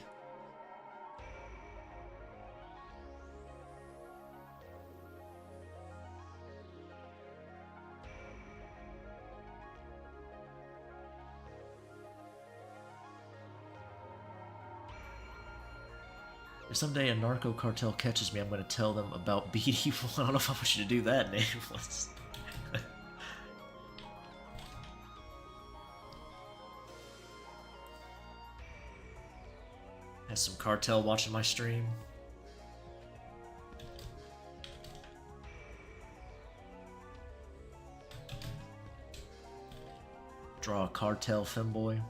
Speaker 1: If someday a narco cartel catches me, I'm going to tell them about BD1. I don't know if I want you to do that, Nameless. Has some cartel watching my stream. Draw a cartel femboy.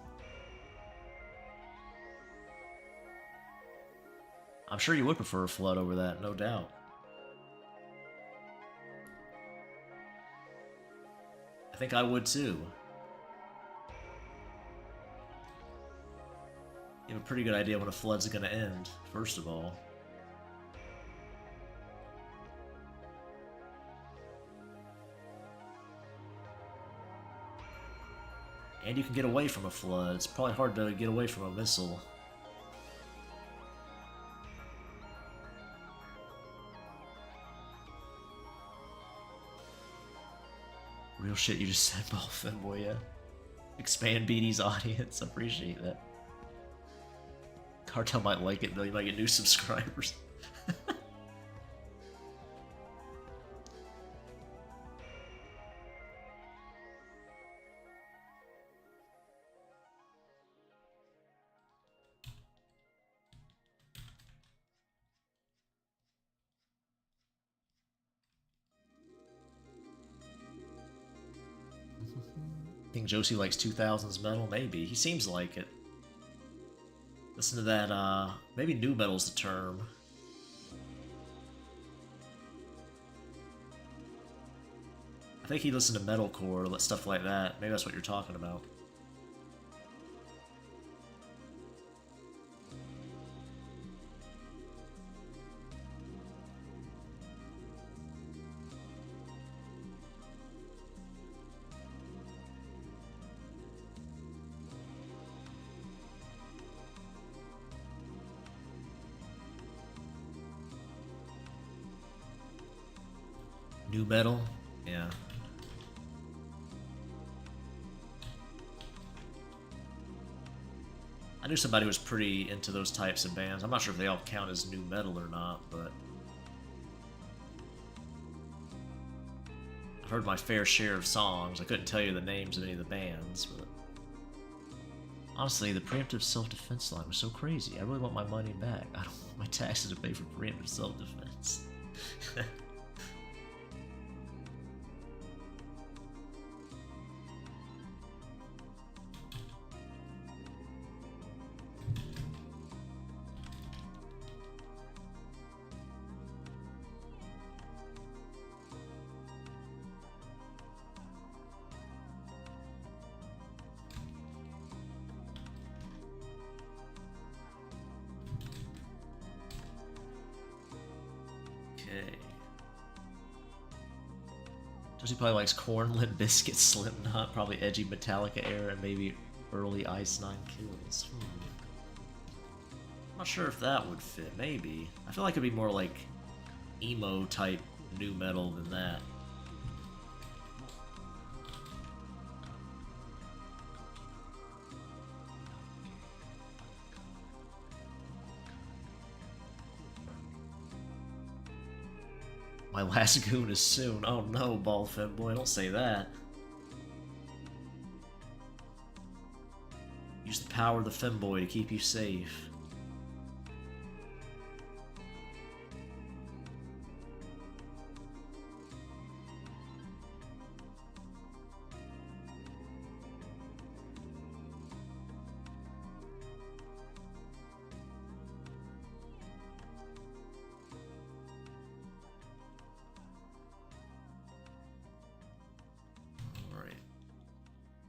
Speaker 1: I'm sure you would prefer a flood over that, no doubt. I think I would too. You have a pretty good idea when a flood's gonna end, first of all. And you can get away from a flood. It's probably hard to get away from a missile. Real shit you just said, ball femboy, yeah. Expand BD's audience, I appreciate that. Cartel might like it though, you might get new subscribers. Think Josie likes 2000s metal? Maybe. He seems like it. Listen to that, maybe new metal's the term. I think he listened to metalcore, stuff like that. Maybe that's what you're talking about. New metal? Yeah. I knew somebody who was pretty into those types of bands. I'm not sure if they all count as new metal or not, but... I've heard my fair share of songs. I couldn't tell you the names of any of the bands, but... Honestly, the preemptive self-defense line was so crazy. I really want my money back. I don't want my taxes to pay for preemptive self-defense. Okay. Josie probably likes corn, Limp Biscuit, Slipknot, probably edgy Metallica era, and maybe early Ice Nine Kills. I'm not sure if that would fit. Maybe. I feel like it'd be more like emo type new metal than that. My last goon is soon. Oh no, bald femboy, don't say that. Use the power of the femboy to keep you safe.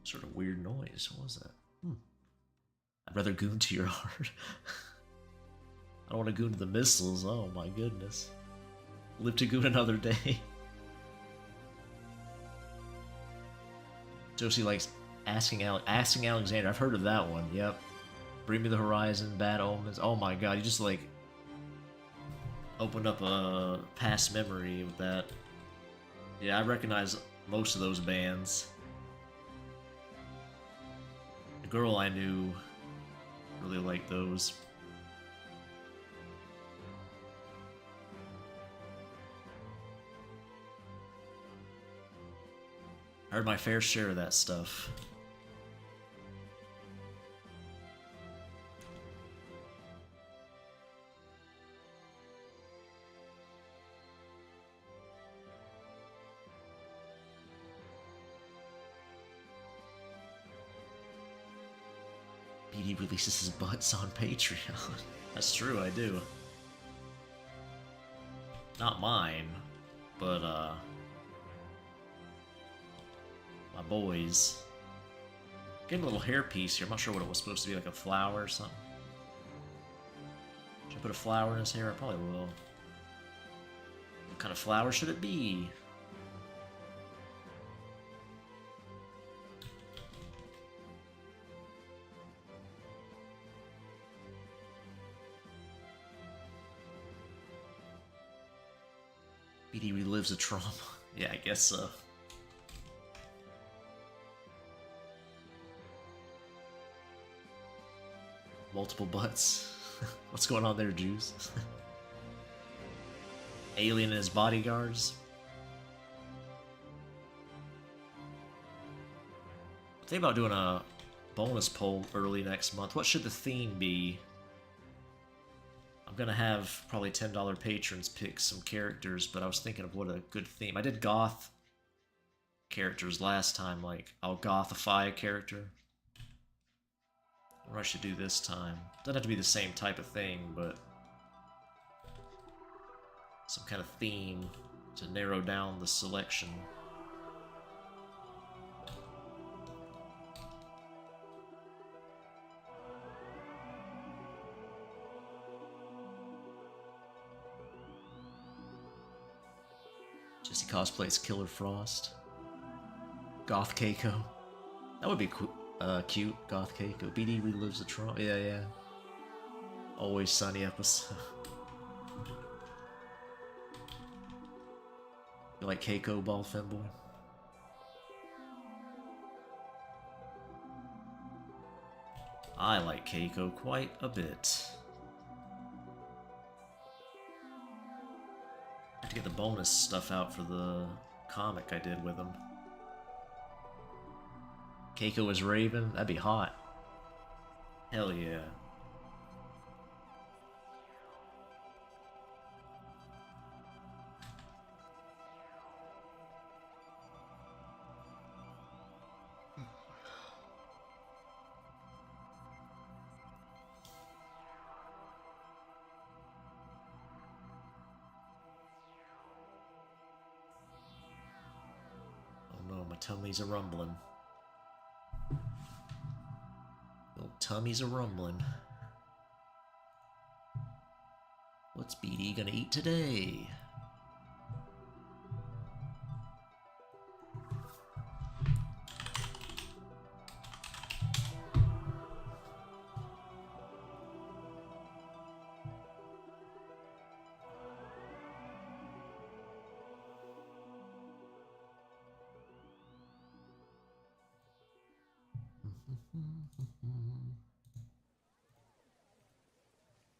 Speaker 1: Sort of weird noise. What was that? I'd rather goon to your heart. I don't want to goon to the missiles. Oh my goodness. Live to goon another day. Josie likes asking Alexander. I've heard of that one. Yep. Bring Me the Horizon, Bad Omens. Oh my god, you just like opened up a past memory with that. Yeah, I recognize most of those bands. The girl I knew really liked those. I heard my fair share of that stuff. He releases his butts on Patreon. That's true, I do. Not mine, but my boys. Getting a little hairpiece here. I'm not sure what it was supposed to be, like a flower or something. Should I put a flower in his hair? I probably will. What kind of flower should it be? BD relives a trauma. Yeah, I guess so. Multiple butts. What's going on there, Juice? Alien and his bodyguards. Think about doing a bonus poll early next month. What should the theme be? I'm gonna have probably $10 patrons pick some characters, but I was thinking of what a good theme. I did goth characters last time, like I'll gothify a character. What I should do this time. Doesn't have to be the same type of thing, but some kind of theme to narrow down the selection. Jesse cosplays Killer Frost. Goth Keiko. That would be cute. Goth Keiko. BD relives the trauma. Yeah, yeah. Always Sunny episode. You like Keiko, Ball Femboy? I like Keiko quite a bit. I have to get the bonus stuff out for the comic I did with him. Keiko as Raven? That'd be hot. Hell yeah. My tummy's a rumbling. Little tummy's a rumbling. What's BD gonna eat today?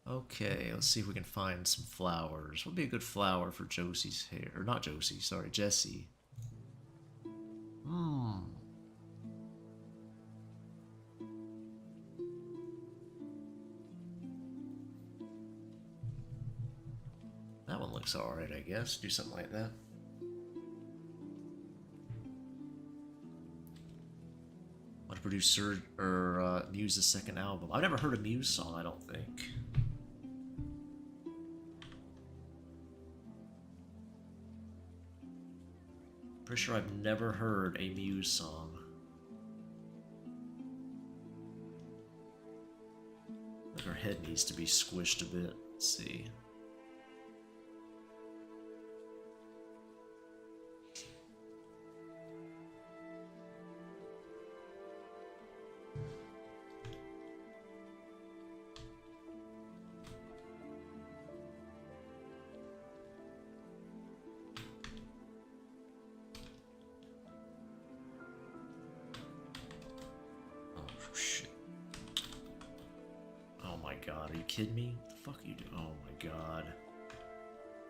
Speaker 1: Okay, let's see if we can find some flowers. What would be a good flower for Josie's hair? Or not Josie, sorry, Jessie. That one looks alright, I guess. Do something like that. Want to produce Muse's second album. I've never heard a Muse song, I don't think. Pretty sure I've never heard a Muse song. Like her head needs to be squished a bit. Let's see. God, are you kidding me? What the fuck are you doing? Oh my god.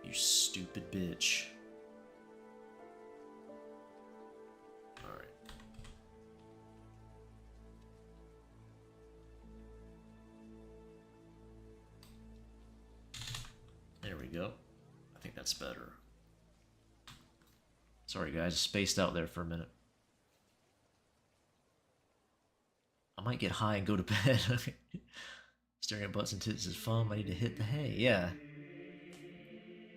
Speaker 1: You stupid bitch. Alright. There we go. I think that's better. Sorry guys, I spaced out there for a minute. I might get high and go to bed. Staring at butts and tits is fun. I need to hit the hay. Yeah.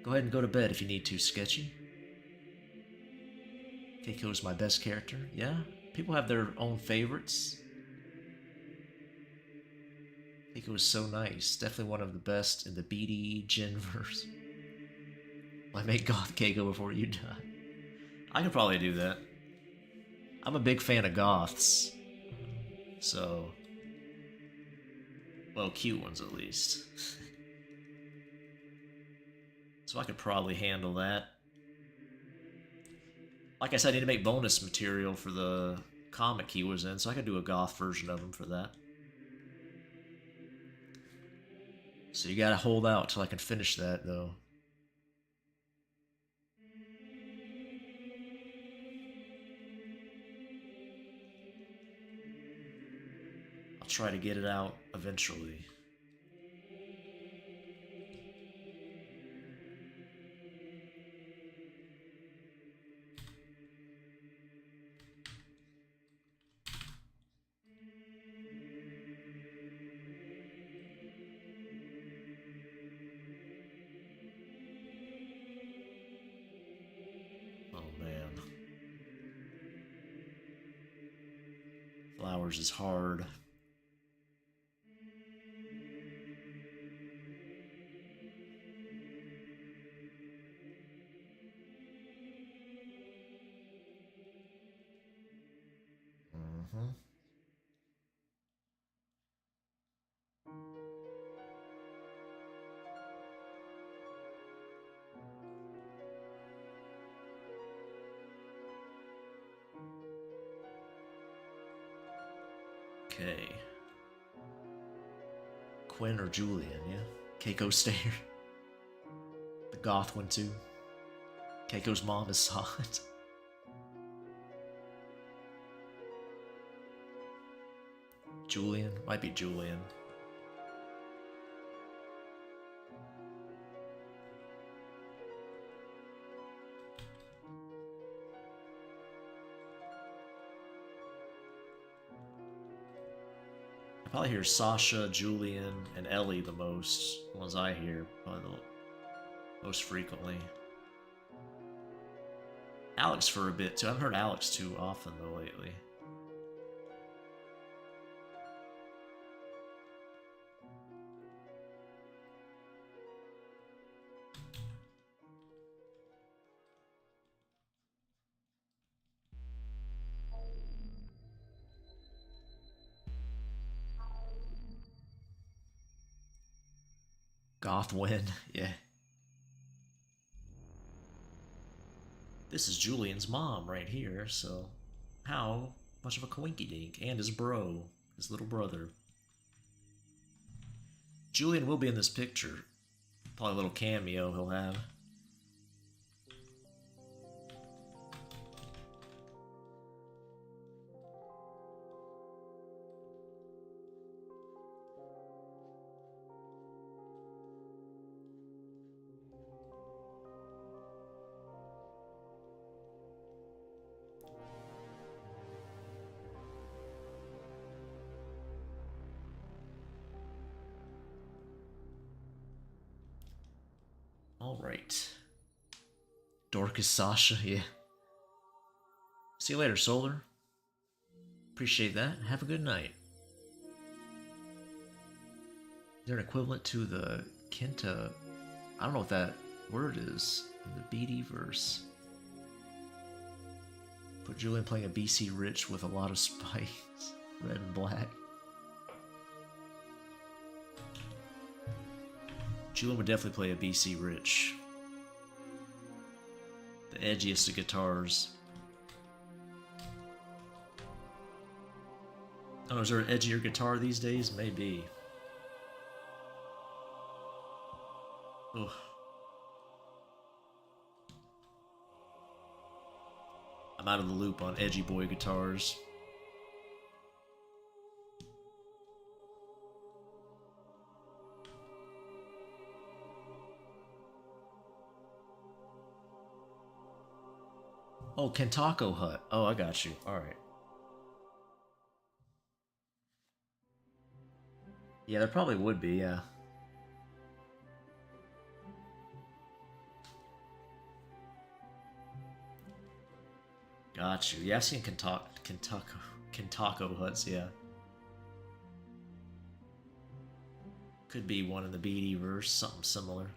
Speaker 1: Go ahead and go to bed if you need to, Sketchy. Keiko's my best character. Yeah. People have their own favorites. Keiko is so nice. Definitely one of the best in the BD Genverse. I make Goth Keiko before you die. I could probably do that. I'm a big fan of goths. So... well, cute ones at least. So I could probably handle that. Like I said, I need to make bonus material for the comic he was in, so I could do a goth version of him for that. So you gotta hold out till I can finish that, though. I'll try to get it out eventually. Oh man. Flowers is hard. Okay. Quinn or Julian, yeah? Keiko Stair. The goth one too. Keiko's mom is solid. Julian? Might be Julian. I probably hear Sasha, Julian, and Ellie the most. The ones I hear probably the most frequently. Alex for a bit too. I haven't heard Alex too often though lately. Goth win, yeah. This is Julian's mom right here, so how much of a coinky dink? And his bro, his little brother. Julian will be in this picture. Probably a little cameo he'll have. Alright. Dorcas Sasha, yeah. See you later, Solar. Appreciate that. Have a good night. Is there an equivalent to the Kenta? I don't know what that word is in the BD verse. Put Julian playing a BC Rich with a lot of spikes, red and black. Julian would definitely play a BC Rich. The edgiest of guitars. Oh, is there an edgier guitar these days? Maybe. Ugh. I'm out of the loop on edgy boy guitars. Oh, Kentako Hut. Oh, I got you. Alright. Yeah, there probably would be, yeah. Got you. Yeah, I've seen Kentako Huts, yeah. Could be one in the BD verse, something similar.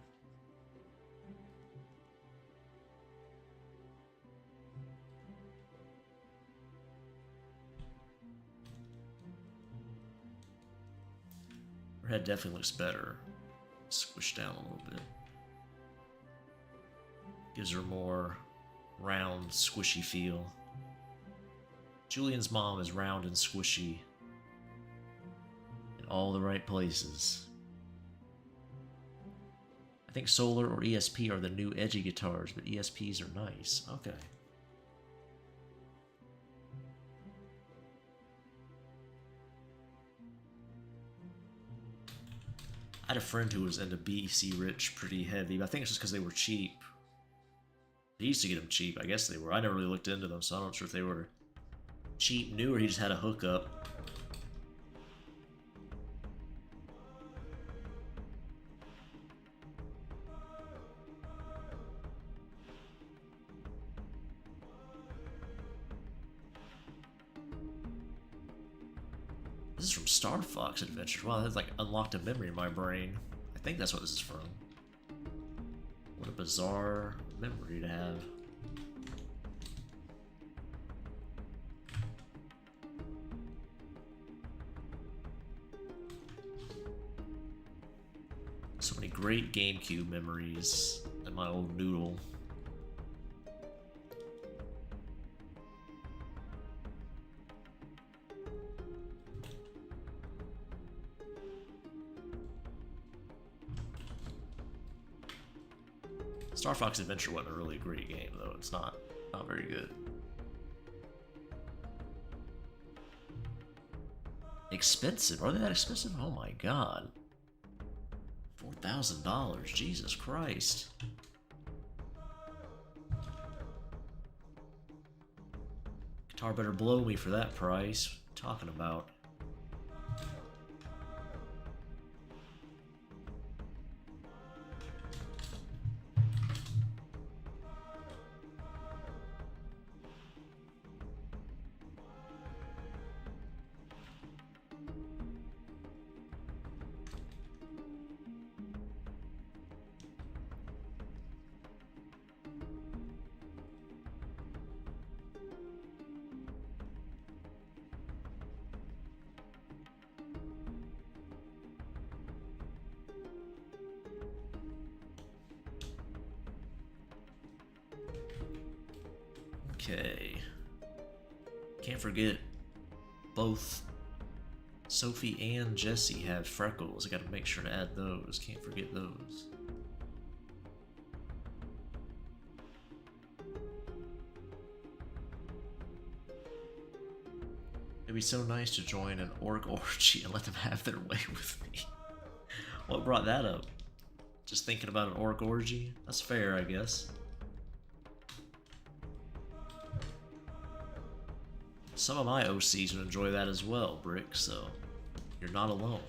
Speaker 1: Her head definitely looks better. Squished down a little bit. Gives her more round, squishy feel. Julian's mom is round and squishy in all the right places. I think Solar or ESP are the new edgy guitars, but ESPs are nice. Okay. I had a friend who was into BC Rich pretty heavy, but I think it's just because they were cheap. They used to get them cheap, I guess they were. I never really looked into them, so I'm not sure if they were cheap, new, or he just had a hookup. This is from Star Fox Adventures. Wow, that's like unlocked a memory in my brain. I think that's what this is from. What a bizarre memory to have. So many great GameCube memories in my old noodle. Star Fox Adventure wasn't a really great game, though. It's not very good. Expensive? Are they that expensive? Oh my god. $4,000. Jesus Christ. Guitar better blow me for that price. What are you talking about? Okay. Can't forget both Sophie and Jesse have freckles. I gotta make sure to add those. Can't forget those. It'd be so nice to join an orc orgy and let them have their way with me. What brought that up? Just thinking about an orc orgy? That's fair, I guess. Some of my OCs would enjoy that as well, Brick, so you're not alone.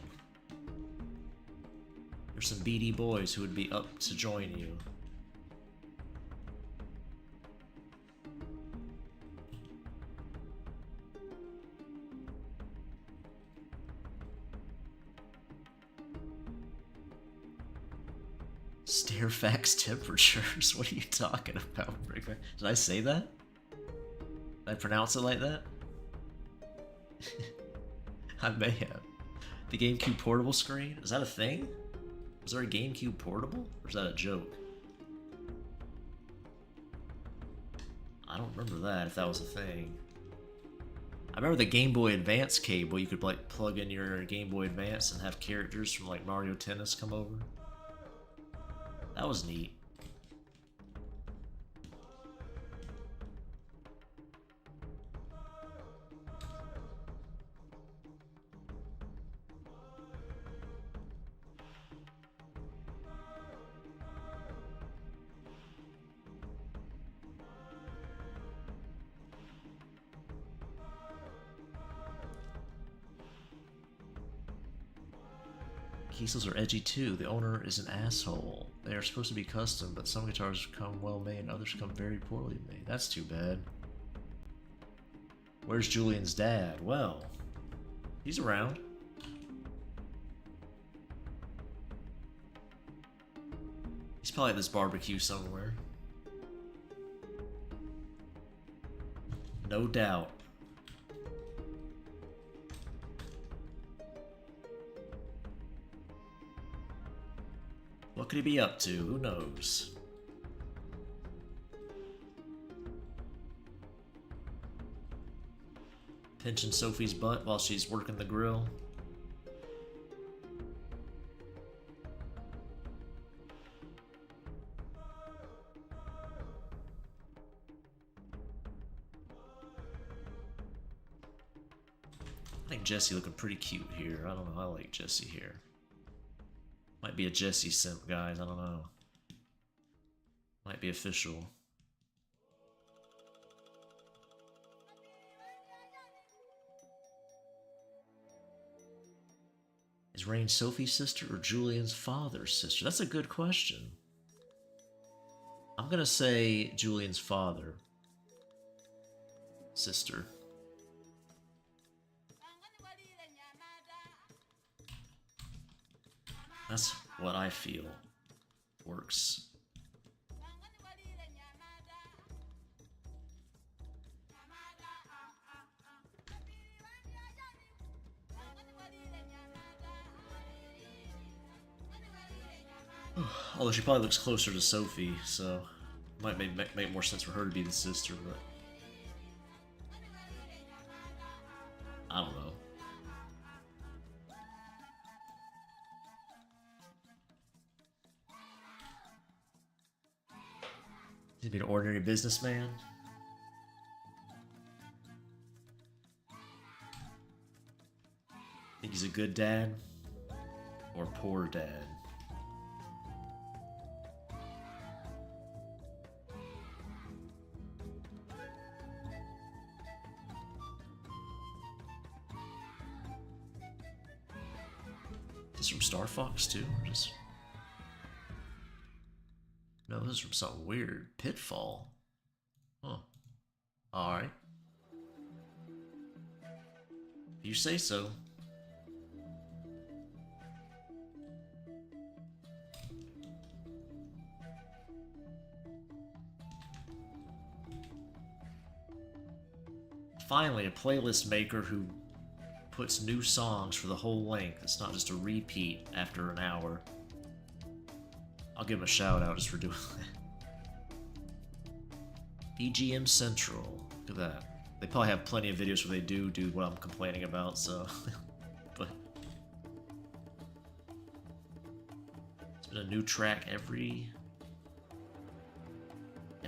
Speaker 1: There's some BD boys who would be up to join you. Stairfax temperatures? What are you talking about, Brick? Did I say that? Did I pronounce it like that? I may have. The GameCube portable screen? Is that a thing? Was there a GameCube portable? Or is that a joke? I don't remember that, if that was a thing. I remember the Game Boy Advance cable. You could like plug in your Game Boy Advance and have characters from like Mario Tennis come over. That was neat. Keysels are edgy too. The owner is an asshole. They are supposed to be custom, but some guitars come well made and others come very poorly made. That's too bad. Where's Julian's dad? Well, he's around. He's probably at this barbecue somewhere. No doubt. What could he be up to? Who knows? Pinching Sophie's butt while she's working the grill. I think Jesse looking pretty cute here. I don't know. I like Jesse here. Might be a Jesse simp, guys. I don't know. Might be official. Is Rain Sophie's sister or Julian's father's sister? That's a good question. I'm gonna say Julian's father. Sister. That's what I feel works. Although she probably looks closer to Sophie, so it might make more sense for her to be the sister, but I don't know. He's be an ordinary businessman. Think he's a good dad or poor dad? Is this from Star Fox too? Or just... No, this is from something weird. Pitfall. Huh. Alright. You say so. Finally, a playlist maker who puts new songs for the whole length. It's not just a repeat after an hour. I'll give him a shout out just for doing that. BGM Central. Look at that. They probably have plenty of videos where they do what I'm complaining about, so... but... It's been a new track every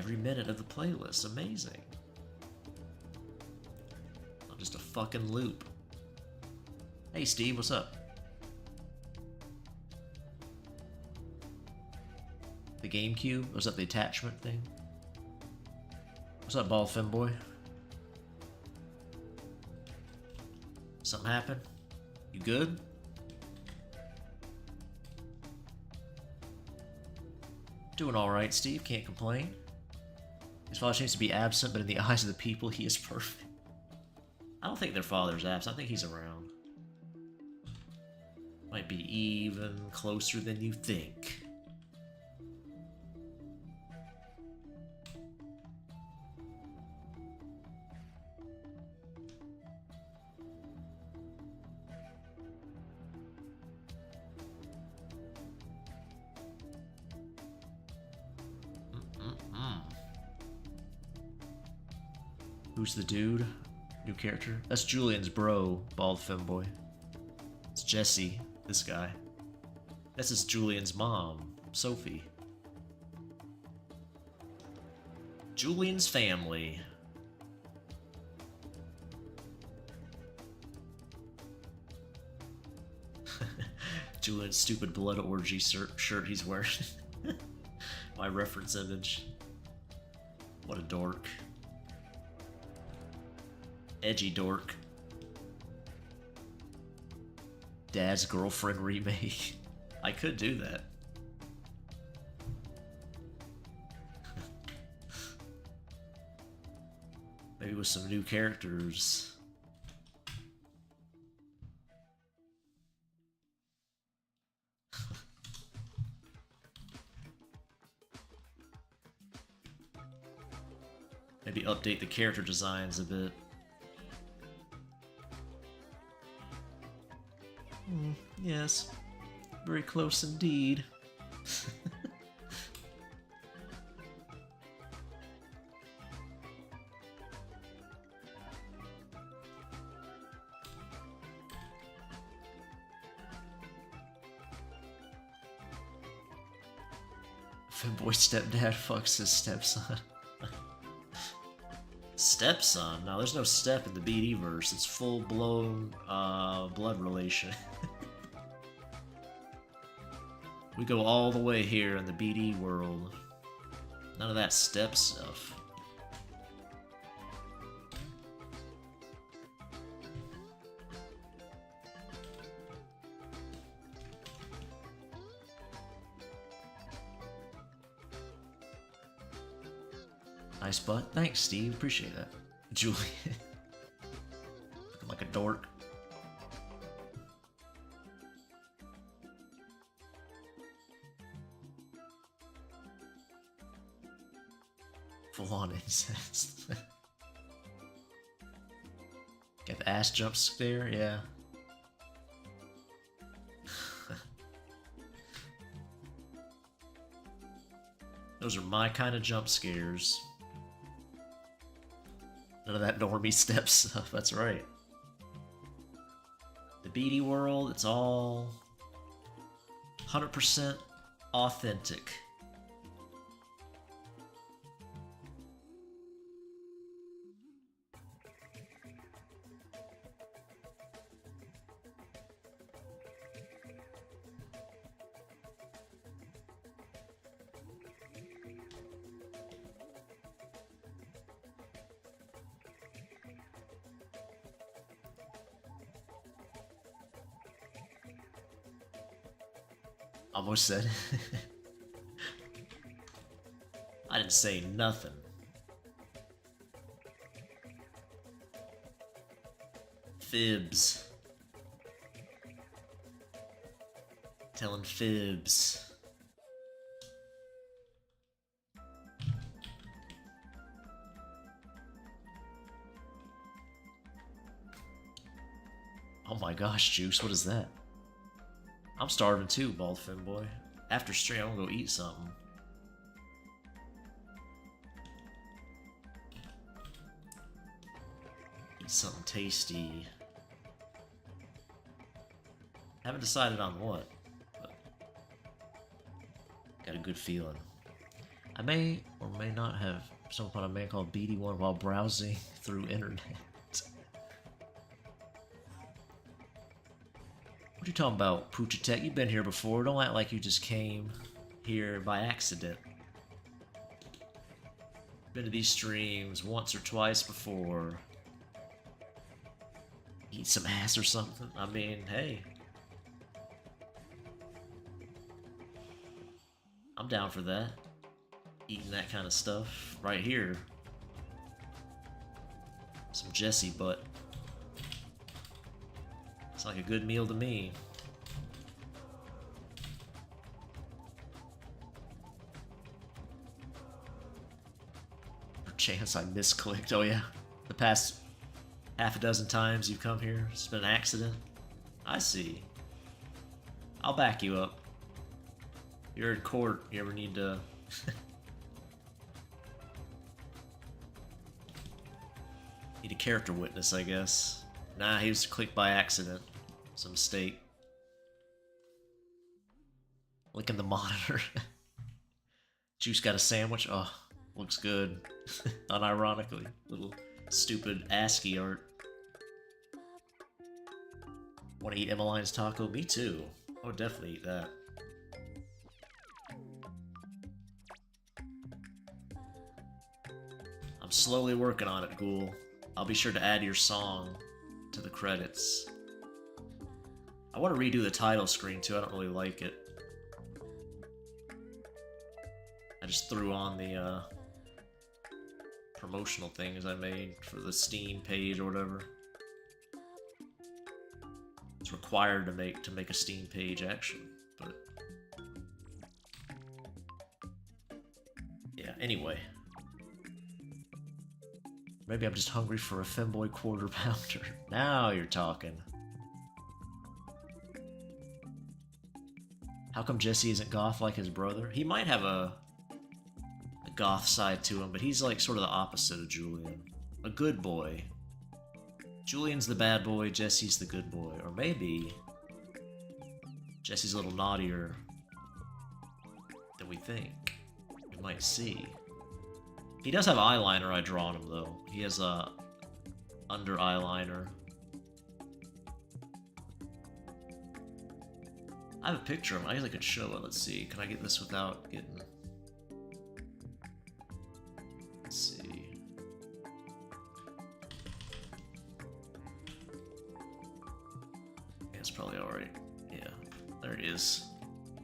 Speaker 1: minute of the playlist. Amazing. Not just a fucking loop. Hey Steve, what's up? The GameCube? Was that the attachment thing? What's up, bald femboy? Something happened? You good? Doing alright, Steve. Can't complain. His father seems to be absent, but in the eyes of the people, he is perfect. I don't think their father's absent. I think he's around. Might be even closer than you think. Who's the dude? New character? That's Julian's bro, bald femboy. It's Jesse, this guy. This is Julian's mom, Sophie. Julian's family. Julian's stupid blood orgy shirt he's wearing. My reference image. What a dork. Edgy dork. Dad's Girlfriend remake. I could do that. Maybe with some new characters. Maybe update the character designs a bit. Yes, very close indeed. Femboy stepdad fucks his stepson. Stepson? No, there's no step in the BD verse. It's full-blown blood relation. We go all the way here in the BD world. None of that step stuff. Nice butt. Thanks, Steve. Appreciate that. Julian. Looking like a dork. Full-on incest. Got the ass jumps there, yeah. Those are my kind of jump scares. None of that normie step stuff, that's right. The BD world, it's all 100% authentic. Almost said. I didn't say nothing. Fibs. Telling fibs. Oh my gosh, Juice, what is that? I'm starving too, bald femboy. After stream, I'm gonna go eat something. It's something tasty. Haven't decided on what, but got a good feeling. I may or may not have stumbled upon a man called BD1 while browsing through internet. What are you talking about, Poochitech? You've been here before. Don't act like you just came here by accident. Been to these streams once or twice before. Eat some ass or something? I mean, hey. I'm down for that. Eating that kind of stuff right here. Some Jesse butt. It's like a good meal to me. Chance I misclicked. Oh yeah, the past half a dozen times you've come here, it's been an accident. I see. I'll back you up. You're in court. You ever need to need a character witness, I guess. Nah, he was clicked by accident. It's a mistake. Licking the monitor. Juice got a sandwich. Oh, looks good. Unironically. Little stupid ASCII art. Want to eat Emmeline's taco? Me too. I would definitely eat that. I'm slowly working on it, Ghoul. I'll be sure to add your song to the credits. I want to redo the title screen too. I don't really like it. I just threw on the promotional things I made for the Steam page or whatever. It's required to make a Steam page actually, but yeah. Anyway, maybe I'm just hungry for a femboy quarter pounder. Now you're talking. How come Jesse isn't goth like his brother? He might have a goth side to him, but he's like sort of the opposite of Julian. A good boy. Julian's the bad boy, Jesse's the good boy. Or maybe Jesse's a little naughtier than we think. We might see. He does have eyeliner I draw on him though. He has a under eyeliner. I have a picture of him. I guess I could show it. Let's see. Can I get this without getting... Let's see. Yeah, it's probably alright. Yeah, there it is.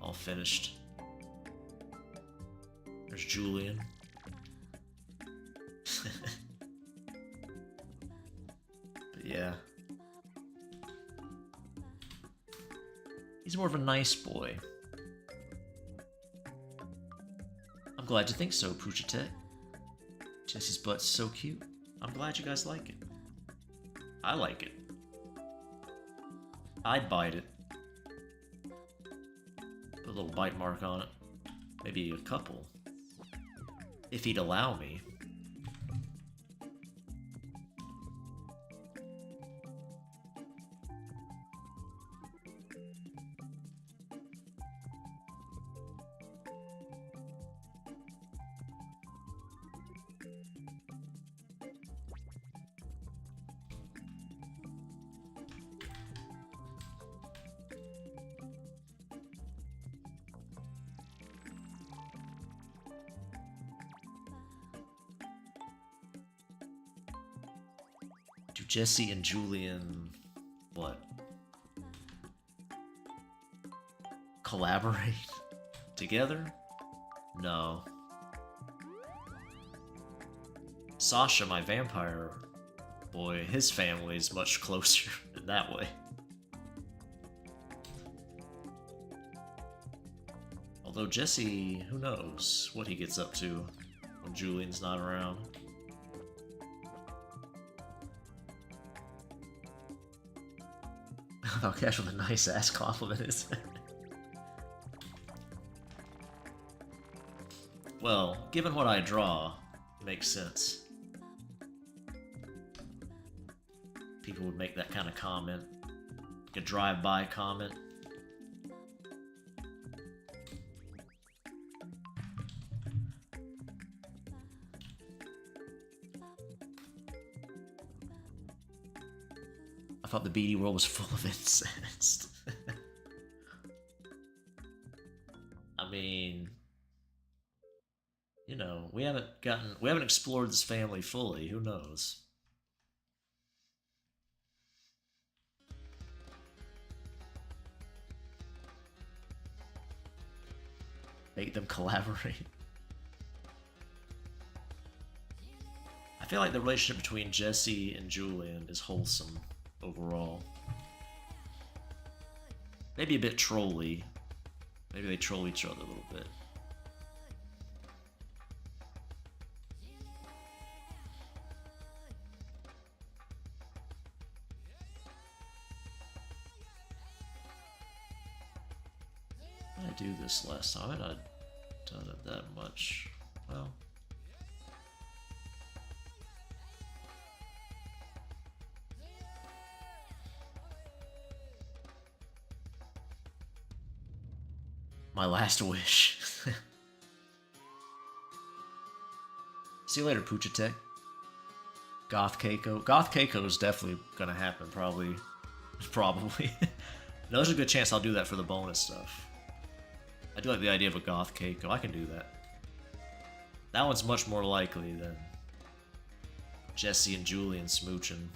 Speaker 1: All finished. There's Julian. But yeah. He's more of a nice boy. I'm glad you think so, Poochitech. Jesse's butt's so cute. I'm glad you guys like it. I like it. I'd bite it. Put a little bite mark on it. Maybe a couple. If he'd allow me. Do Jesse and Julian... what? Collaborate? Together? No. Sasha, my vampire boy, his family is much closer in that way. Although Jesse, who knows what he gets up to when Julian's not around. Oh, Cash with a nice ass compliment is. Well, given what I draw, it makes sense. people would make that kind of comment. Like a drive-by comment. I thought the BD world was full of incest. I mean, you know, we haven't explored this family fully. Who knows? Make them collaborate. I feel like the relationship between Jesse and Julian is wholesome overall. Maybe a bit trolly. Maybe they troll each other a little bit. I do this last time. I haven't done it that much. Well. My last wish. See you later, Puchatek. Goth Keiko. Goth Keiko is definitely gonna happen, probably. Probably. No, there's a good chance I'll do that for the bonus stuff. I do like the idea of a Goth Keiko. I can do that. That one's much more likely than Jesse and Julian smooching.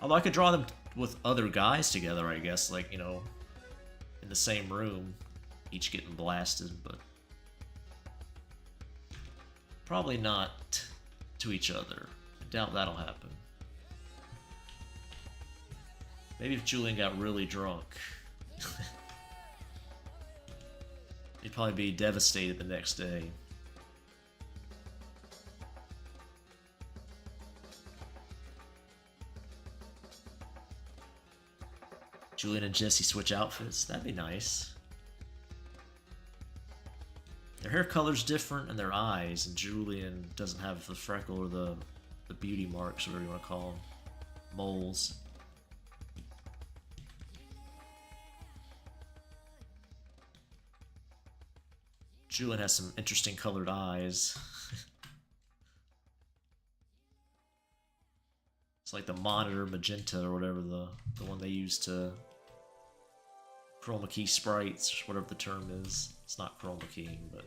Speaker 1: Although I could draw them with other guys together, I guess. Like, you know, in the same room, each getting blasted, but probably not to each other. I doubt that'll happen. Maybe if Julian got really drunk. He'd probably be devastated the next day. Julian and Jesse switch outfits. That'd be nice. Their hair color's different and their eyes, and Julian doesn't have the freckle or the beauty marks, or whatever you want to call them. Moles. Julian has some interesting colored eyes. It's like the monitor magenta or whatever, the one they use to chroma key sprites, whatever the term is. It's not chroma keying, but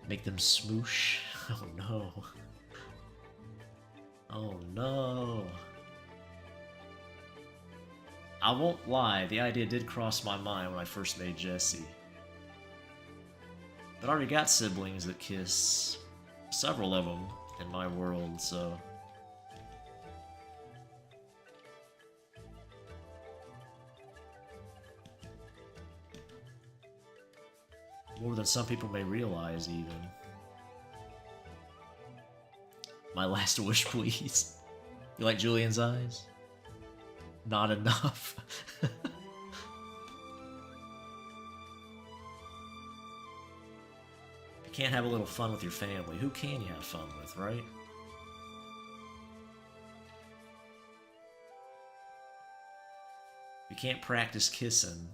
Speaker 1: make them smoosh. Oh no. Oh no. I won't lie, the idea did cross my mind when I first made Jesse. But I already got siblings that kiss. Several of them in my world, so more than some people may realize, even. My last wish, please. You like Julian's eyes? Not enough. You can't have a little fun with your family. Who can you have fun with, right? You can't practice kissing.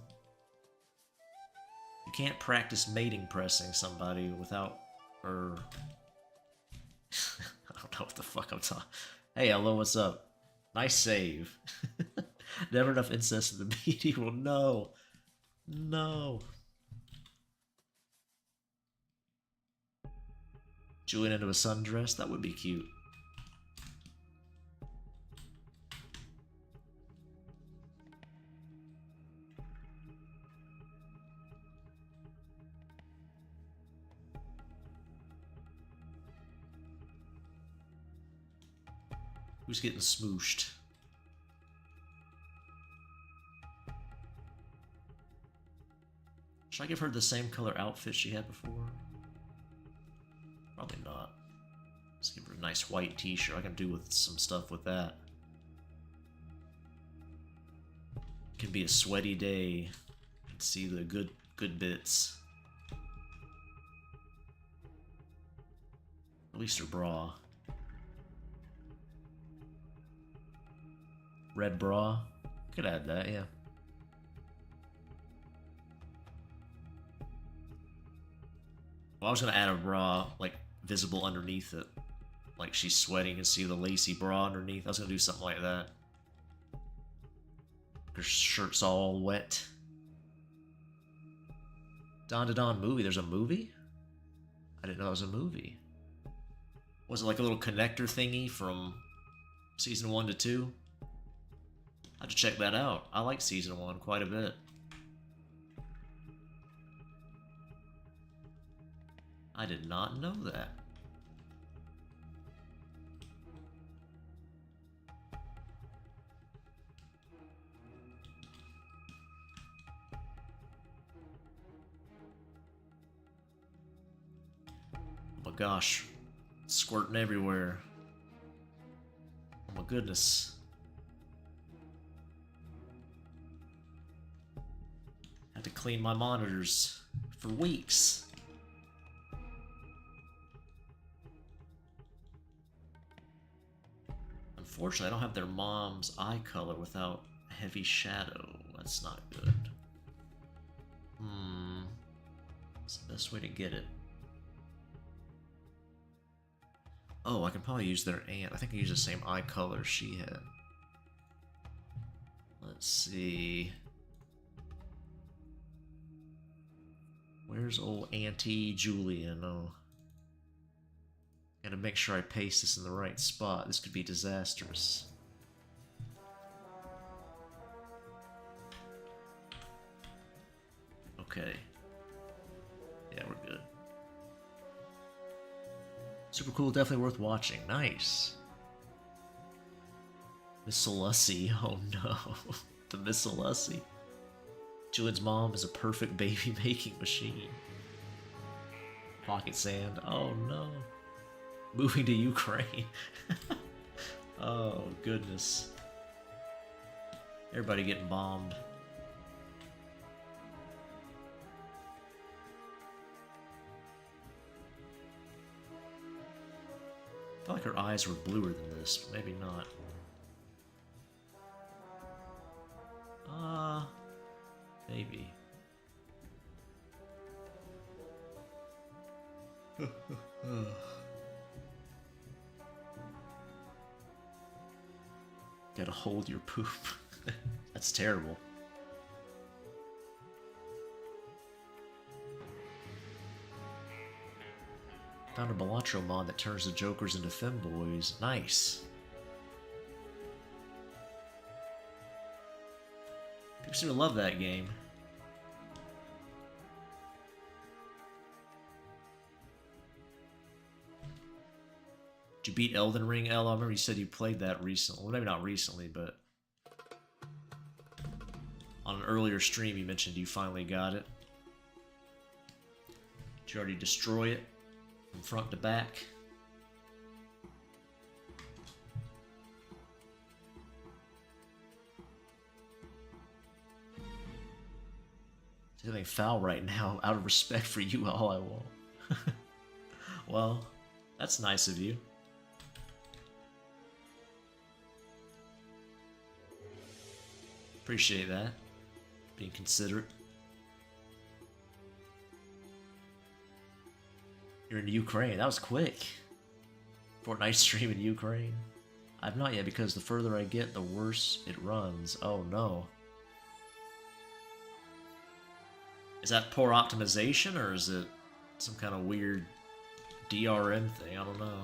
Speaker 1: You can't practice mating pressing somebody without her. I don't know what the fuck I'm talking. Hey, hello, what's up? Nice save. Never enough incest in the BD world. No. No. Julian into a sundress? That would be cute. Who's getting smooshed? Should I give her the same color outfit she had before? Probably not. Let's give her a nice white t-shirt. I can do with some stuff with that. It can be a sweaty day. Let's see the good bits. At least her bra. Red bra. Could add that, yeah. Well, I was gonna add a bra, like, visible underneath it. Like she's sweating and see the lacy bra underneath. I was gonna do something like that. Her shirt's all wet. Dawn to Dawn movie. There's a movie? I didn't know it was a movie. Was it like a little connector thingy from season 1 to 2? I have to check that out. I like season 1 quite a bit. I did not know that. Oh my gosh. It's squirting everywhere. Oh my goodness. Had to clean my monitors for weeks. Unfortunately, I don't have their mom's eye color without heavy shadow. That's not good. What's the best way to get it? Oh, I can probably use their aunt. I think I use the same eye color she had. Let's see. Where's old Auntie Julian? Oh. Gotta make sure I paste this in the right spot. This could be disastrous. Okay. Yeah, we're good. Super cool, definitely worth watching. Nice. Miss Lussie. Oh no. The Miss Lussie. Julian's mom is a perfect baby making machine. Pocket sand. Oh no. Moving to Ukraine. Oh, goodness. Everybody getting bombed. I felt like her eyes were bluer than this, but maybe not. Maybe. Gotta hold your poop. That's terrible. Found a Balatro mod that turns the Jokers into femboys. Nice. People seem to love that game. Did you beat Elden Ring, El? I remember you said you played that recently. Well, maybe not recently, but on an earlier stream you mentioned you finally got it. Did you already destroy it from front to back? There's anything foul right now. Out of respect for you, all I want. Well, that's nice of you. Appreciate that. Being considerate. You're in Ukraine. That was quick. Fortnite stream in Ukraine. I've not yet because the further I get, the worse it runs. Oh no. Is that poor optimization or is it some kind of weird DRM thing? I don't know.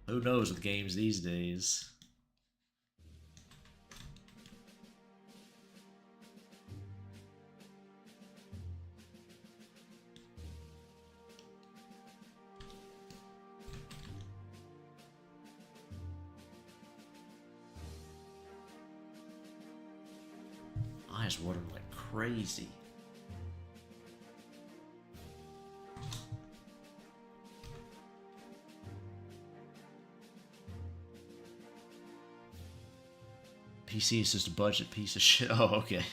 Speaker 1: Who knows with games these days? Eyes watering like crazy. PC is just a budget piece of shit. Oh, okay.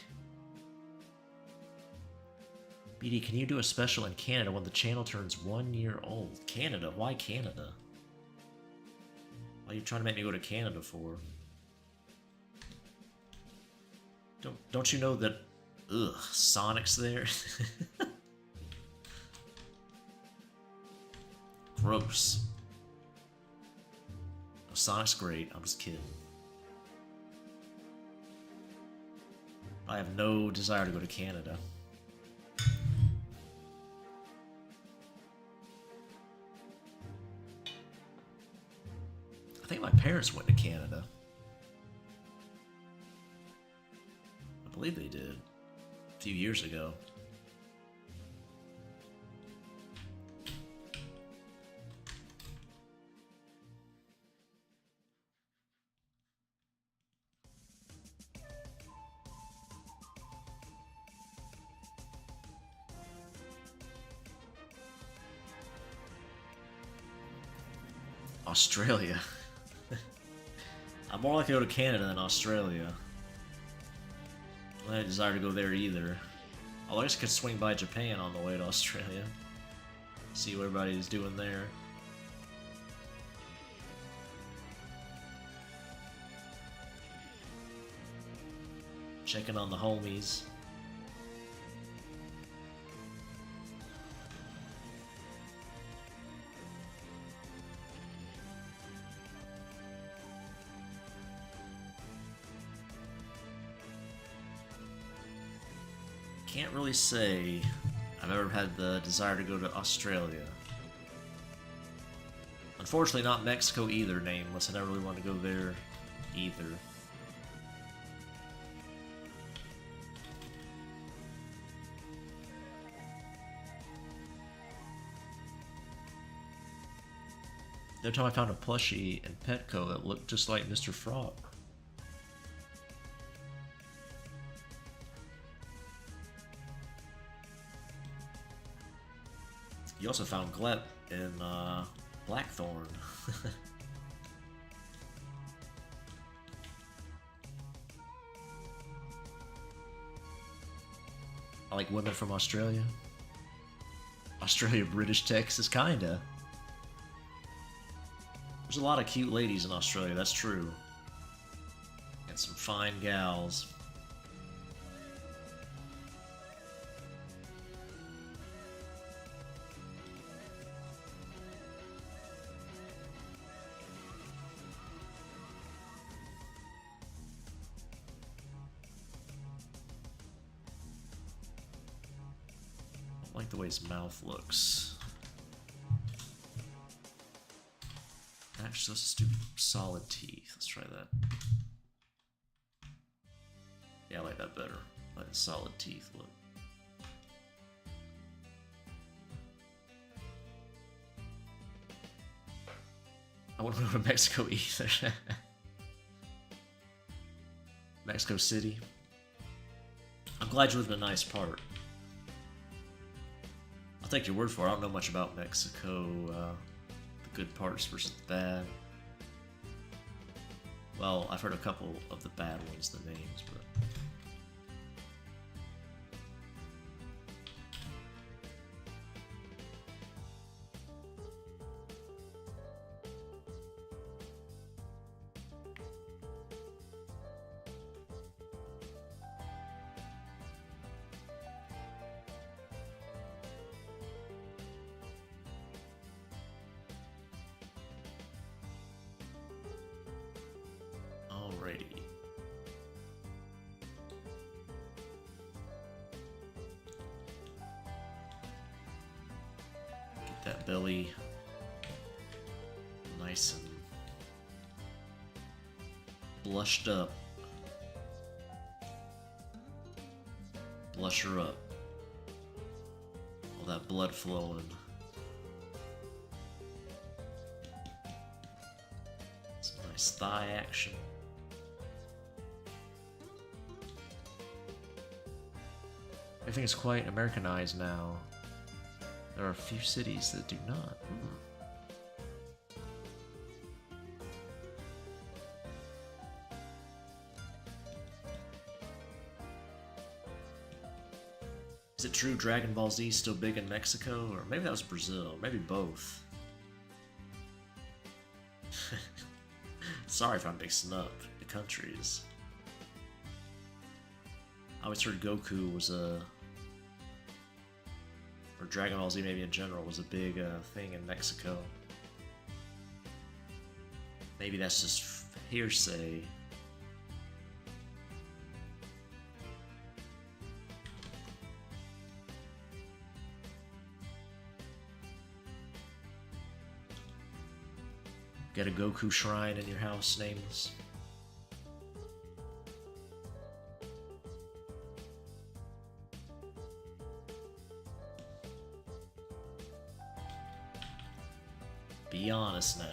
Speaker 1: BD, can you do a special in Canada when the channel turns 1 year old? Canada? Why Canada? Why are you trying to make me go to Canada for? Don't you know that, Sonic's there? Gross. Oh, Sonic's great, I'm just kidding. I have no desire to go to Canada. I think my parents went to Canada. I believe they did. A few years ago. Australia. I'm more likely to go to Canada than Australia. I don't have a desire to go there either. Although I just could swing by Japan on the way to Australia. See what everybody's doing there. Checking on the homies. Can't really say I've ever had the desire to go to Australia. Unfortunately, not Mexico either, nameless. I never really wanted to go there either. The other time I found a plushie in Petco that looked just like Mr. Frog. You also found Glep in Blackthorn. I like women from Australia. Australia, British, Texas, kinda. There's a lot of cute ladies in Australia, that's true. And some fine gals. I like the way his mouth looks. Actually, let's just do solid teeth. Let's try that. Yeah, I like that better. I like the solid teeth look. I wouldn't go to Mexico either. Mexico City. I'm glad you live in a nice part. I'll take your word for it. I don't know much about Mexico. The good parts versus the bad. Well, I've heard a couple of the bad ones, the names, but... Alrighty. Get that belly nice and blushed up. Blush her up. All that blood flowing. Some nice thigh action. Everything is quite Americanized now. There are a few cities that do not. Is it true Dragon Ball Z is still big in Mexico? Or maybe that was Brazil. Maybe both. Sorry if I'm mixing up the countries. I always heard Goku was a... or Dragon Ball Z maybe in general was a big thing in Mexico. Maybe that's just hearsay. Get a Goku shrine in your house, Nameless. Be honest now.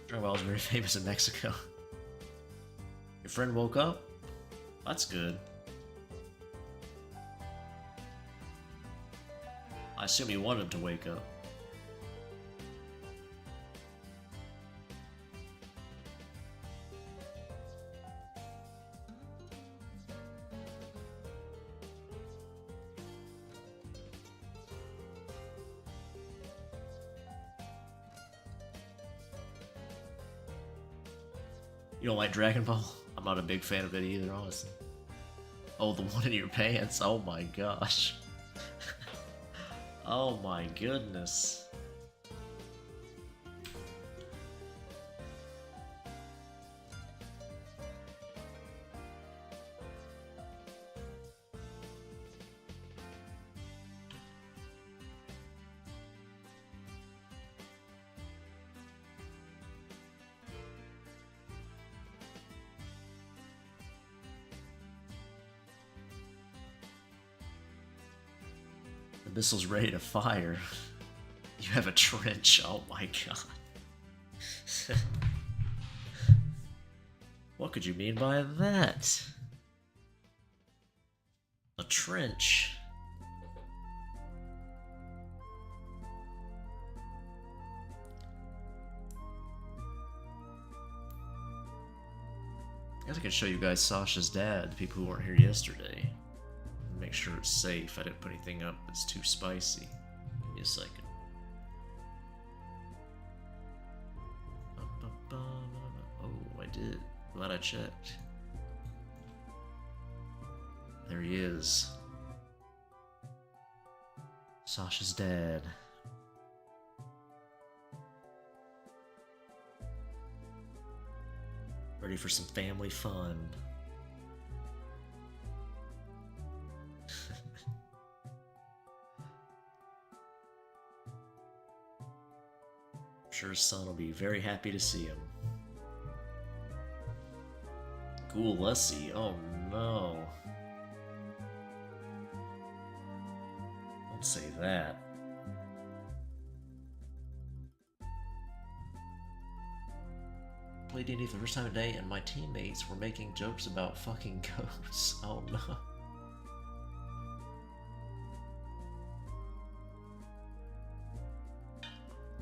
Speaker 1: Dragon Ball is very famous in Mexico. Your friend woke up? That's good. I assume you wanted him to wake up. You don't like Dragon Ball? I'm not a big fan of it either, honestly. Oh, the one in your pants? Oh my gosh. Oh my goodness. The missile's ready to fire. You have a trench. Oh my god. What could you mean by that? A trench. I guess I could show you guys Sasha's dad, the people who weren't here yesterday. Make sure it's safe. I didn't put anything up that's too spicy. Give me a second. Oh, I did. Glad I checked. There he is. Sasha's dad. Ready for some family fun. I'm sure his son will be very happy to see him. Ghoul Lessie, oh no. Don't say that. Played D&D for the first time today and my teammates were making jokes about fucking ghosts. Oh no.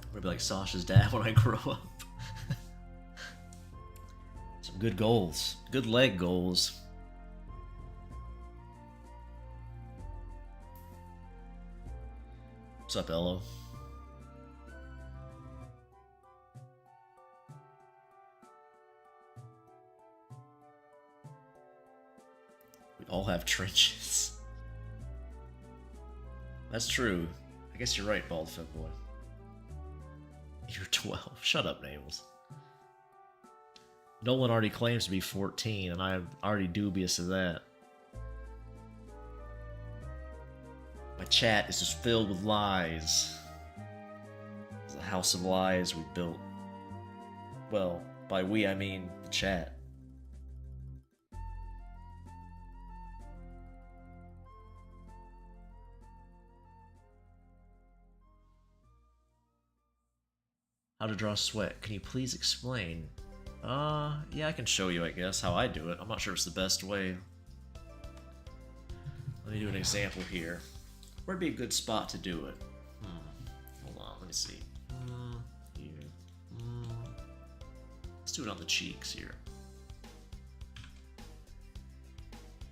Speaker 1: I'm gonna be like Sasha's dad when I grow up. Some good goals. Good leg goals. What's up, Ello? We all have trenches. That's true. I guess you're right, Bald Femboy. You're 12. Shut up, Nails. Nolan already claims to be 14, and I'm already dubious of that. My chat is just filled with lies. It's a house of lies we built. Well, by we I mean the chat. How to draw sweat. Can you please explain? Yeah, I can show you, I guess, how I do it. I'm not sure it's the best way. Let me do an example here. Where'd be a good spot to do it? Hold on, let me see. Here. Let's do it on the cheeks here.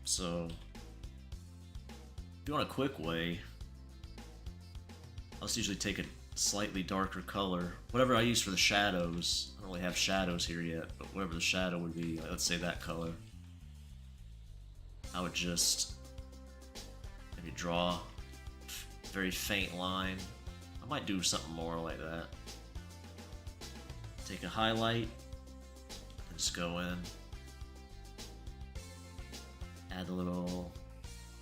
Speaker 1: So, if you want a quick way, I'll just usually take a slightly darker color. Whatever I use for the shadows, I don't really have shadows here yet, but whatever the shadow would be, like, let's say that color. I would just maybe draw a very faint line. I might do something more like that. Take a highlight, and just go in. Add a little,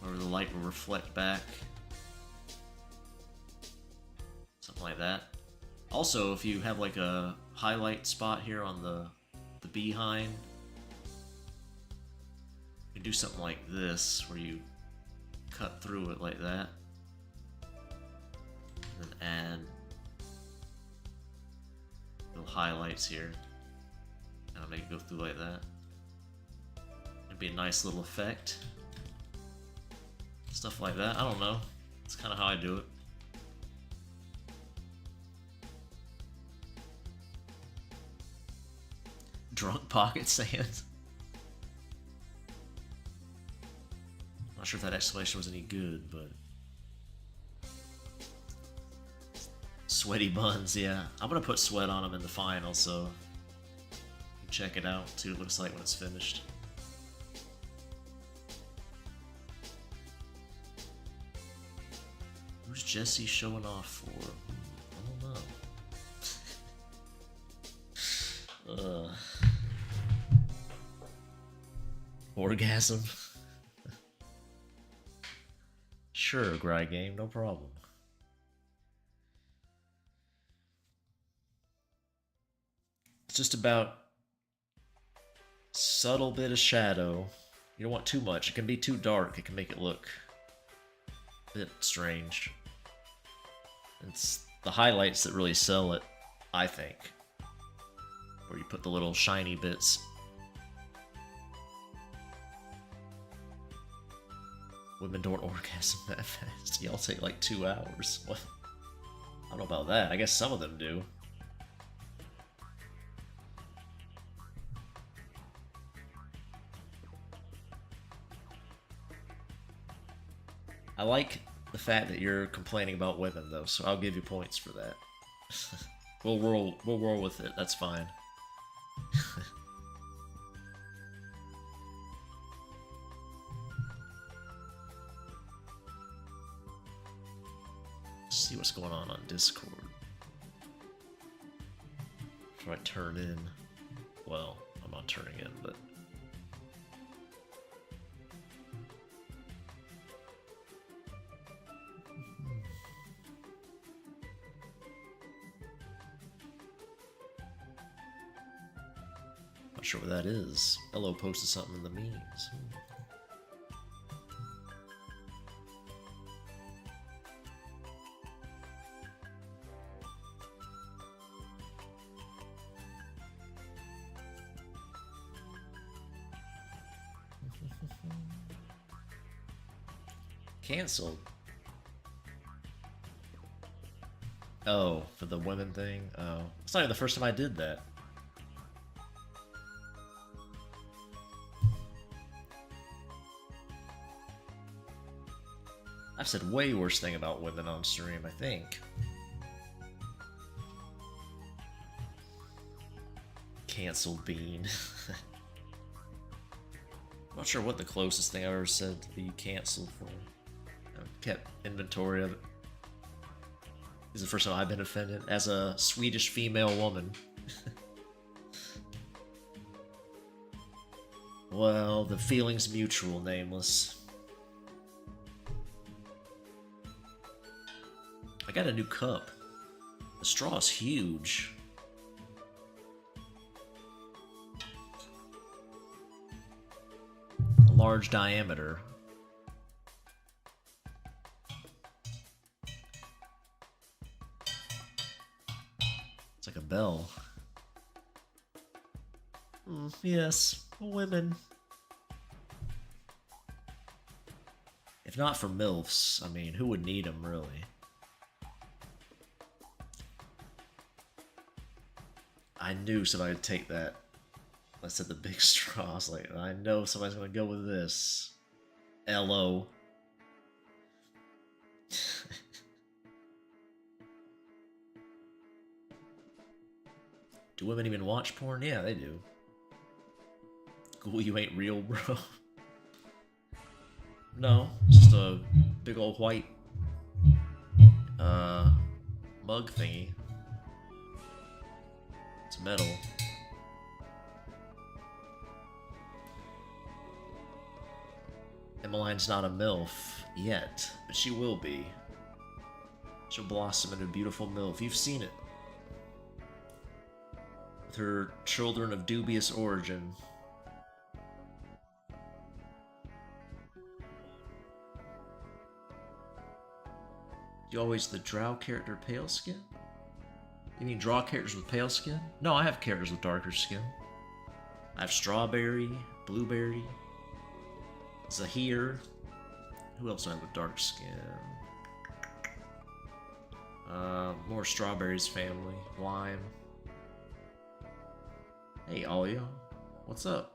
Speaker 1: where the light will reflect back. Something like that. Also, if you have like a highlight spot here on the behind, you can do something like this, where you cut through it like that. And then add little highlights here. And I'll make it go through like that. It'd be a nice little effect. Stuff like that. I don't know. That's kind of how I do it. Drunk pocket sand. Not sure if that explanation was any good, but sweaty buns, yeah. I'm gonna put sweat on them in the final, so check it out, see what it looks like when it's finished. Who's Jesse showing off for? I don't know. Orgasm? Sure, Gry Game, no problem. It's just about subtle bit of shadow. You don't want too much. It can be too dark. It can make it look a bit strange. It's the highlights that really sell it, I think. Where you put the little shiny bits. Women don't orgasm that fast. Y'all take like 2 hours. What? I don't know about that. I guess some of them do. I like the fact that you're complaining about women, though, so I'll give you points for that. We'll roll with it. That's fine. Let's see what's going on Discord. Try to turn in. Well, I'm not turning in, but. Not sure what that is. Hello posted something in the memes. Cancelled. Oh, for the women thing? Oh. It's not even the first time I did that. I've said way worse thing about women on stream, I think. Cancelled Bean. I'm not sure what the closest thing I've ever said to be cancelled for. I've kept inventory of it. This is the first time I've been offended as a Swedish female woman. Well, the feeling's mutual, Nameless. I got a new cup. The straw is huge. A large diameter. It's like a bell. Yes, women. If not for milfs, I mean, who would need them, really? I knew somebody would take that I said the big straw. I was like, I know somebody's gonna go with this. LO. Do women even watch porn? Yeah, they do. Cool, you ain't real, bro. No, just a big old white mug thingy. It's metal. Emmeline's not a MILF yet, but she will be. She'll blossom into a beautiful MILF. You've seen it. With her children of dubious origin. You always the Drow character pale skin? You mean draw characters with pale skin? No, I have characters with darker skin. I have Strawberry, Blueberry, Zahir. Who else do I have with dark skin? More Strawberry's family. Lime. Hey, Alia. What's up?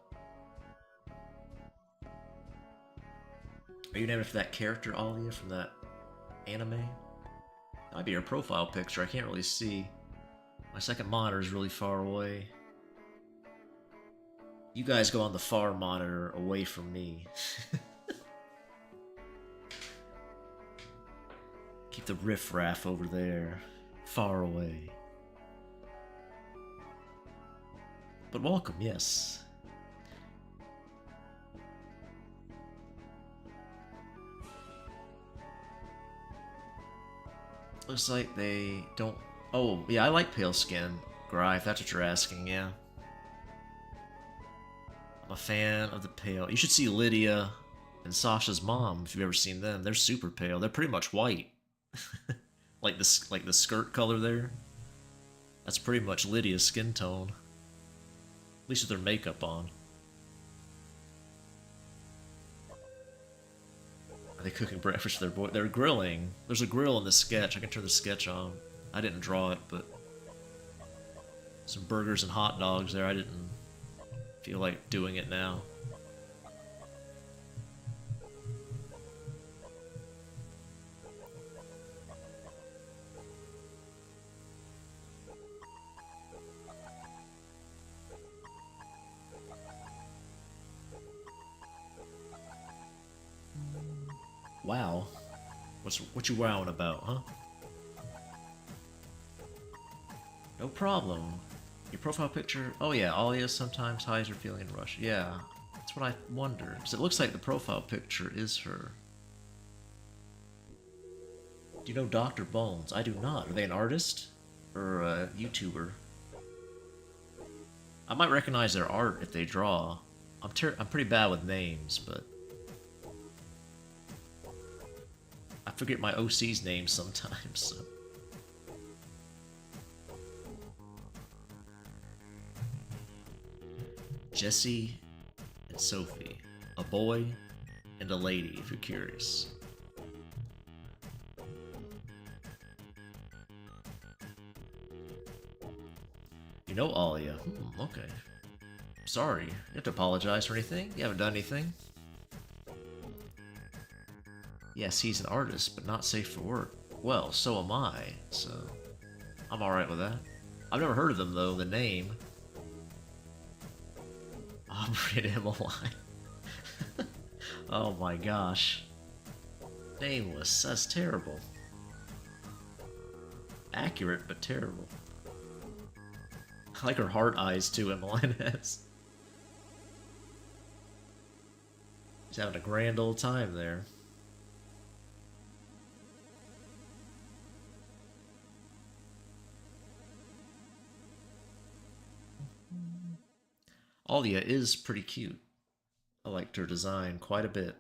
Speaker 1: Are you named after that character, Alia, from that anime? That might be her profile picture. I can't really see. My second monitor is really far away. You guys go on the far monitor away from me. Keep the riffraff over there, far away. But welcome, yes. Looks like they don't... Oh, yeah, I like pale skin, Gry, if that's what you're asking, yeah. I'm a fan of the pale. You should see Lydia and Sasha's mom, if you've ever seen them. They're super pale. They're pretty much white. like the skirt color there. That's pretty much Lydia's skin tone. At least with their makeup on. Are they cooking breakfast for their boy? They're grilling. There's a grill in the sketch. I can turn the sketch on. I didn't draw it, but some burgers and hot dogs there. I didn't feel like doing it now. Wow. What you wowing about, huh? No problem. Your profile picture... Oh yeah, Alia sometimes hides her feeling rush. Yeah, that's what I wonder. Because it looks like the profile picture is her. Do you know Dr. Bones? I do not. Are they an artist? Or a YouTuber? I might recognize their art if they draw. I'm pretty bad with names, but... I forget my OC's name sometimes, so... Jesse and Sophie. A boy and a lady, if you're curious. You know Alia. Okay. Sorry. You have to apologize for anything? You haven't done anything? Yes, he's an artist, but not safe for work. Well, so am I, so... I'm alright with that. I've never heard of them, though, the name. Aubrey and Emmeline. Oh my gosh. Nameless, that's terrible. Accurate, but terrible. I like her heart eyes, too, Emmeline has. She's having a grand old time there. Alia is pretty cute. I liked her design quite a bit.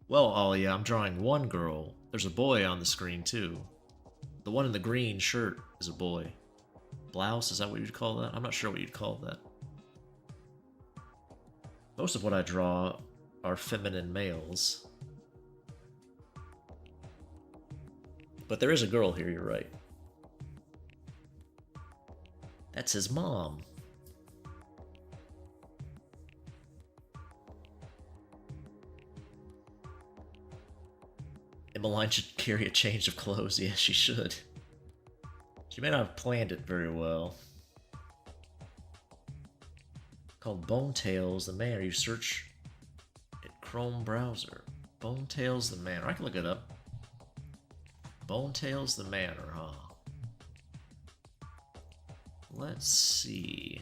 Speaker 1: Well, Alia, I'm drawing one girl. There's a boy on the screen, too. The one in the green shirt is a boy. Blouse, is that what you'd call that? I'm not sure what you'd call that. Most of what I draw are feminine males. But there is a girl here, you're right. That's his mom. Emmeline should carry a change of clothes. Yes, she should. She may not have planned it very well. Called Bone Tales the Manor. You search it Chrome browser. Bone Tales the Manor. I can look it up. Bone Tales the Manor, huh? Let's see.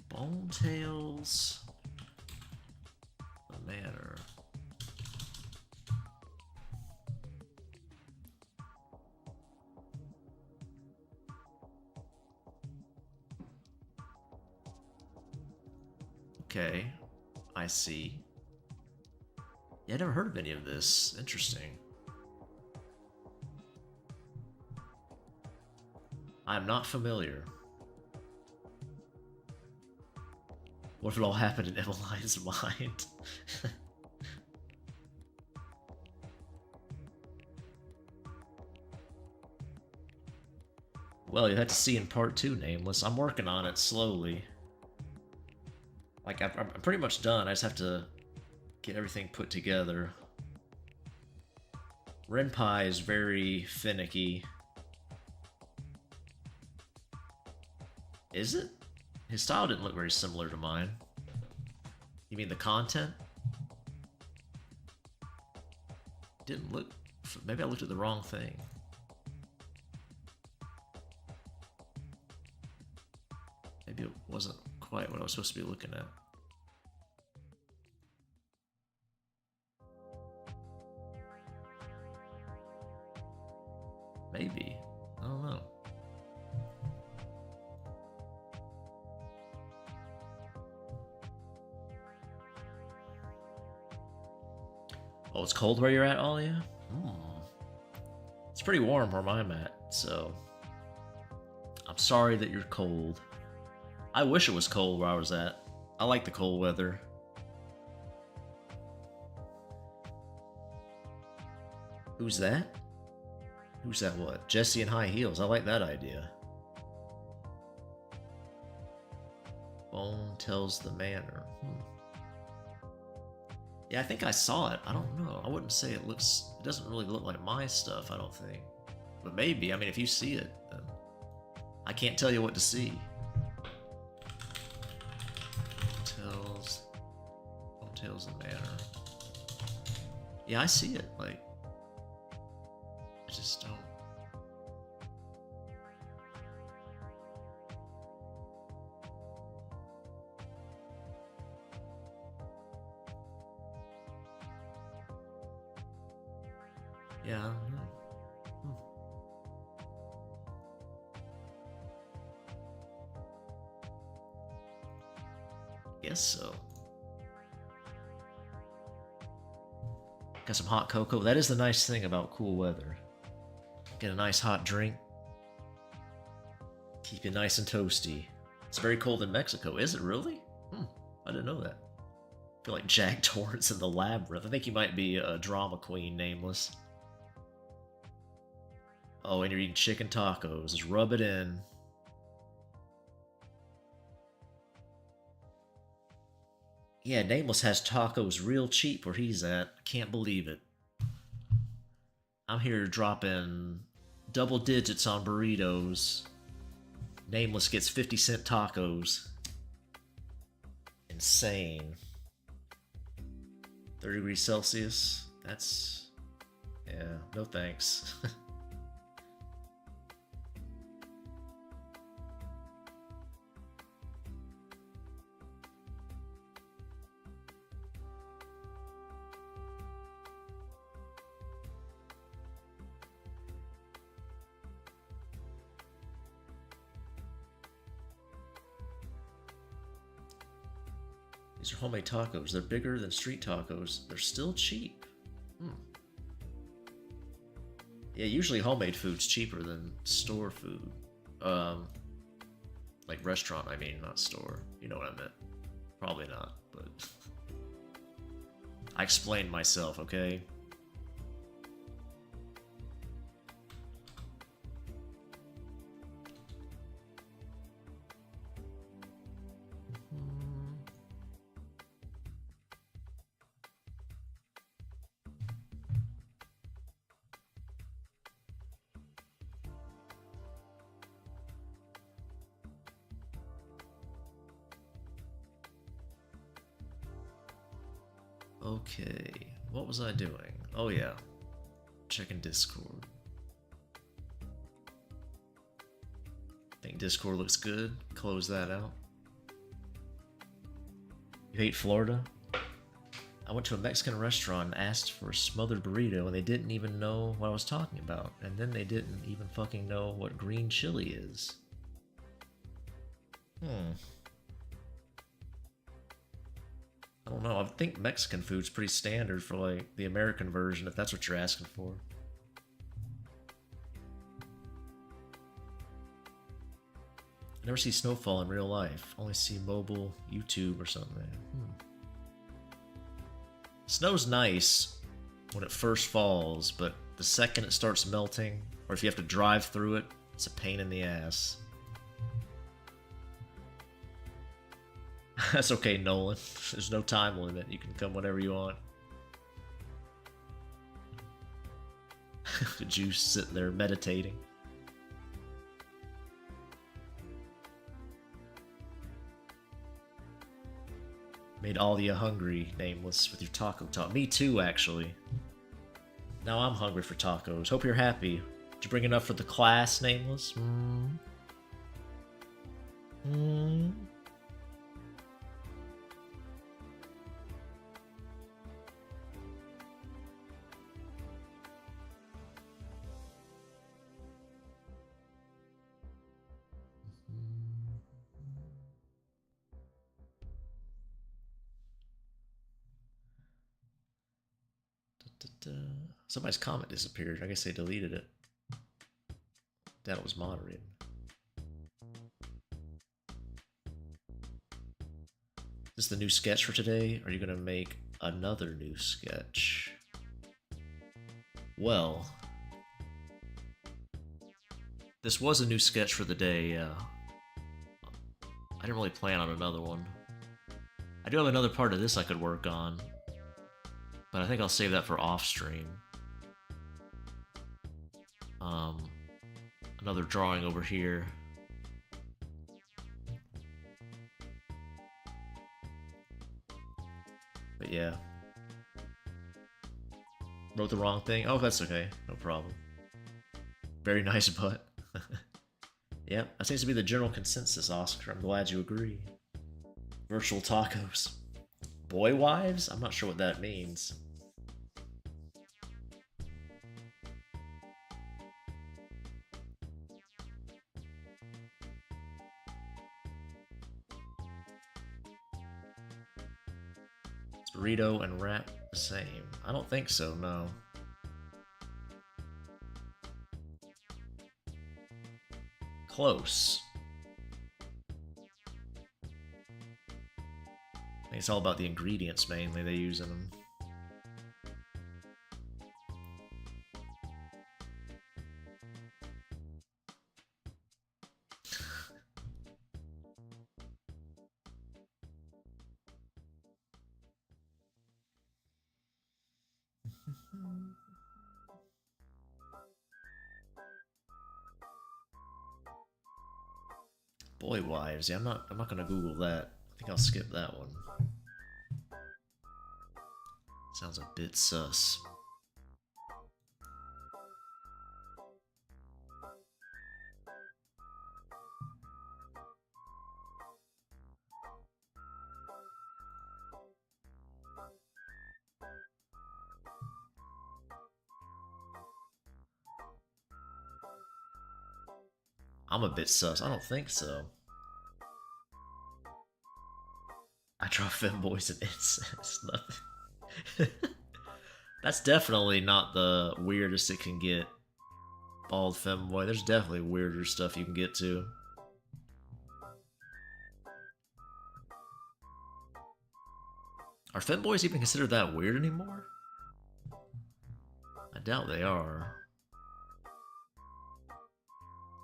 Speaker 1: Bone Tales the Manor. Okay, I see. Yeah, I never heard of any of this. Interesting. I'm not familiar. What if it all happened in Emmeline's mind? Well, you had to see in part 2, Nameless. I'm working on it slowly. Like, I'm pretty much done. I just have to get everything put together. Renpai is very finicky. Is it? His style didn't look very similar to mine. You mean the content? Didn't look... Maybe I looked at the wrong thing. Maybe it wasn't quite what I was supposed to be looking at. Maybe. I don't know. Oh, it's cold where you're at, Alia? It's pretty warm where I'm at, so... I'm sorry that you're cold. I wish it was cold where I was at. I like the cold weather. Who's that? Who's that what? Jesse in high heels. I like that idea. Bone Tells the Manor. Yeah, I think I saw it. I don't know. I wouldn't say it looks... It doesn't really look like my stuff, I don't think. But maybe. I mean, if you see it, then... I can't tell you what to see. Bone Tells the Manor. Yeah, I see it. Like... I just don't... Yeah, I don't know. Guess so. Got some hot cocoa. That is the nice thing about cool weather. Get a nice hot drink. Keep you nice and toasty. It's very cold in Mexico. Is it really? I didn't know that. I feel like Jack Torrance in the Labyrinth. I think you might be a drama queen, Nameless. Oh, and you're eating chicken tacos. Just rub it in. Yeah, Nameless has tacos real cheap where he's at. I can't believe it. I'm here dropping double digits on burritos. Nameless gets 50-cent tacos. Insane. 30 degrees Celsius. That's... yeah, no thanks. These are homemade tacos. They're bigger than street tacos. They're still cheap. Yeah, usually homemade food's cheaper than store food. Like restaurant, I mean, not store. You know what I meant. Probably not, but... I explained myself, okay? Okay, what was I doing? Oh yeah, checking Discord. Think Discord looks good. Close that out. You hate Florida? I went to a Mexican restaurant and asked for a smothered burrito and they didn't even know what I was talking about. And then they didn't even fucking know what green chili is. I don't know, I think Mexican food's pretty standard for like the American version if that's what you're asking for. I never see snowfall in real life, only see mobile YouTube or something. Snow's nice when it first falls, but the second it starts melting, or if you have to drive through it, it's a pain in the ass. That's okay, Nolan. There's no time limit. You can come whenever you want. Did you sit there meditating? Made all of you hungry, Nameless, with your taco talk. Me too, actually. Now I'm hungry for tacos. Hope you're happy. Did you bring enough for the class, Nameless? Somebody's comment disappeared. I guess they deleted it. That was moderated. Is this the new sketch for today? Or are you gonna make another new sketch? Well, this was a new sketch for the day, yeah. I didn't really plan on another one. I do have another part of this I could work on, but I think I'll save that for off stream. Another drawing over here. But yeah. Wrote the wrong thing? Oh, that's okay. No problem. Very nice butt. Yep, that seems to be the general consensus, Oscar. I'm glad you agree. Virtual tacos. Boy wives? I'm not sure what that means. Is burrito and wrap the same? I don't think so, no. Close. I think it's all about the ingredients mainly they use in them. Boy wives, yeah, I'm not gonna Google that. I think I'll skip that one. Sounds a bit sus. I'm a bit sus. I don't think so. I draw femboys and incest. Nothing. That's definitely not the weirdest it can get. Bald femboy. There's definitely weirder stuff you can get to. Are femboys even considered that weird anymore? I doubt they are.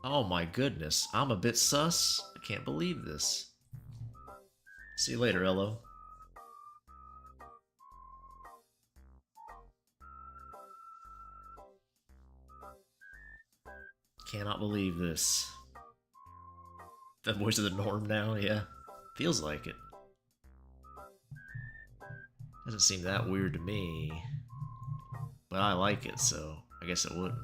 Speaker 1: Oh my goodness, I'm a bit sus. I can't believe this. See you later, Ello. Cannot believe this. Femboys are the norm now, yeah. Feels like it. Doesn't seem that weird to me. But I like it, so I guess it wouldn't.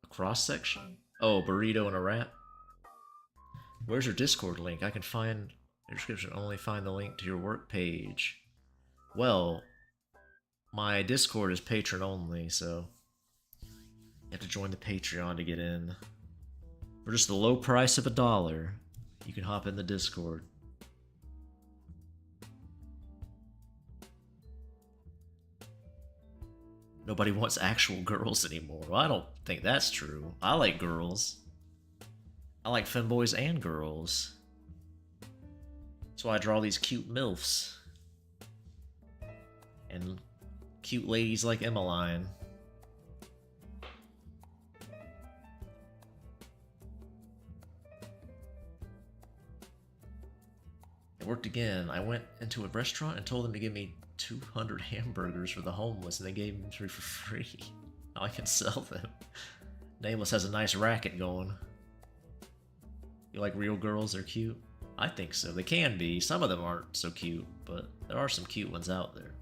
Speaker 1: A cross section? Oh, burrito and a wrap? Where's your Discord link? I can find your description, only find the link to your work page. Well, my Discord is patron only, so you have to join the Patreon to get in. For just the low price of $1, you can hop in the Discord. Nobody wants actual girls anymore. Well, I don't think that's true. I like girls. I like femboys and girls. So I draw these cute milfs. And cute ladies like Emmeline. It worked again. I went into a restaurant and told them to give me 200 hamburgers for the homeless, and they gave them to me for free. Now I can sell them. Nameless has a nice racket going. You like real girls? They're cute? I think so. They can be. Some of them aren't so cute, but there are some cute ones out there.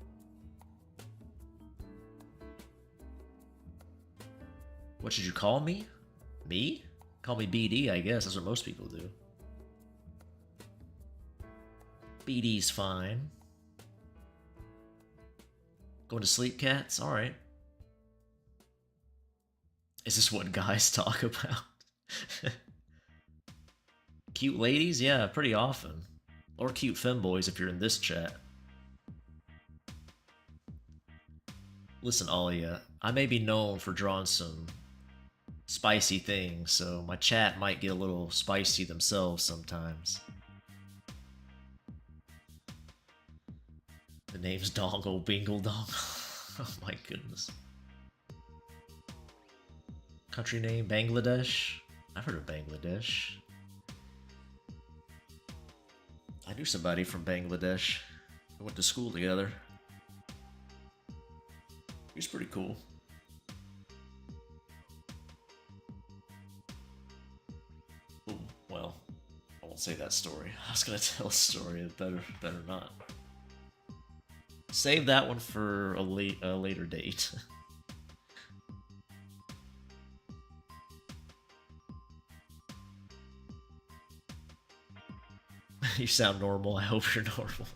Speaker 1: What should you call me? Me? Call me BD, I guess. That's what most people do. BD's fine. Going to sleep, cats? Alright. Is this what guys talk about? Cute ladies? Yeah, pretty often. Or cute femboys if you're in this chat. Listen, Alia, I may be known for drawing some spicy things, so my chat might get a little spicy themselves sometimes. The name's Dongle Bingle Dongle. Oh my goodness. Country name, Bangladesh? I've heard of Bangladesh. I knew somebody from Bangladesh. We went to school together. He was pretty cool. Ooh, well, I won't say that story. I was gonna tell a story, better not. Save that one for a later date. You sound normal. I hope you're normal.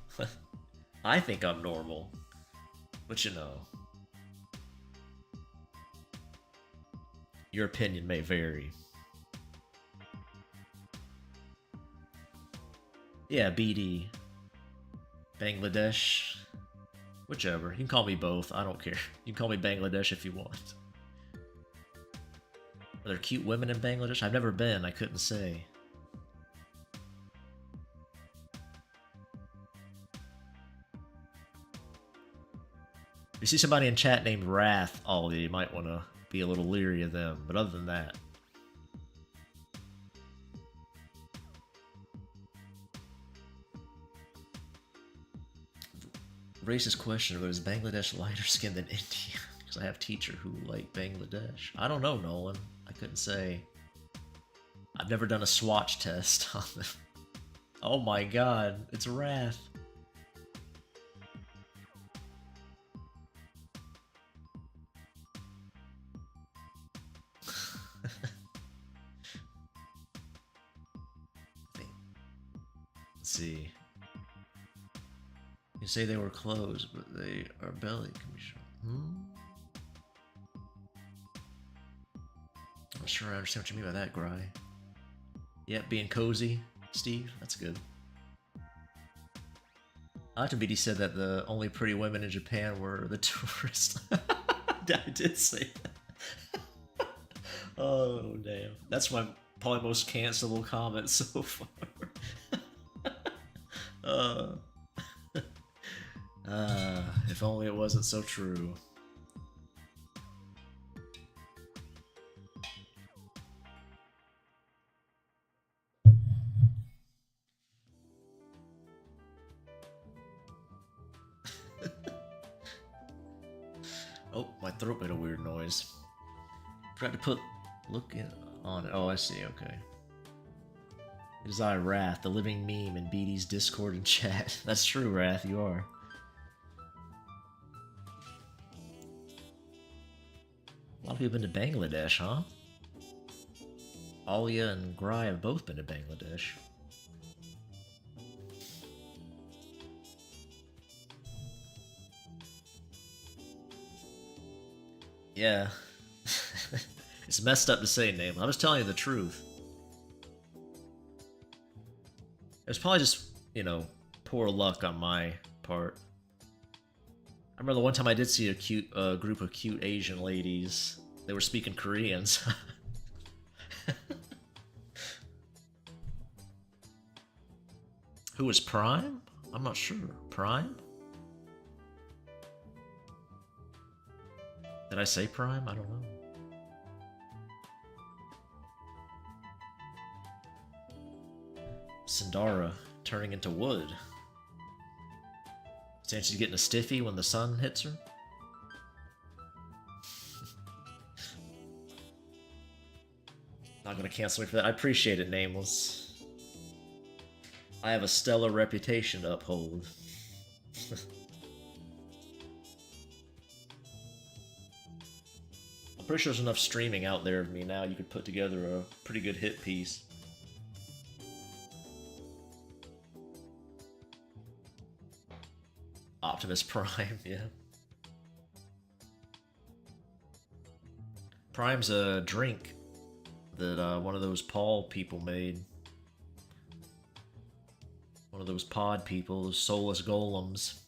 Speaker 1: I think I'm normal. But you know. Your opinion may vary. Yeah, BD. Bangladesh. Whichever. You can call me both. I don't care. You can call me Bangladesh if you want. Are there cute women in Bangladesh? I've never been. I couldn't say. If you see somebody in chat named Wrath, Ollie, you might want to be a little leery of them. But other than that... Racist question, but is Bangladesh lighter skinned than India? Because I have a teacher who like Bangladesh. I don't know, Nolan. I couldn't say. I've never done a swatch test on them. Oh my god, it's Wrath. Let's see. You say they were closed, but they are belly can be shown. I'm not sure I understand what you mean by that, Gry. Yep, being cozy, Steve. That's good. I like to BD said that the only pretty women in Japan were the tourists. I did say that. Oh, damn. That's my probably most cancelable comment so far. If only it wasn't so true. Oh, my throat made a weird noise. Tried to put look in. on it. Oh, I see, okay. It is I, Wrath, the living meme in BD's Discord and chat. That's true, Wrath, you are. A lot of people been to Bangladesh, huh? Alia and Grai have both been to Bangladesh. Yeah. It's messed up to say, name. I was telling you the truth. It was probably just, you know, poor luck on my part. I remember the one time I did see a cute group of cute Asian ladies. They were speaking Korean. Who was Prime? I'm not sure. Prime? Did I say Prime? I don't know. Sindara turning into wood. Saying she's getting a stiffy when the sun hits her? Not gonna cancel me for that. I appreciate it, Nameless. I have a stellar reputation to uphold. I'm pretty sure there's enough streaming out there of me now you could put together a pretty good hit piece. Optimus Prime, yeah. Prime's a drink that one of those Paul people made. One of those pod people, those soulless golems.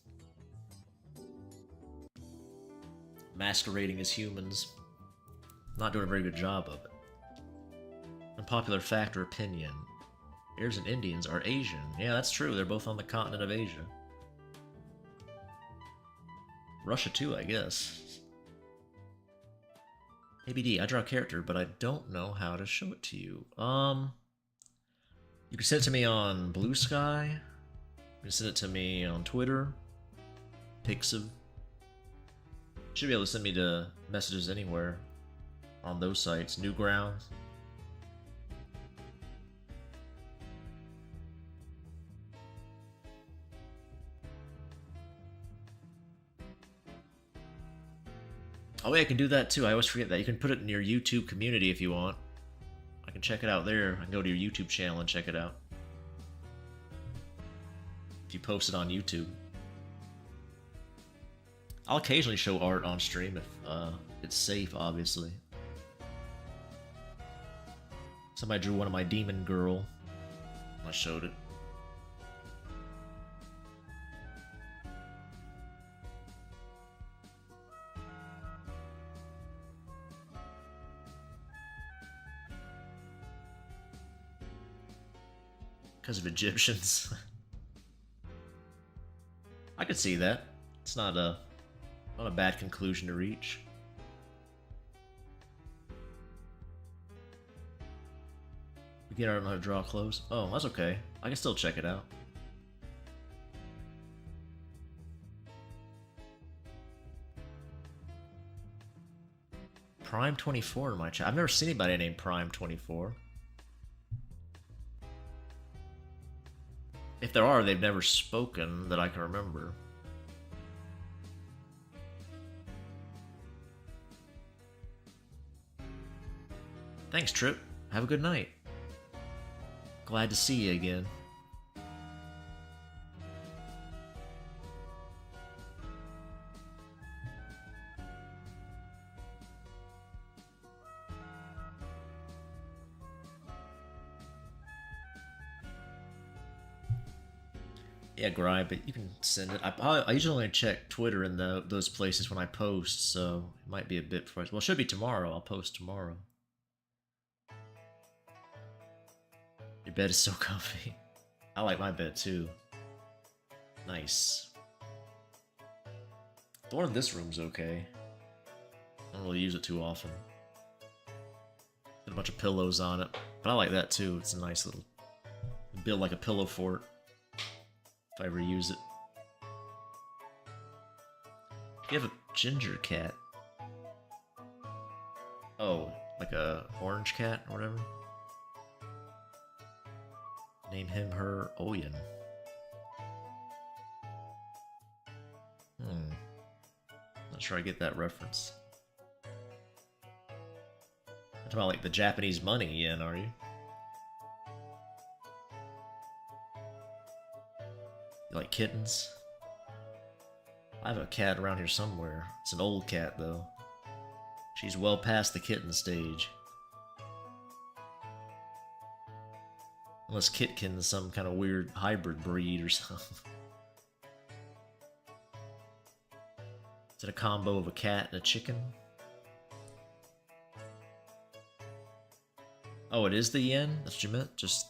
Speaker 1: Masquerading as humans. Not doing a very good job of it. Unpopular fact or opinion. Ayers and Indians are Asian. Yeah, that's true. They're both on the continent of Asia. Russia too, I guess. ABD, I draw a character, but I don't know how to show it to you. You can send it to me on Blue Sky. You can send it to me on Twitter. Pixiv. Should be able to send me the messages anywhere on those sites. Newgrounds. Oh yeah, I can do that too. I always forget that. You can put it in your YouTube community if you want. I can check it out there. I can go to your YouTube channel and check it out. If you post it on YouTube. I'll occasionally show art on stream if it's safe, obviously. Somebody drew one of my demon girl. I showed it. Because of Egyptians. I could see that. It's not a bad conclusion to reach. Again, I don't know how to draw close. Oh, that's okay. I can still check it out. Prime 24 in my chat. I've never seen anybody named Prime 24. If there are, they've never spoken that I can remember. Thanks, Trip. Have a good night. Glad to see you again. Yeah, Grind, but you can send it. I usually only check Twitter and those places when I post, so it might be a bit fresh. Well, it should be tomorrow. I'll post tomorrow. Your bed is so comfy. I like my bed too. Nice. The one in this room's okay. I don't really use it too often. Got a bunch of pillows on it, but I like that too. It's a nice little build, like a pillow fort. If I ever use it. You have a ginger cat. Oh, Like a orange cat or whatever. Name him her Oyen. Not sure I get that reference. You're talking about like the Japanese money yen, are you? You like kittens? I have a cat around here somewhere. It's an old cat though. She's well past the kitten stage. Unless Kitkin's some kind of weird hybrid breed or something. Is it a combo of a cat and a chicken? Oh, it is the yen? That's what you meant? Just...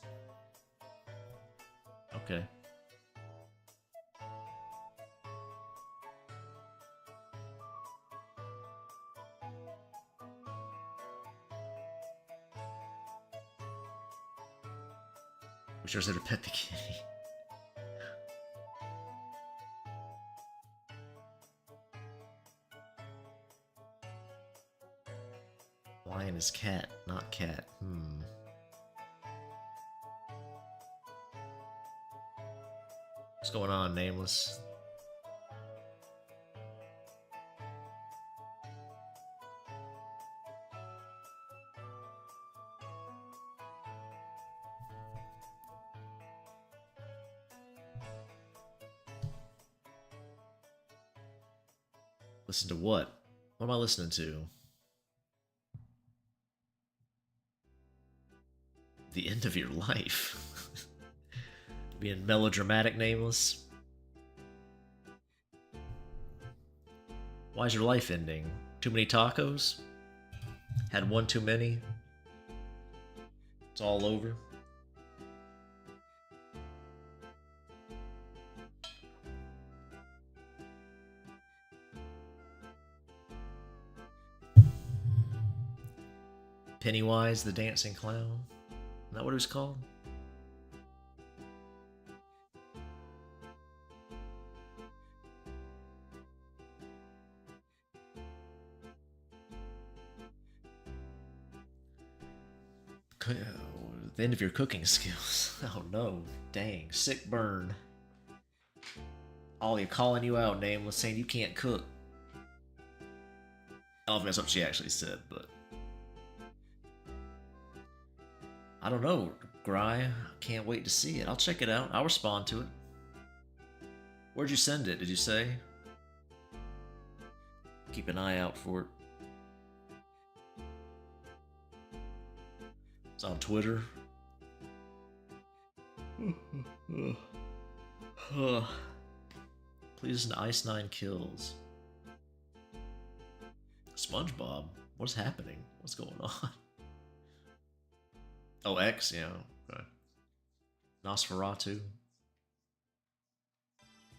Speaker 1: Okay. Wish I was there to pet the kitty. Lion is cat, not cat. What's going on, Nameless? Listen to what? What am I listening to? The end of your life. Being melodramatic, Nameless. Why is your life ending? Too many tacos? Had one too many? It's all over? Pennywise the Dancing Clown? Isn't that what it was called? The end of your cooking skills. Oh no. Dang. Sick burn. Ollie calling you out, Nameless, saying you can't cook. I don't know if that's what she actually said, but... I don't know, Gry. Can't wait to see it. I'll check it out. I'll respond to it. Where'd you send it? Did you say? Keep an eye out for it. It's on Twitter. Please listen to Ice 9 Kills. SpongeBob? What's happening? What's going on? Oh, X, yeah. Okay. Nosferatu.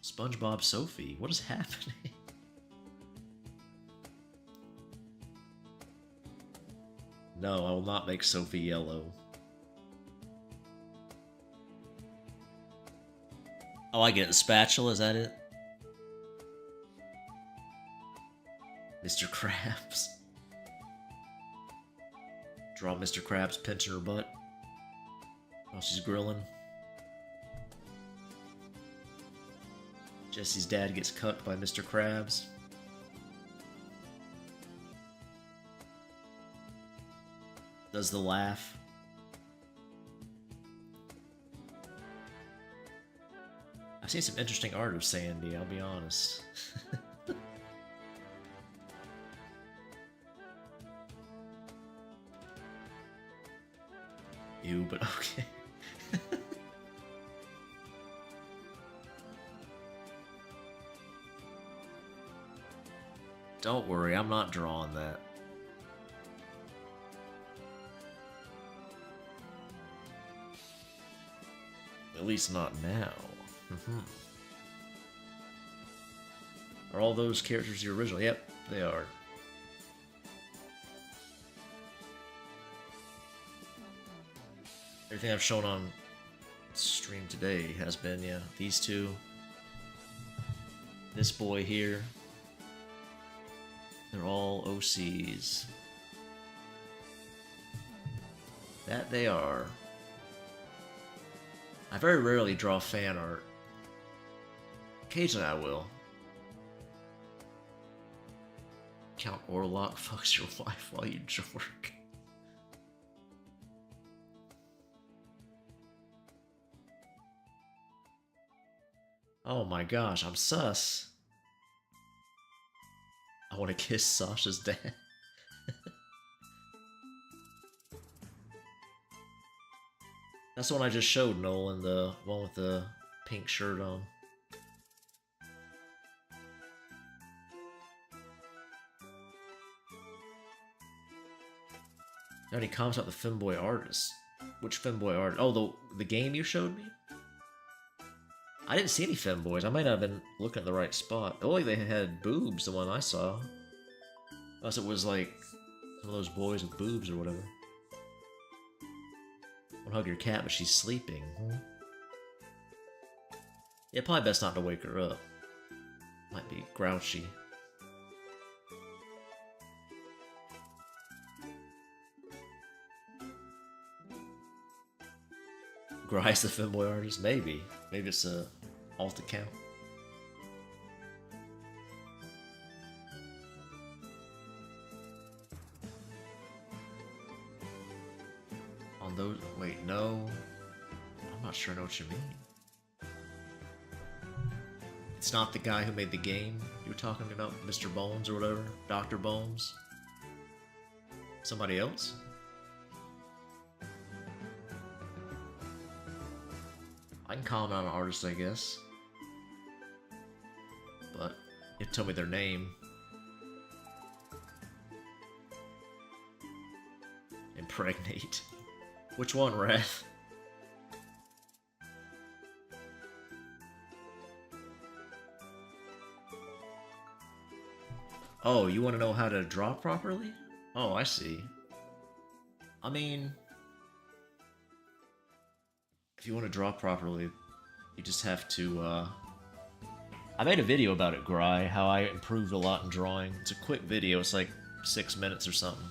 Speaker 1: SpongeBob Sophie. What is happening? No, I will not make Sophie yellow. Oh, I get it. The spatula, is that it? Mr. Krabs. Draw Mr. Krabs pinching her butt while she's grilling. Jesse's dad gets cut by Mr. Krabs. Does the laugh. I've seen some interesting art of Sandy, I'll be honest. You, but okay. Don't worry, I'm not drawing that. At least not now. Are all those characters the original? Yep, they are. Everything I've shown on stream today has been, yeah, these two. This boy here. They're all OCs. That they are. I very rarely draw fan art. Occasionally I will. Count Orlok fucks your wife while you jerk. Oh my gosh, I'm sus. I want to kiss Sasha's dad. That's the one I just showed, Nolan, the one with the pink shirt on. Now any comments about the femboy artist? Which femboy artist? Oh, the game you showed me? I didn't see any femboys. I might not have been looking at the right spot. Oh, like they had boobs, the one I saw. Unless it was like some of those boys with boobs or whatever. Don't hug your cat, but she's sleeping. Yeah, probably best not to wake her up. Might be grouchy. Grice the femboy artist? Maybe. Maybe it's a alt account. On those... Wait, no. I'm not sure I know what you mean. It's not the guy who made the game you were talking about? Mr. Bones or whatever? Dr. Bones? Somebody else? I can comment on an artist, I guess. But you have to tell me their name. Impregnate. Which one, Wrath? Oh, you want to know how to draw properly? Oh, I see. I mean... if you want to draw properly, you just have to, I made a video about it, Gry, how I improved a lot in drawing. It's a quick video, it's like 6 minutes or something.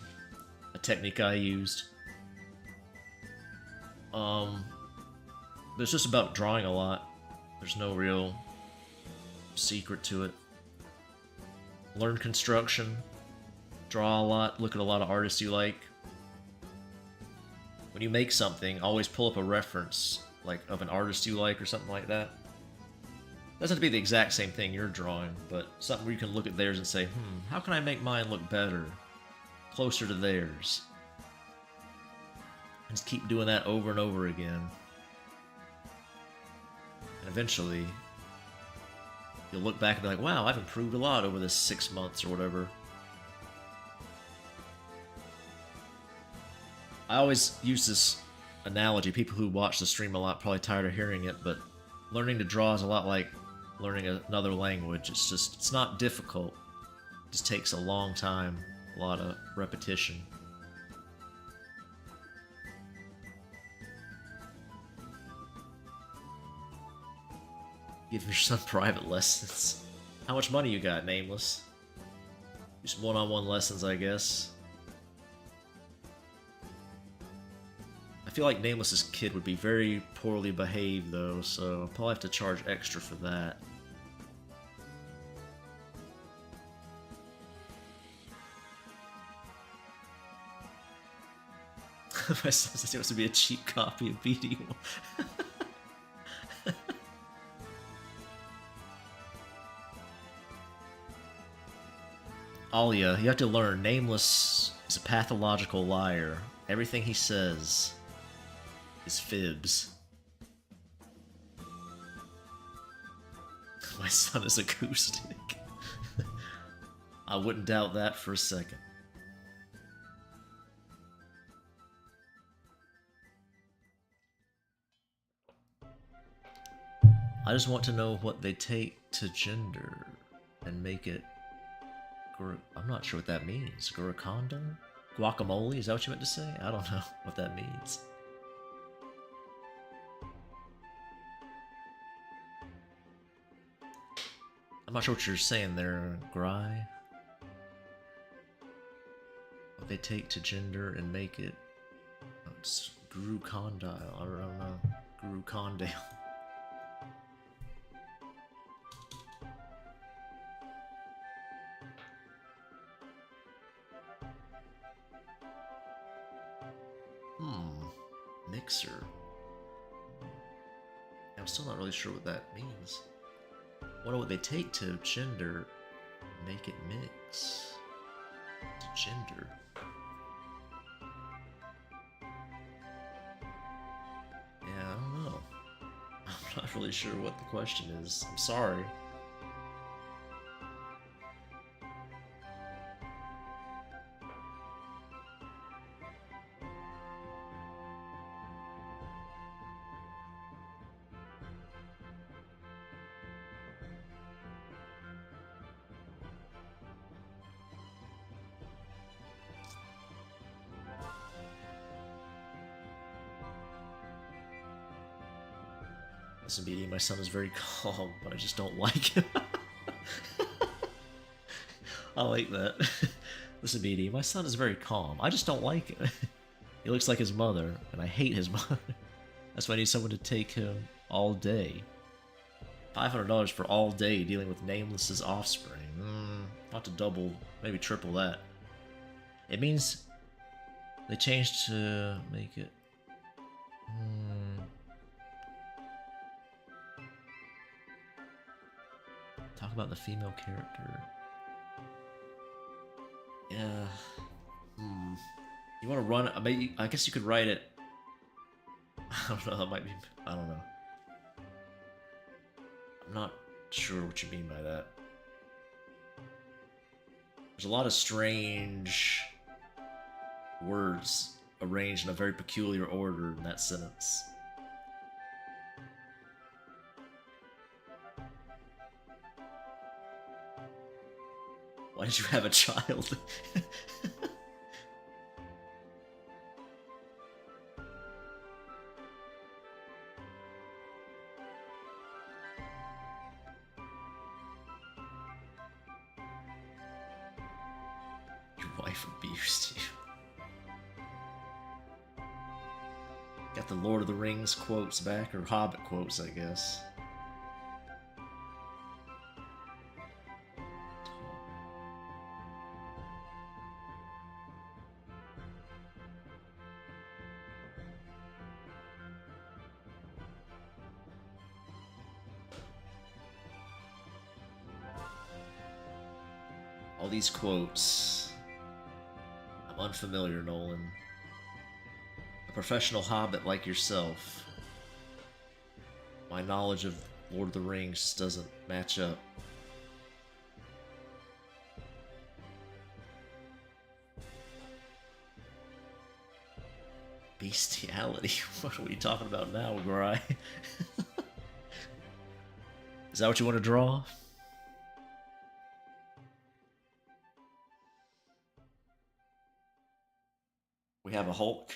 Speaker 1: A technique I used. But it's just about drawing a lot. There's no real secret to it. Learn construction. Draw a lot, look at a lot of artists you like. When you make something, always pull up a reference, like, of an artist you like or something like that. Doesn't have to be the exact same thing you're drawing, but something where you can look at theirs and say, how can I make mine look better? Closer to theirs. And just keep doing that over and over again. And eventually, you'll look back and be like, wow, I've improved a lot over this 6 months or whatever. I always use this analogy. People who watch the stream a lot probably tired of hearing it, but learning to draw is a lot like learning another language. It's not difficult. It just takes a long time, a lot of repetition. Give your son private lessons. How much money you got, Nameless? Just one-on-one lessons, I guess. I feel like Nameless's kid would be very poorly behaved, though, so I'll probably have to charge extra for that. My son says he wants to be a cheap copy of BD1. Alia, you have to learn, Nameless is a pathological liar. Everything he says is fibs. My son is acoustic. I wouldn't doubt that for a second. I just want to know what they take to gender and make it... I'm not sure what that means. Gurakondo? Guacamole? Is that what you meant to say? I don't know what that means. I'm not sure what you're saying there, Gry. What they take to gender and make it... It's Guru Condyle. I don't know. Guru Condale. Mixer. I'm still not really sure what that means. What would they take to gender? Make it mix. To gender. Yeah, I don't know. I'm not really sure what the question is. I'm sorry. Listen, BD, my son is very calm, but I just don't like him. I like that. Listen, BD, my son is very calm. I just don't like him. He looks like his mother, and I hate his mother. That's why I need someone to take him all day. $500 for all day dealing with Nameless's offspring. Not to double, maybe triple that. It means they changed to make it... Talk about the female character. Yeah. You want to run? Maybe I guess you could write it. I don't know. That might be. I don't know. I'm not sure what you mean by that. There's a lot of strange words arranged in a very peculiar order in that sentence. Why did you have a child? Your wife abused you. Got the Lord of the Rings quotes back, or Hobbit quotes, I guess. All these quotes. I'm unfamiliar, Nolan. A professional hobbit like yourself. My knowledge of Lord of the Rings just doesn't match up. Bestiality? What are we talking about now, Gry? Is that what you want to draw? We have a Hulk.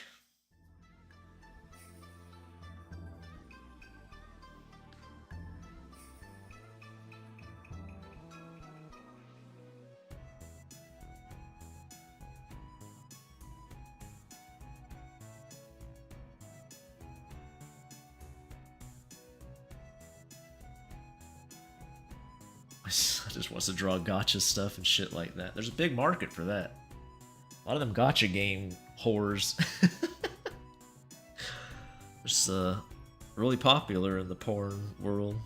Speaker 1: My son just wants to draw gotcha stuff and shit like that. There's a big market for that. A lot of them gotcha game whores. It's really popular in the porn world.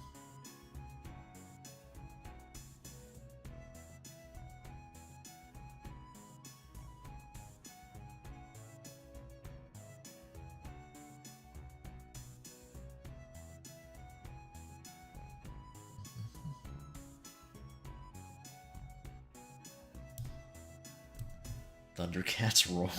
Speaker 1: Thundercats roar.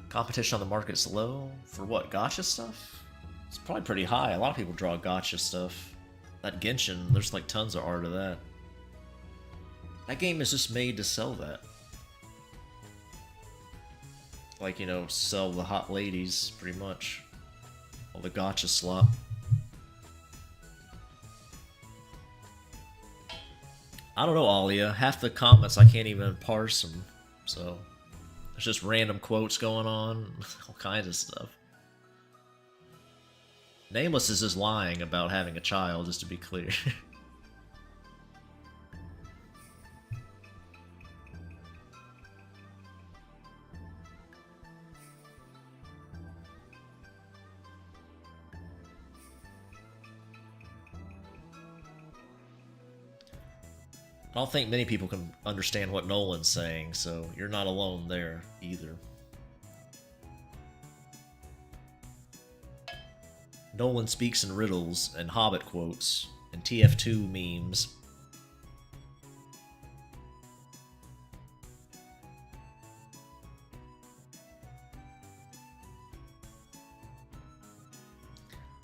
Speaker 1: Competition on the market's low. For what? Gotcha stuff? It's probably pretty high. A lot of people draw gotcha stuff. That Genshin, there's like tons of art of that. That game is just made to sell that. Like, you know, sell the hot ladies, pretty much. All the gotcha slop. I don't know, Alia. Half the comments I can't even parse them. So, there's just random quotes going on. All kinds of stuff. Nameless is just lying about having a child, just to be clear. I don't think many people can understand what Nolan's saying, so you're not alone there either. Nolan speaks in riddles and Hobbit quotes and TF2 memes.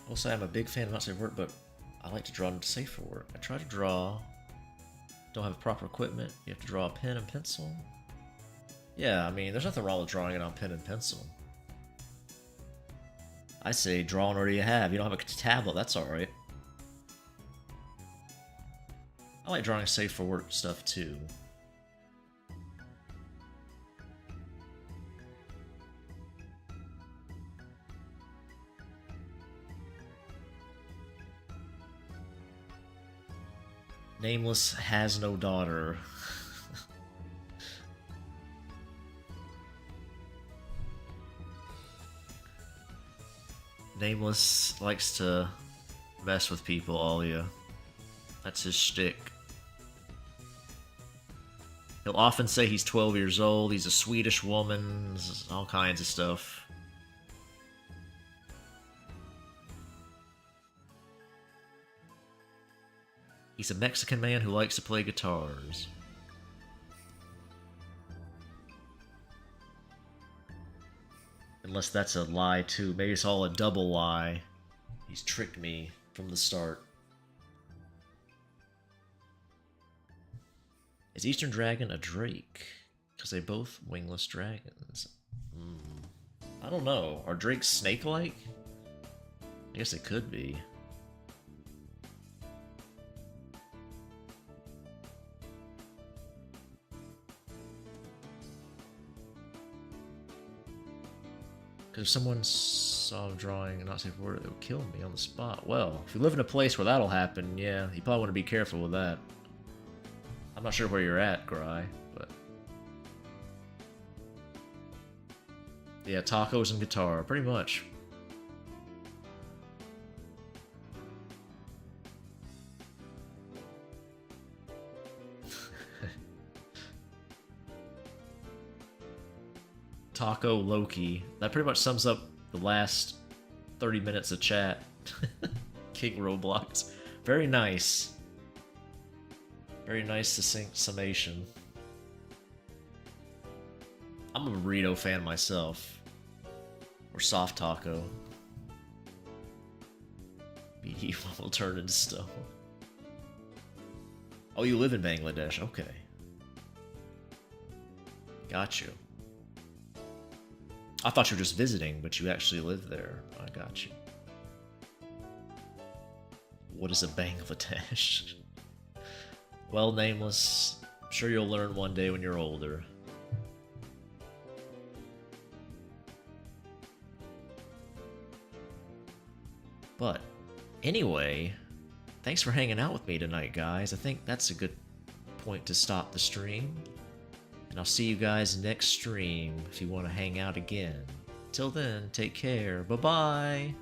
Speaker 1: I will say I'm a big fan of not safe for work, but I like to draw safe for work. I try to draw. Don't have proper equipment. You have to draw a pen and pencil. Yeah, I mean, there's nothing wrong with drawing it on pen and pencil. I say draw on whatever you have. You don't have a tablet, that's alright. I like drawing safe for work stuff too. Nameless has no daughter. Nameless likes to mess with people, Alia. That's his shtick. He'll often say he's 12 years old, he's a Swedish woman, all kinds of stuff. He's a Mexican man who likes to play guitars. Unless that's a lie too. Maybe it's all a double lie. He's tricked me from the start. Is Eastern Dragon a drake? Because they both wingless dragons. I don't know. Are drakes snake-like? I guess they could be. Because if someone saw a drawing and not safe for work, they would kill me on the spot. Well, if you live in a place where that'll happen, yeah, you probably want to be careful with that. I'm not sure where you're at, Gry, but... yeah, tacos and guitar, pretty much. Taco Loki. That pretty much sums up the last 30 minutes of chat. King Roblox. Very nice. Very nice, succinct summation. I'm a burrito fan myself. Or soft taco. Medieval will turn into stone. Oh, you live in Bangladesh. Okay. Got you. I thought you were just visiting, but you actually live there. I got you. What is a Bangladesh? Well, Nameless, I'm sure you'll learn one day when you're older. But, anyway, thanks for hanging out with me tonight, guys. I think that's a good point to stop the stream. And I'll see you guys next stream if you want to hang out again. Till then, take care. Bye-bye.